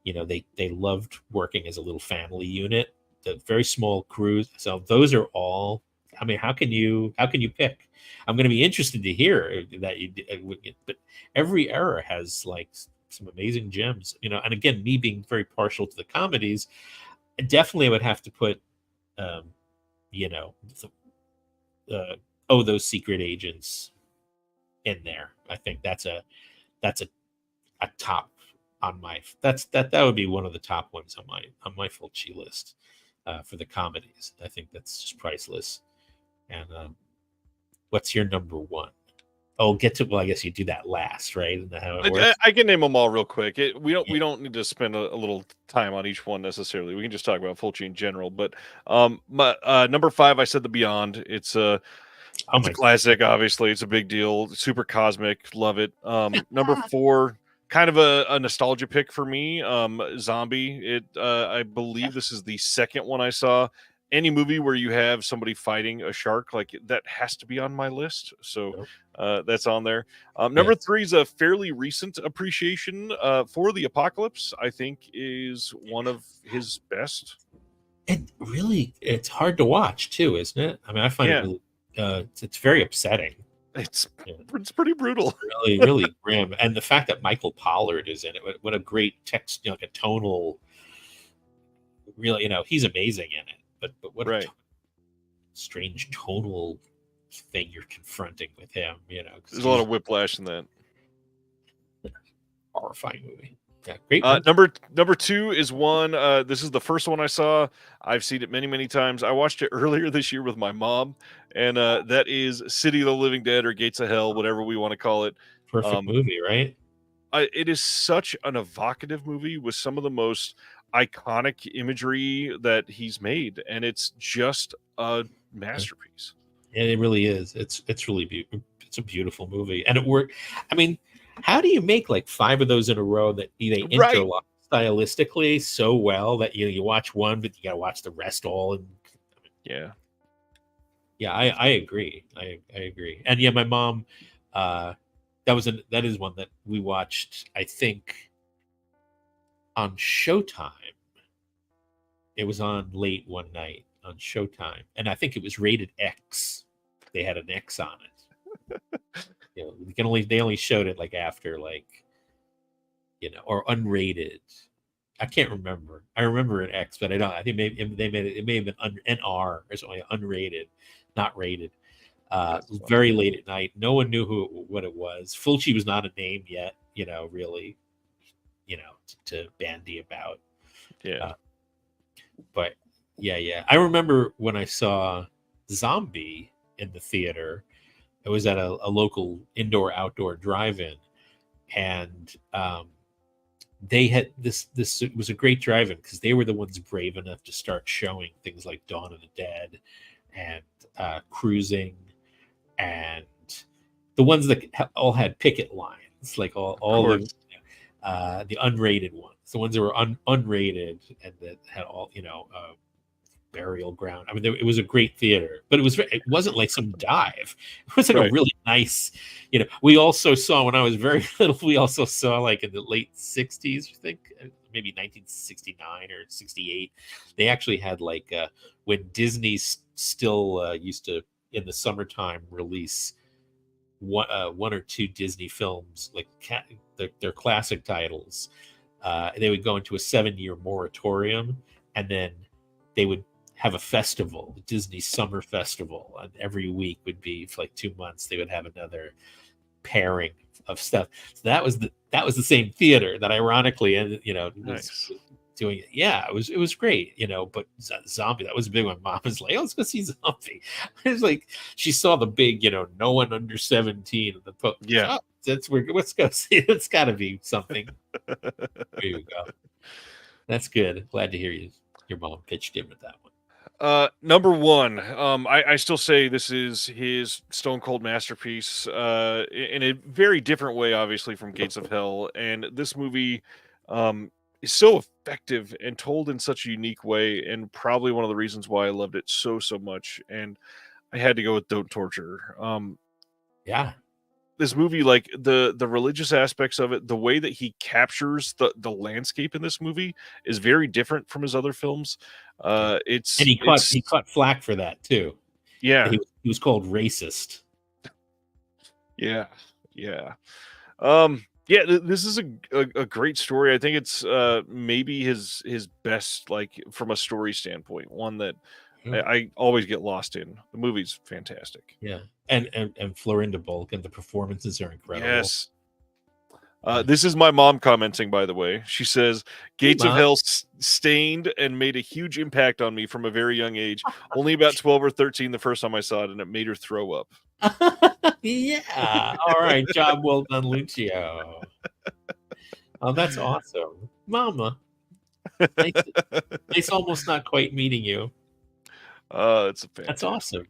They loved working as a little family unit, the very small crews. So those are all, I mean, how can you pick? I'm going to be interested to hear that you did, but every era has like some amazing gems, and again, me being very partial to the comedies, definitely I would have to put Those Secret Agents in there. I think that's a top on my, that would be one of the top ones on my Fulci list for the comedies. I think that's just priceless. And what's your number one? Oh, well, I guess you do that last, right? Isn't that how it works? I can name them all real quick. We don't need to spend a little time on each one necessarily. We can just talk about Fulci in general. But my number 5, I said The Beyond. It's a classic. Obviously, it's a big deal. Super cosmic. Love it. Number 4, kind of a nostalgia pick for me. Zombie. I believe this is the second one I saw, any movie where you have somebody fighting a shark, like that has to be on my list. So Nope. that's on there. Yeah. Number 3 is a fairly recent appreciation for The Apocalypse. I think is one of his best. It's hard to watch too, isn't it? I mean, I find it Yeah, really, it's very upsetting. it's Yeah. it's pretty brutal. Really, really grim. And the fact that Michael Pollard is in it, what a great text, like a tonal, really, he's amazing in it. But what Right. a strange tonal thing you're confronting with him, 'cause There's a lot of whiplash in that. horrifying movie. Yeah, great movie. Number 2 is one. This is the first one I saw. I've seen it many, many times. I watched it earlier this year with my mom, and that is City of the Living Dead or Gates of Hell, whatever we want to call it. Perfect movie, right? It is such an evocative movie with some of the most iconic imagery that he's made, and it's just a masterpiece. And it really is. It's really beautiful. It's a beautiful movie, and it worked. I mean, how do you make like 5 of those in a row that they Right. interlock stylistically so well that you watch one, but you got to watch the rest all? And Yeah. I agree. I agree. And yeah, my mom, that is one that we watched, I think, on Showtime. It was on late one night on Showtime, and I think it was rated X. They had an X on it. They only showed it like after, like, or unrated. I can't remember. I remember an X, but I don't. I think maybe they made it. It may have been NR or something, unrated, not rated. Very late at night. No one knew what it was. Fulci was not a name yet. Really, to bandy about. Yeah. But yeah. I remember when I saw Zombie in the theater. It was at a local indoor-outdoor drive-in, and they had this. It was a great drive-in because they were the ones brave enough to start showing things like Dawn of the Dead and Cruising, and the ones that all had picket lines, like all the unrated ones, the ones that were unrated and that had all burial ground. I mean, it was a great theater, but it wasn't like some dive. It was like Right. a really nice, we also saw when I was very little, we also saw like in the late 60s, I think maybe 1969 or 68, they actually had like when Disney still used to in the summertime release one or two Disney films, like their classic titles. They would go into a 7-year moratorium, and then they would have a festival, the Disney Summer Festival, and every week would be for like 2 months. They would have another pairing of stuff. So that was the same theater that, ironically, and Nice. was doing it. Yeah, it was great, But Zombie, that was big. My mom was like, "Oh, let's go see Zombie." It was like she saw the big, no one under 17. Yeah. Let's go see. It's got to be something. There you go. That's good. Glad to hear your mom pitched in with that one. Number 1, I still say this is his stone cold masterpiece, in a very different way, obviously, from Gates of Hell. And this movie, is so effective and told in such a unique way, and probably one of the reasons why I loved it so much. And I had to go with Don't Torture. Yeah. This movie, like the religious aspects of it, the way that he captures the landscape in this movie is very different from his other films. And he caught flack for that too. Yeah. He was called racist. Yeah. This is a great story. I think it's maybe his best, like from a story standpoint, one that I always get lost in. The movie's fantastic. Yeah. And Florinda Balkan, the performances are incredible. Yes. This is my mom commenting, by the way. She says, Gates of Hell stained and made a huge impact on me from a very young age. Only about 12 or 13 the first time I saw it, and it made her throw up. Yeah. All right. Job well done, Lucio. Oh, that's awesome. Mama. Nice almost not quite meeting you. That's awesome.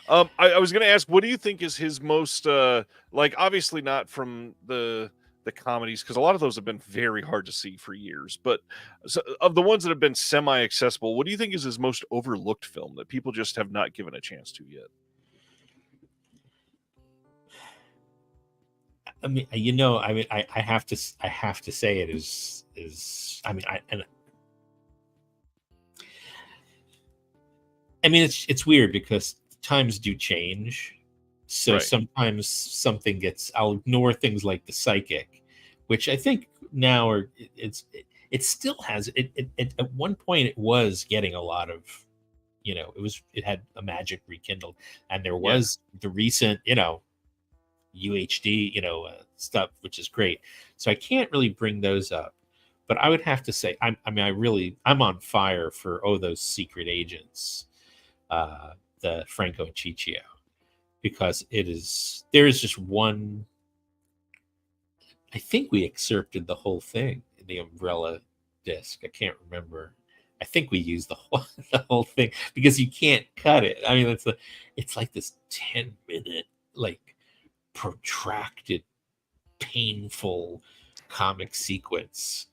I was going to ask, what do you think is his most, like, obviously not from the the comedies, because a lot of those have been very hard to see for years. But so, of the ones that have been semi-accessible, what do you think is his most overlooked film that people just have not given a chance to yet? I mean, I have to say it is. I mean, it's weird because times do change. So Right. sometimes something gets. I'll ignore things like The Psychic, which I think now it still has it at one point it was getting a lot of, it had a magic rekindled, and there Yeah. was the recent, UHD, stuff, which is great. So I can't really bring those up, but I would have to say, I'm on fire for those secret agents, the Franco and Ciccio, because there is just one. I think we excerpted the whole thing in the Umbrella disc. I can't remember. I think we used the whole the whole thing because you can't cut it. I mean, it's like this 10-minute, like, protracted, painful comic sequence.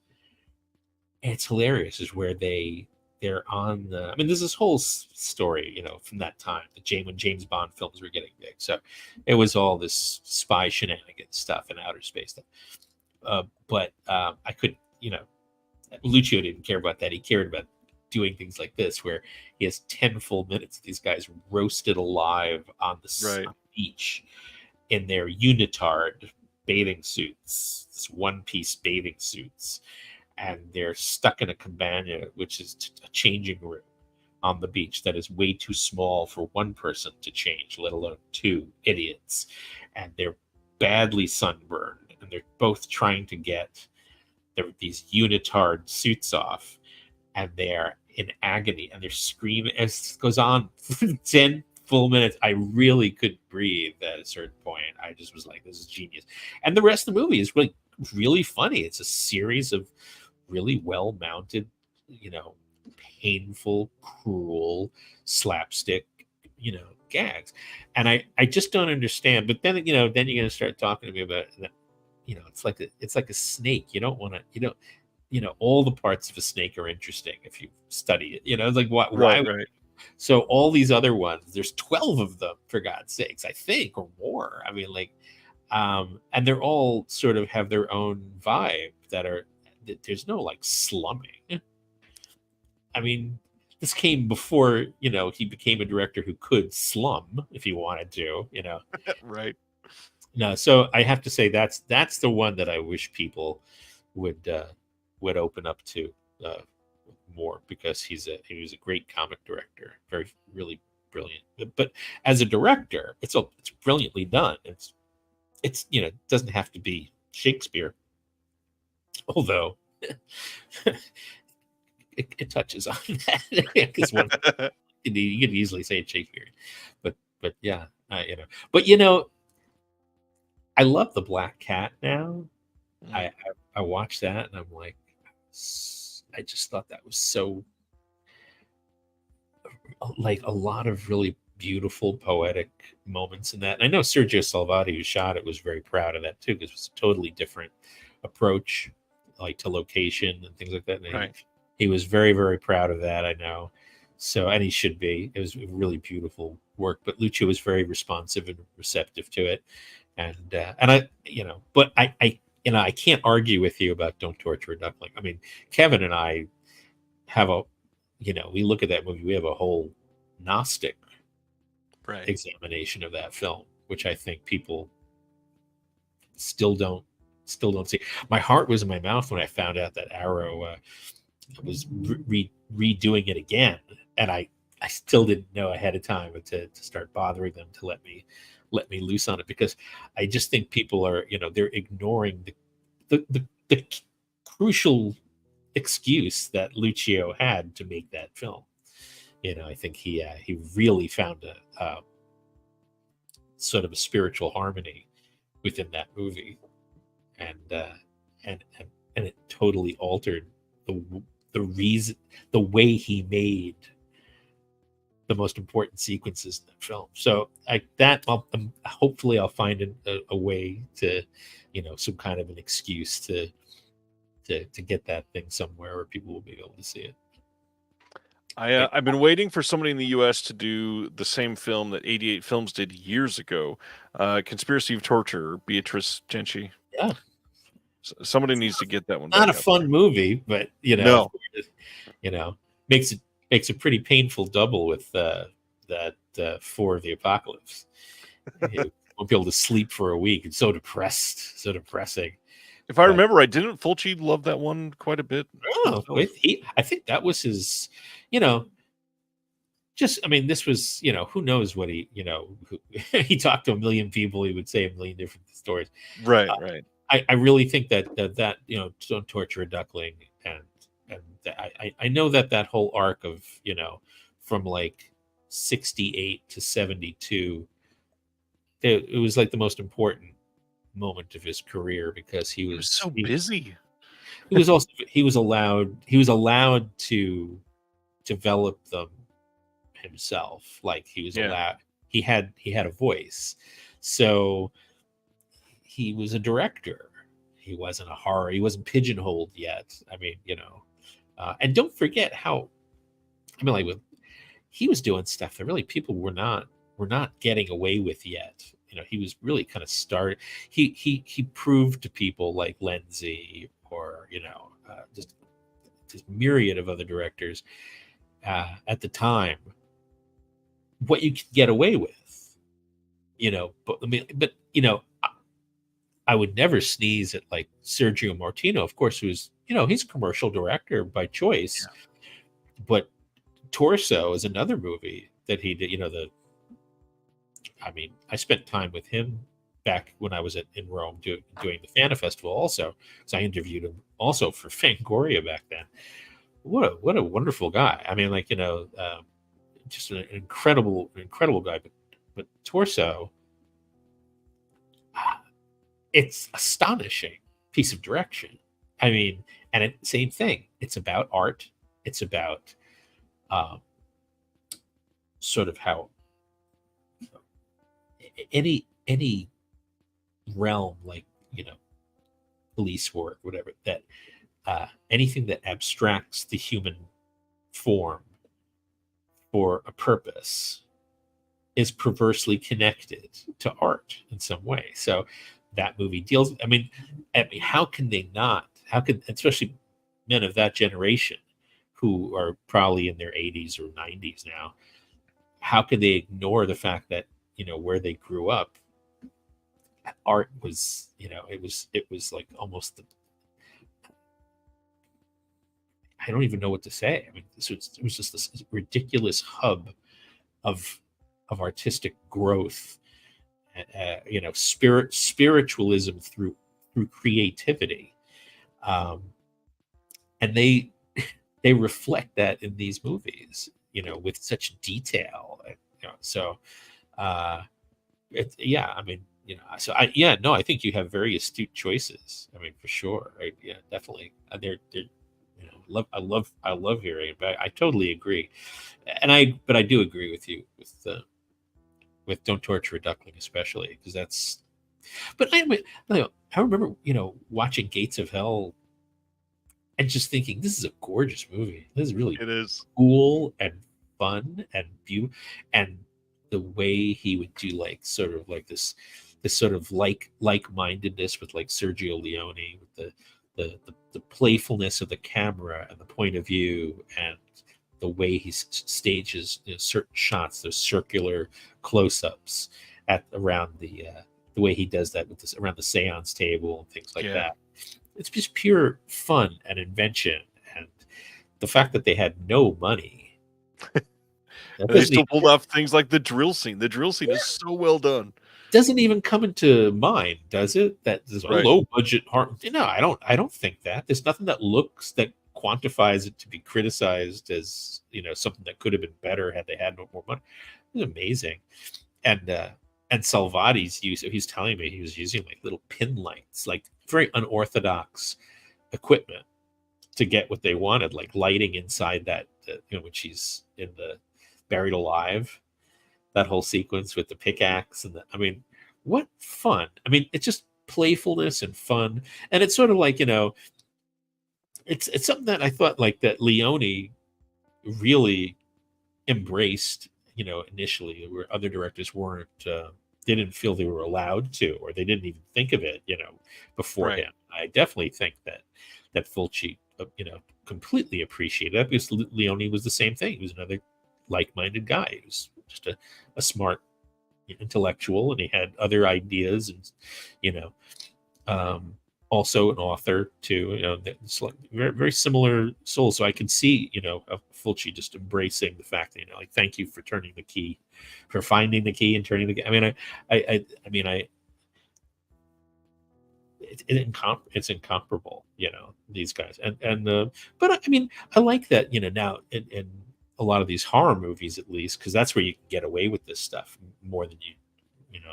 And it's hilarious. Is where they're on the. I mean, there's this whole story, from that time, when James Bond films were getting big. So it was all this spy shenanigans stuff and outer space stuff. But I could, Lucio didn't care about that. He cared about doing things like this, where he has 10 full minutes of these guys roasted alive on Right. the beach in their unitard bathing suits, this one-piece bathing suits, and they're stuck in a cabana, which is a changing room on the beach that is way too small for one person to change, let alone two idiots. And they're badly sunburned, and they're both trying to get these unitard suits off, and they're in agony, and they're screaming as it goes on for 10 full minutes. I really couldn't breathe at a certain point. I just was like, this is genius. And the rest of the movie is really, really funny. It's a series of really well mounted, painful, cruel, slapstick, gags. And I just don't understand. But then, then you're going to start talking to me about that. It's like a snake. You don't want to, all the parts of a snake are interesting if you study it. It's like, why? Right. So all these other ones, there's 12 of them, for God's sakes, I think, or more. I mean, like, and they're all sort of have their own vibe there's no like slumming. I mean, this came before, he became a director who could slum if he wanted to, Right. No, so I have to say that's the one that I wish people would open up to more, because he was a great comic director, very, really brilliant. But as a director, it's brilliantly done. It's it doesn't have to be Shakespeare, although it touches on that, because you could easily say it's Shakespeare, but yeah, but I love The Black Cat now. Mm. I watched that and I'm like, I just thought that was so, like, a lot of really beautiful poetic moments in that. And I know Sergio Salvati, who shot it, was very proud of that too, because it was a totally different approach, like, to location and things like that. And Right. he was very, very proud of that, I know. So, and he should be. It was really beautiful work. But Lucio was very responsive and receptive to it. And I, but I can't argue with you about Don't Torture a Duckling. I mean, Kevin and I have we look at that movie, we have a whole Gnostic Right. examination of that film, which I think people still don't see. My heart was in my mouth when I found out that Arrow was redoing it again, and I still didn't know ahead of time to start bothering them to let me loose on it, because I just think people are, they're ignoring the crucial excuse that Lucio had to make that film. I think he really found a sort of a spiritual harmony within that movie, and and and it totally altered the reason, the way he made the most important sequences in the film. So hopefully I'll find a way to, some kind of an excuse to get that thing somewhere where people will be able to see it. I've been waiting for somebody in the U.S. to do the same film that 88 Films did years ago, Conspiracy of Torture, Beatrice Genci. Yeah. Somebody needs to get that one. Not back a up. fun movie, but No. makes a pretty painful double with that For the Apocalypse. You won't be able to sleep for a week. It's so depressing. If I remember right, didn't Fulci love that one quite a bit? Oh, I think that was his, this was, who knows what he, he talked to a million people. He would say a million different stories. Right, right. I really think that Don't Torture a Duckling, and I know that whole arc of, from like 68 to 72, it was like the most important moment of his career, because he was so busy. He was allowed to develop them himself. Like he was allowed, he had a voice. So he was a director. He wasn't a horror. He wasn't pigeonholed yet. I mean, and don't forget how, he was doing stuff that really people were not getting away with yet. He was really kind of started. He proved to people like Lenzi, or just myriad of other directors at the time what you could get away with. But I would never sneeze at like Sergio Martino, of course, who's he's a commercial director by choice. Yeah. But Torso is another movie that he did. I spent time with him back when I was in Rome doing the Fana Festival also, because I interviewed him also for Fangoria back then. What a wonderful guy. Just an incredible guy. But Torso, it's astonishing piece of direction. And same thing. It's about art. It's about sort of how any realm, like police work, whatever, that anything that abstracts the human form for a purpose is perversely connected to art in some way. So that movie deals. How can they not? How could, especially men of that generation who are probably in their 80s or 90s now, how could they ignore the fact that where they grew up, art was, it was like almost I don't even know what to say. It was just this ridiculous hub of artistic growth, spiritualism through creativity, and they reflect that in these movies, with such detail. I think you have very astute choices. For sure. Right? Yeah, definitely. They're I love hearing it, but I totally agree. But I do agree with you with Don't Torture a Duckling, especially because that's. But I remember watching Gates of Hell and just thinking, this is a gorgeous movie. This is really, it is cool and fun and beautiful, and the way he would do sort of this sort of like-mindedness with like Sergio Leone, with the playfulness of the camera and the point of view, and the way he stages certain shots, those circular close-ups around the way he does that with this around the seance table and things like that. It's just pure fun and invention, and the fact that they had no money. They still pulled off things like the drill scene. The drill scene is so well done. Doesn't even come into mind, does it? That there's a low budget horror. No, I don't think that. There's nothing that quantifies it to be criticized as something that could have been better had they had more money. It was amazing. And Salvati's use, he's telling me he was using like little pin lights, like very unorthodox equipment to get what they wanted, like lighting inside that when she's in Buried Alive, that whole sequence with the pickaxe and I mean, what fun. I mean, it's just playfulness and fun. And it's sort of like, it's something that I thought like that Leone really embraced, initially, where other directors weren't, they didn't feel they were allowed to, or they didn't even think of it, before Right. him. I definitely think that Fulci, completely appreciated that, because Leone was the same thing. He was another like-minded guy. He was just a smart intellectual, and he had other ideas, and you know, also an author too. It's like very, very similar souls. So I can see, Fulci just embracing the fact that, like, thank you for turning the key, for finding the key and turning the key. I mean, I mean, it's incomparable, these guys, but I mean, I like that, now in a lot of these horror movies, at least, because that's where you can get away with this stuff more than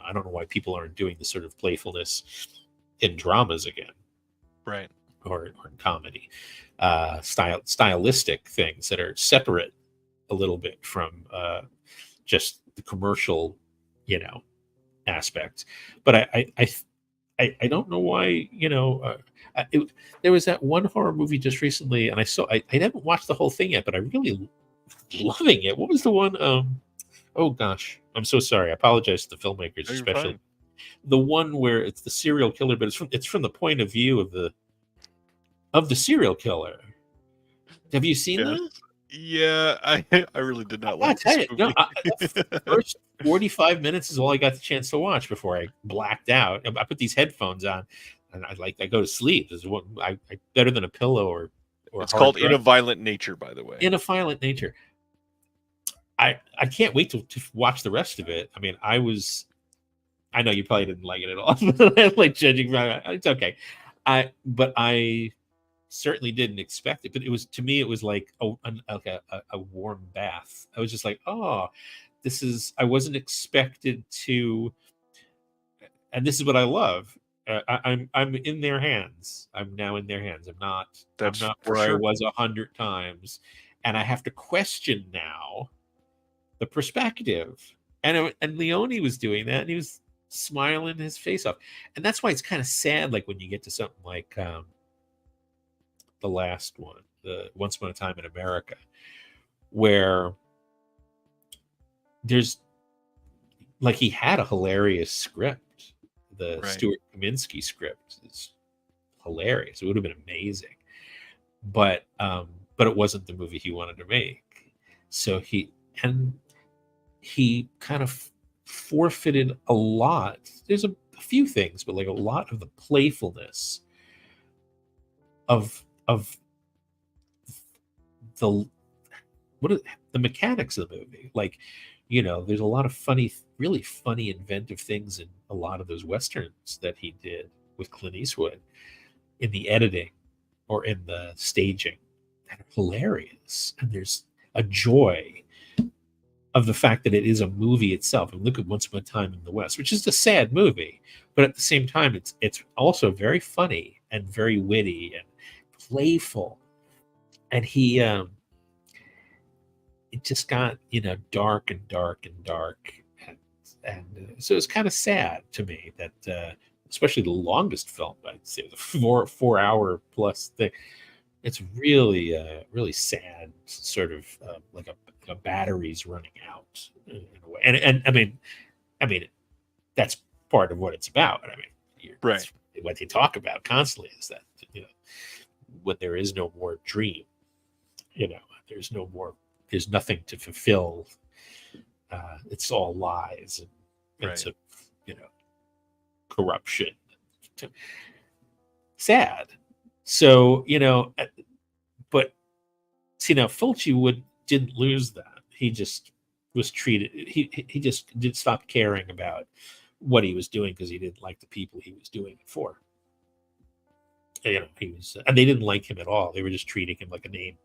I don't know why people aren't doing the sort of playfulness in dramas again, Right. or in comedy, stylistic things that are separate a little bit from just the commercial, aspect. But I don't know why, there was that one horror movie just recently, and I haven't watched the whole thing yet, but I really loving it. What was the one? Oh gosh, I'm so sorry. I apologize to the filmmakers, No, you're especially fine. the one where it's the serial killer, but it's from the point of view of the serial killer. Have you seen Yes. that? Yeah, I really did not I like tell this you, no. movie. The first 45 minutes is all I got the chance to watch before I blacked out. I put these headphones on, and I go to sleep. This is what I better than a pillow or a It's hard called In a drive. Violent Nature, by the way. In a violent nature. I can't wait to watch the rest of it. I mean, I know you probably didn't like it at all. Like, judging from it's okay. But I certainly didn't expect it. But it was, to me, it was like a warm bath. I was just like, oh, this is. I wasn't expected to, and this is what I love. I'm in their hands. I'm now in their hands. I'm That's not for where I sure. was 100 times, and I have to question now the perspective. And Leone was doing that, and he was smiling his face off. And that's why it's kind of sad, like when you get to something like the last one, the Once Upon a Time in America, where there's, like, he had a hilarious script. The Right. Stuart Kaminsky script is hilarious. It would have been amazing, but it wasn't the movie he wanted to make. So he kind of forfeited a lot. There's a few things, but like a lot of the playfulness of the what is, the mechanics of the movie. Like, there's a lot of funny, really funny, inventive things in a lot of those westerns that he did with Clint Eastwood, in the editing or in the staging, that are hilarious. And there's a joy of the fact that it is a movie itself. And look at Once Upon a Time in the West, which is a sad movie, but at the same time, it's also very funny and very witty and playful. And it just got, dark and dark and dark, and so it's kind of sad to me that, especially the longest film, I'd say, the 4 hour plus thing, it's really, really sad, sort of, like a battery's running out in a way. And I mean, that's part of what it's about. I mean, Right. that's what they talk about constantly, is that, when there is no more dream, there's no more, there's nothing to fulfill. It's all lies and Right. sort of, corruption. Sad. So, but see, now Fulci didn't lose that. He just was treated. He just did stop caring about what he was doing, because he didn't like the people he was doing it for. He was, and they didn't like him at all. They were just treating him like a name.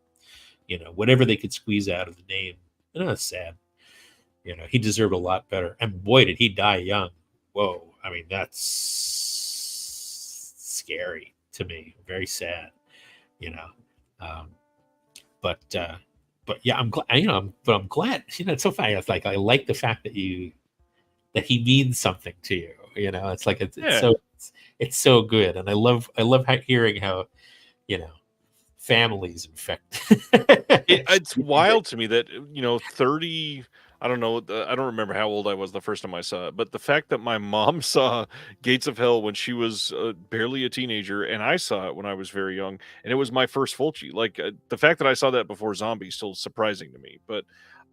Whatever they could squeeze out of the name. That's sad. He deserved a lot better. And boy, did he die young. Whoa. I mean, that's scary to me. Very sad. You know. Um, but but yeah, I'm glad. But I'm glad. It's so funny. It's like I like the fact that he means something to you. It's like Yeah. it's so good, and I love hearing how you know families infect. It's wild to me that 30. I don't know. I don't remember how old I was the first time I saw it, but the fact that my mom saw Gates of Hell when she was barely a teenager, and I saw it when I was very young, and it was my first Fulci. Like the fact that I saw that before Zombie is still surprising to me. But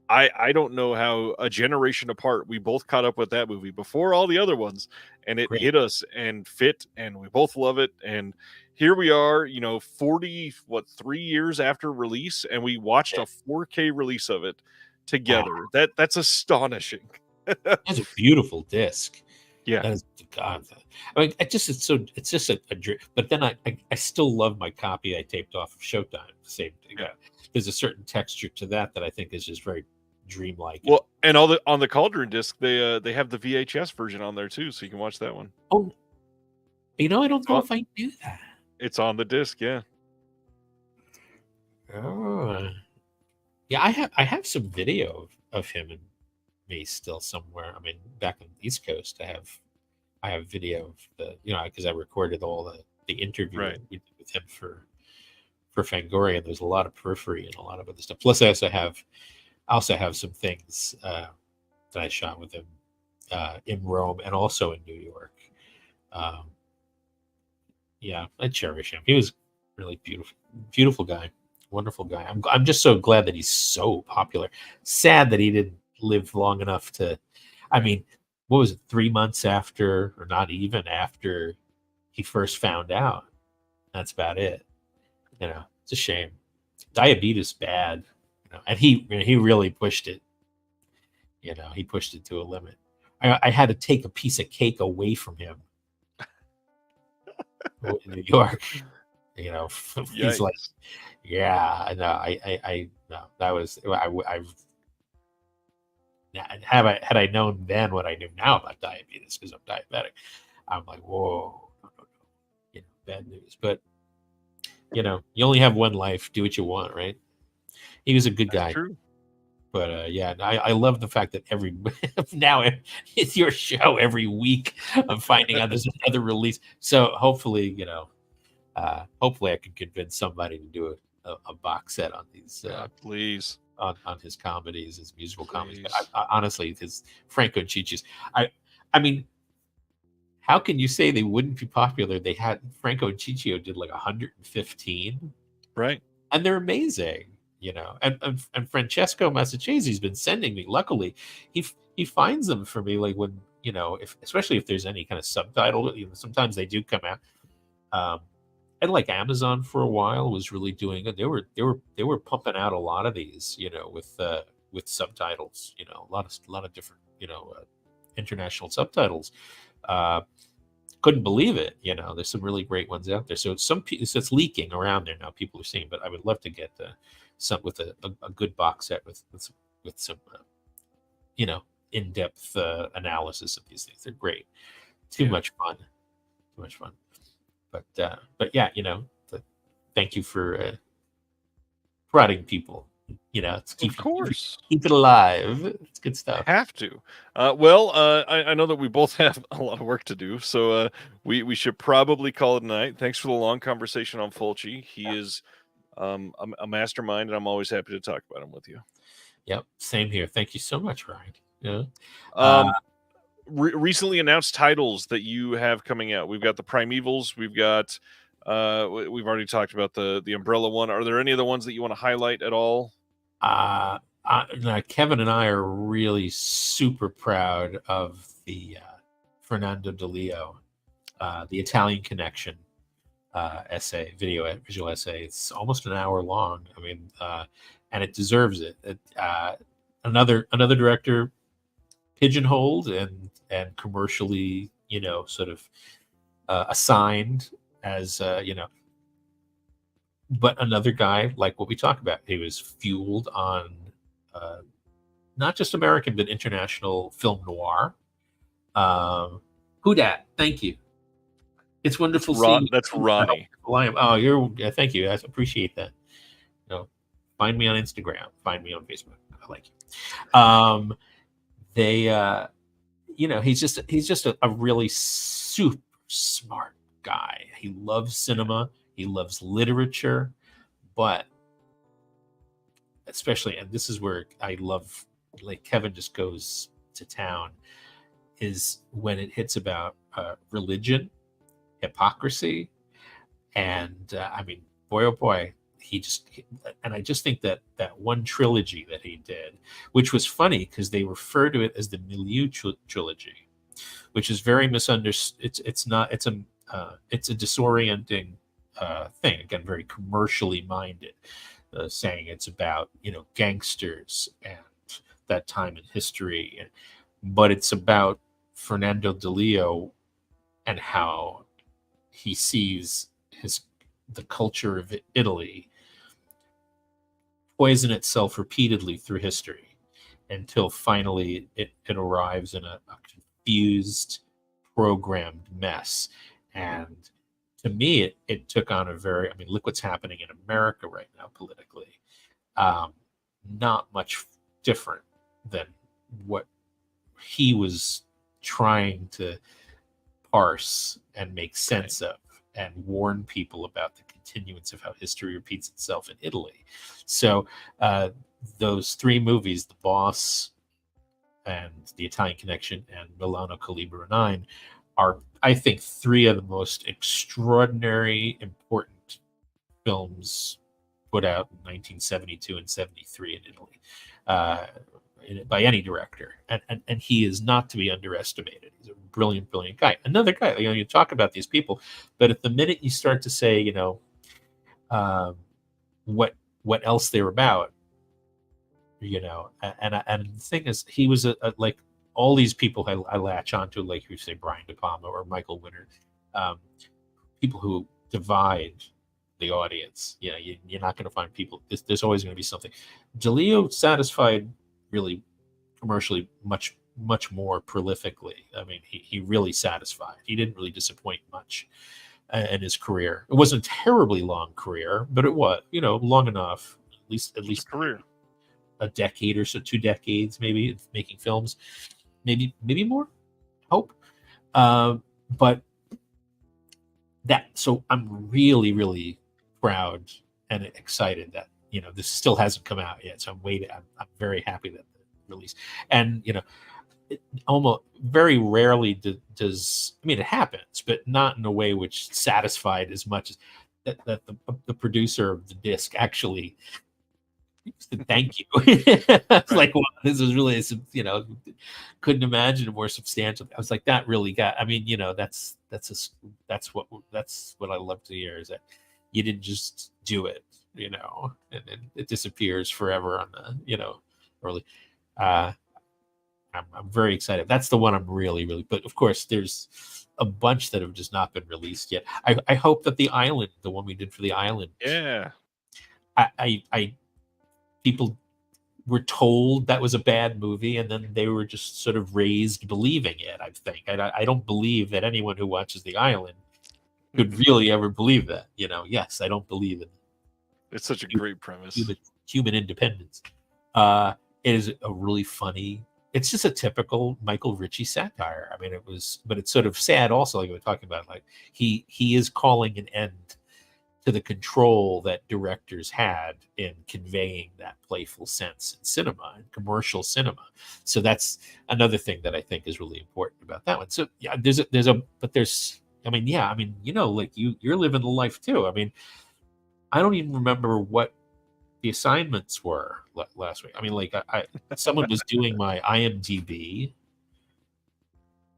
I don't know how a generation apart we both caught up with that movie before all the other ones, and it Great. hit us and fit, and we both love it. And here we are, 3 years after release, and we watched a 4K release of it Ah, together. That's astonishing. that's a beautiful disc. Yeah, That is God. I mean, it's just a dream. But then I still love my copy I taped off of Showtime. Same thing. yeah. There's a certain texture to that I think is just very dreamlike. Well, and all the on the Cauldron disc, they have the VHS version on there too, so you can watch that one. Oh, I don't know Oh, if I knew that. it's on the disc, yeah. Oh. Yeah, I have some video of him and me still somewhere. I mean, back on the East Coast, I have video of the because I recorded all the interview Right. we did with him for Fangoria. There's a lot of periphery and a lot of other stuff. Plus, I also have some things that I shot with him in Rome and also in New York. Um, yeah, I cherish him. He was really beautiful guy, wonderful guy. I'm just so glad that he's so popular. Sad that he didn't live long enough to. I mean, what was it? 3 months after, or not even after, he first found out. That's about it. It's a shame. Diabetes bad. And he really pushed it. He pushed it to a limit. I had to take a piece of cake away from him in New York. He's like, Yikes. yeah, I know. I no, that was had I known then what I knew now about diabetes, because I'm diabetic, I'm like, whoa, no, no, no. Bad news. But you only have one life. Do what you want, right? He was a good That's guy. true. But yeah, I love the fact that now it's your show every week. I'm finding out there's another release. So hopefully I can convince somebody to do a box set on these Please. on his comedies, his musical comedies. But Please. honestly, his Franco and Chichi's. I mean, how can you say they wouldn't be popular? They had Franco and Ciccio did like 115, Right. and they're amazing. And Francesco Massachese's been sending me. Luckily, he finds them for me, like when especially if there's any kind of subtitle. Sometimes they do come out. And like Amazon for a while was really doing it. They were pumping out a lot of these, with subtitles. A lot of different international subtitles. Couldn't believe it. There's some really great ones out there. So so it's leaking around there now. People are seeing, but I would love to get some with a good box set with some in-depth analysis of these things. They're great. Too Yeah. much fun. Too much fun. But yeah, thank you for prodding people. It's Of course. keep it alive. It's good stuff. Have to. I know that we both have a lot of work to do, so we should probably call it a night. Thanks for the long conversation on Fulci. He is a mastermind, and I'm always happy to talk about him with you. Yep, same here. Thank you so much, Ryan. Yeah. Recently announced titles that you have coming out. We've got the Primevals. We've got we've already talked about the Umbrella one. Are there any other ones that you want to highlight at all? Kevin and I are really super proud of the Fernando De Leo, the Italian Connection visual essay. It's almost an hour long. I mean, and it deserves it. Another director pigeonholed and commercially, sort of assigned as but another guy, like what we talked about, he was fueled on not just American but international film noir. Who dat? Thank you. It's wonderful seeing you. That's Ronnie. Oh, thank you. I appreciate that. Find me on Instagram. Find me on Facebook. I like you. They, he's just a really super smart guy. He loves cinema. He loves literature, but especially, and this is where I love, like Kevin just goes to town, is when it hits about religion, hypocrisy, and I mean, boy oh boy, and I just think that one trilogy that he did, which was funny because they refer to it as the Milieu trilogy, which is very misunderstood. It's not. It's a disorienting thing. Again, very commercially minded, saying it's about gangsters and that time in history, but it's about Fernando de Leo and how he sees the culture of Italy poison itself repeatedly through history until finally it arrives in a confused, programmed mess. And to me, it took on look what's happening in America right now politically. Not much different than what he was trying to parse and make sense of and warn people about the continuance of how history repeats itself in Italy. So those three movies, The Boss and The Italian Connection and Milano Calibro 9, are, I think, three of the most extraordinary, important films put out in 1972 and 73 in Italy by any director. And he is not to be underestimated. He's a brilliant, brilliant guy. Another guy, you talk about these people, but at the minute you start to say, what else they're about, and the thing is, he was like all these people I latch onto, like you say, Brian De Palma or Michael Winner, people who divide the audience. You're not going to find people. There's always going to be something. DeLeo satisfied really commercially much more prolifically. I mean, he really satisfied. He didn't really disappoint much in his career. It wasn't a terribly long career, but it was long enough. At least career. A decade or so, 2 decades maybe, making films, maybe more. Hope, but that. So I'm really, really proud and excited that this still hasn't come out yet. So I'm waiting. I'm very happy that the release. And it almost very rarely does. I mean, it happens, but not in a way which satisfied as much as that the producer of the disc actually said thank you. It's like, well, this is really, couldn't imagine a more substantial. I was like, that really got. I mean, that's what I love to hear, is that you didn't just do it, and then it disappears forever on the early. I'm very excited. That's the one I'm really, really. But of course, there's a bunch that have just not been released yet. I hope that The Island, the one we did for The Island, I people were told that was a bad movie, and then they were just sort of raised believing it. I think I don't believe that anyone who watches The Island could really ever believe that. Yes, I don't believe it. It's such a great premise. Human independence. It is a really funny. It's just a typical Michael Ritchie satire. I mean, but it's sort of sad also, like we were talking about. Like he is calling an end to the control that directors had in conveying that playful sense in cinema and commercial cinema. So that's another thing that I think is really important about that one. So yeah, like you're living the life too. I mean, I don't even remember what the assignments were last week. I mean, like someone was doing my IMDb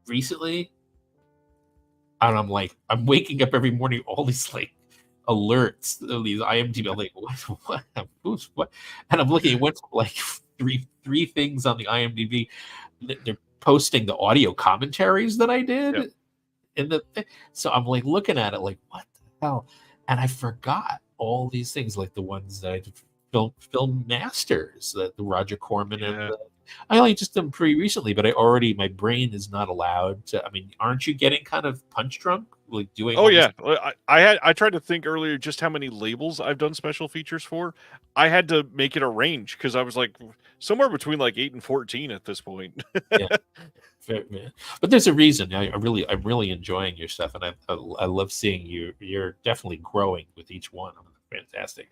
recently, and I'm waking up every morning, all these like alerts, these IMDb. I'm like, what? And I'm looking at what's like three things on the IMDb. They're posting the audio commentaries that I did, so I'm like looking at it, like, what the hell? And I forgot all these things, like the ones that I did. Film masters, the Roger Corman and I only just done pretty recently, but my brain is not allowed to. I mean, aren't you getting kind of punch drunk, like doing Oh all this? yeah, I tried to think earlier just how many labels I've done special features for. I had to make it a range because I was like somewhere between like 8 and 14 at this point. Yeah, but there's a reason. I'm really enjoying your stuff, and I love seeing you. You're definitely growing with each one. Fantastic,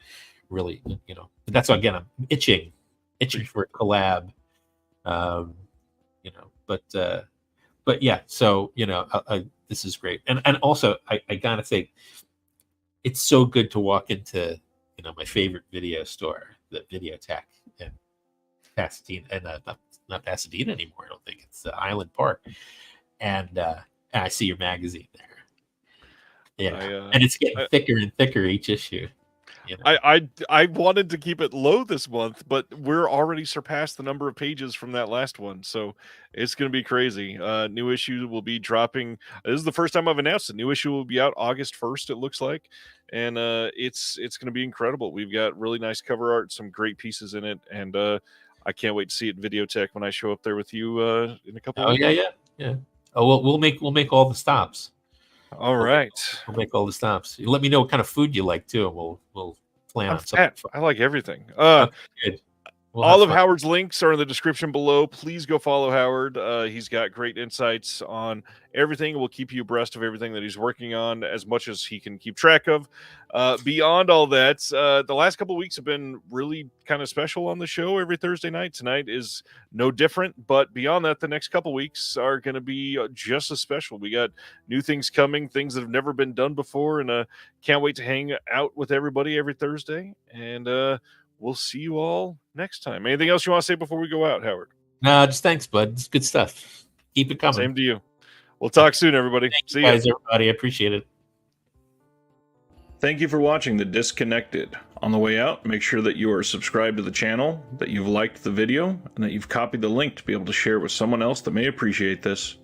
really. But that's again, I'm itching for a collab. You know, but yeah. So this is great, and also I gotta say, it's so good to walk into my favorite video store, the Videotech in Pasadena, and not Pasadena anymore. I don't think it's Island Park, and I see your magazine there. Yeah, and it's getting thicker and thicker each issue. I wanted to keep it low this month, but we're already surpassed the number of pages from that last one, so it's going to be crazy. New issue will be dropping. This is the first time I've announced it. New issue will be out August 1st, it looks like, and it's going to be incredible. We've got really nice cover art, some great pieces in it, and I can't wait to see it in Videotech when I show up there with you in a couple. Oh weeks. yeah. Oh, well, we'll make all the stops. All right. We'll make all the stops. You let me know what kind of food you like too, and we'll plan on something. I like everything. Okay, good. All of Howard's links are in the description below. Please go follow Howard. He's got great insights on everything. We'll keep you abreast of everything that he's working on as much as he can keep track of. Beyond all that, the last couple of weeks have been really kind of special on the show every Thursday night. Tonight is no different, but beyond that, the next couple of weeks are going to be just as special. We got new things coming, things that have never been done before, and can't wait to hang out with everybody every Thursday. And we'll see you all next time. Anything else you want to say before we go out, Howard? No, just thanks, bud. It's good stuff. Keep it coming. Same to you. We'll talk soon, everybody. See you guys, everybody. I appreciate it. Thank you for watching The Disconnected. On the way out, make sure that you are subscribed to the channel, that you've liked the video, and that you've copied the link to be able to share it with someone else that may appreciate this.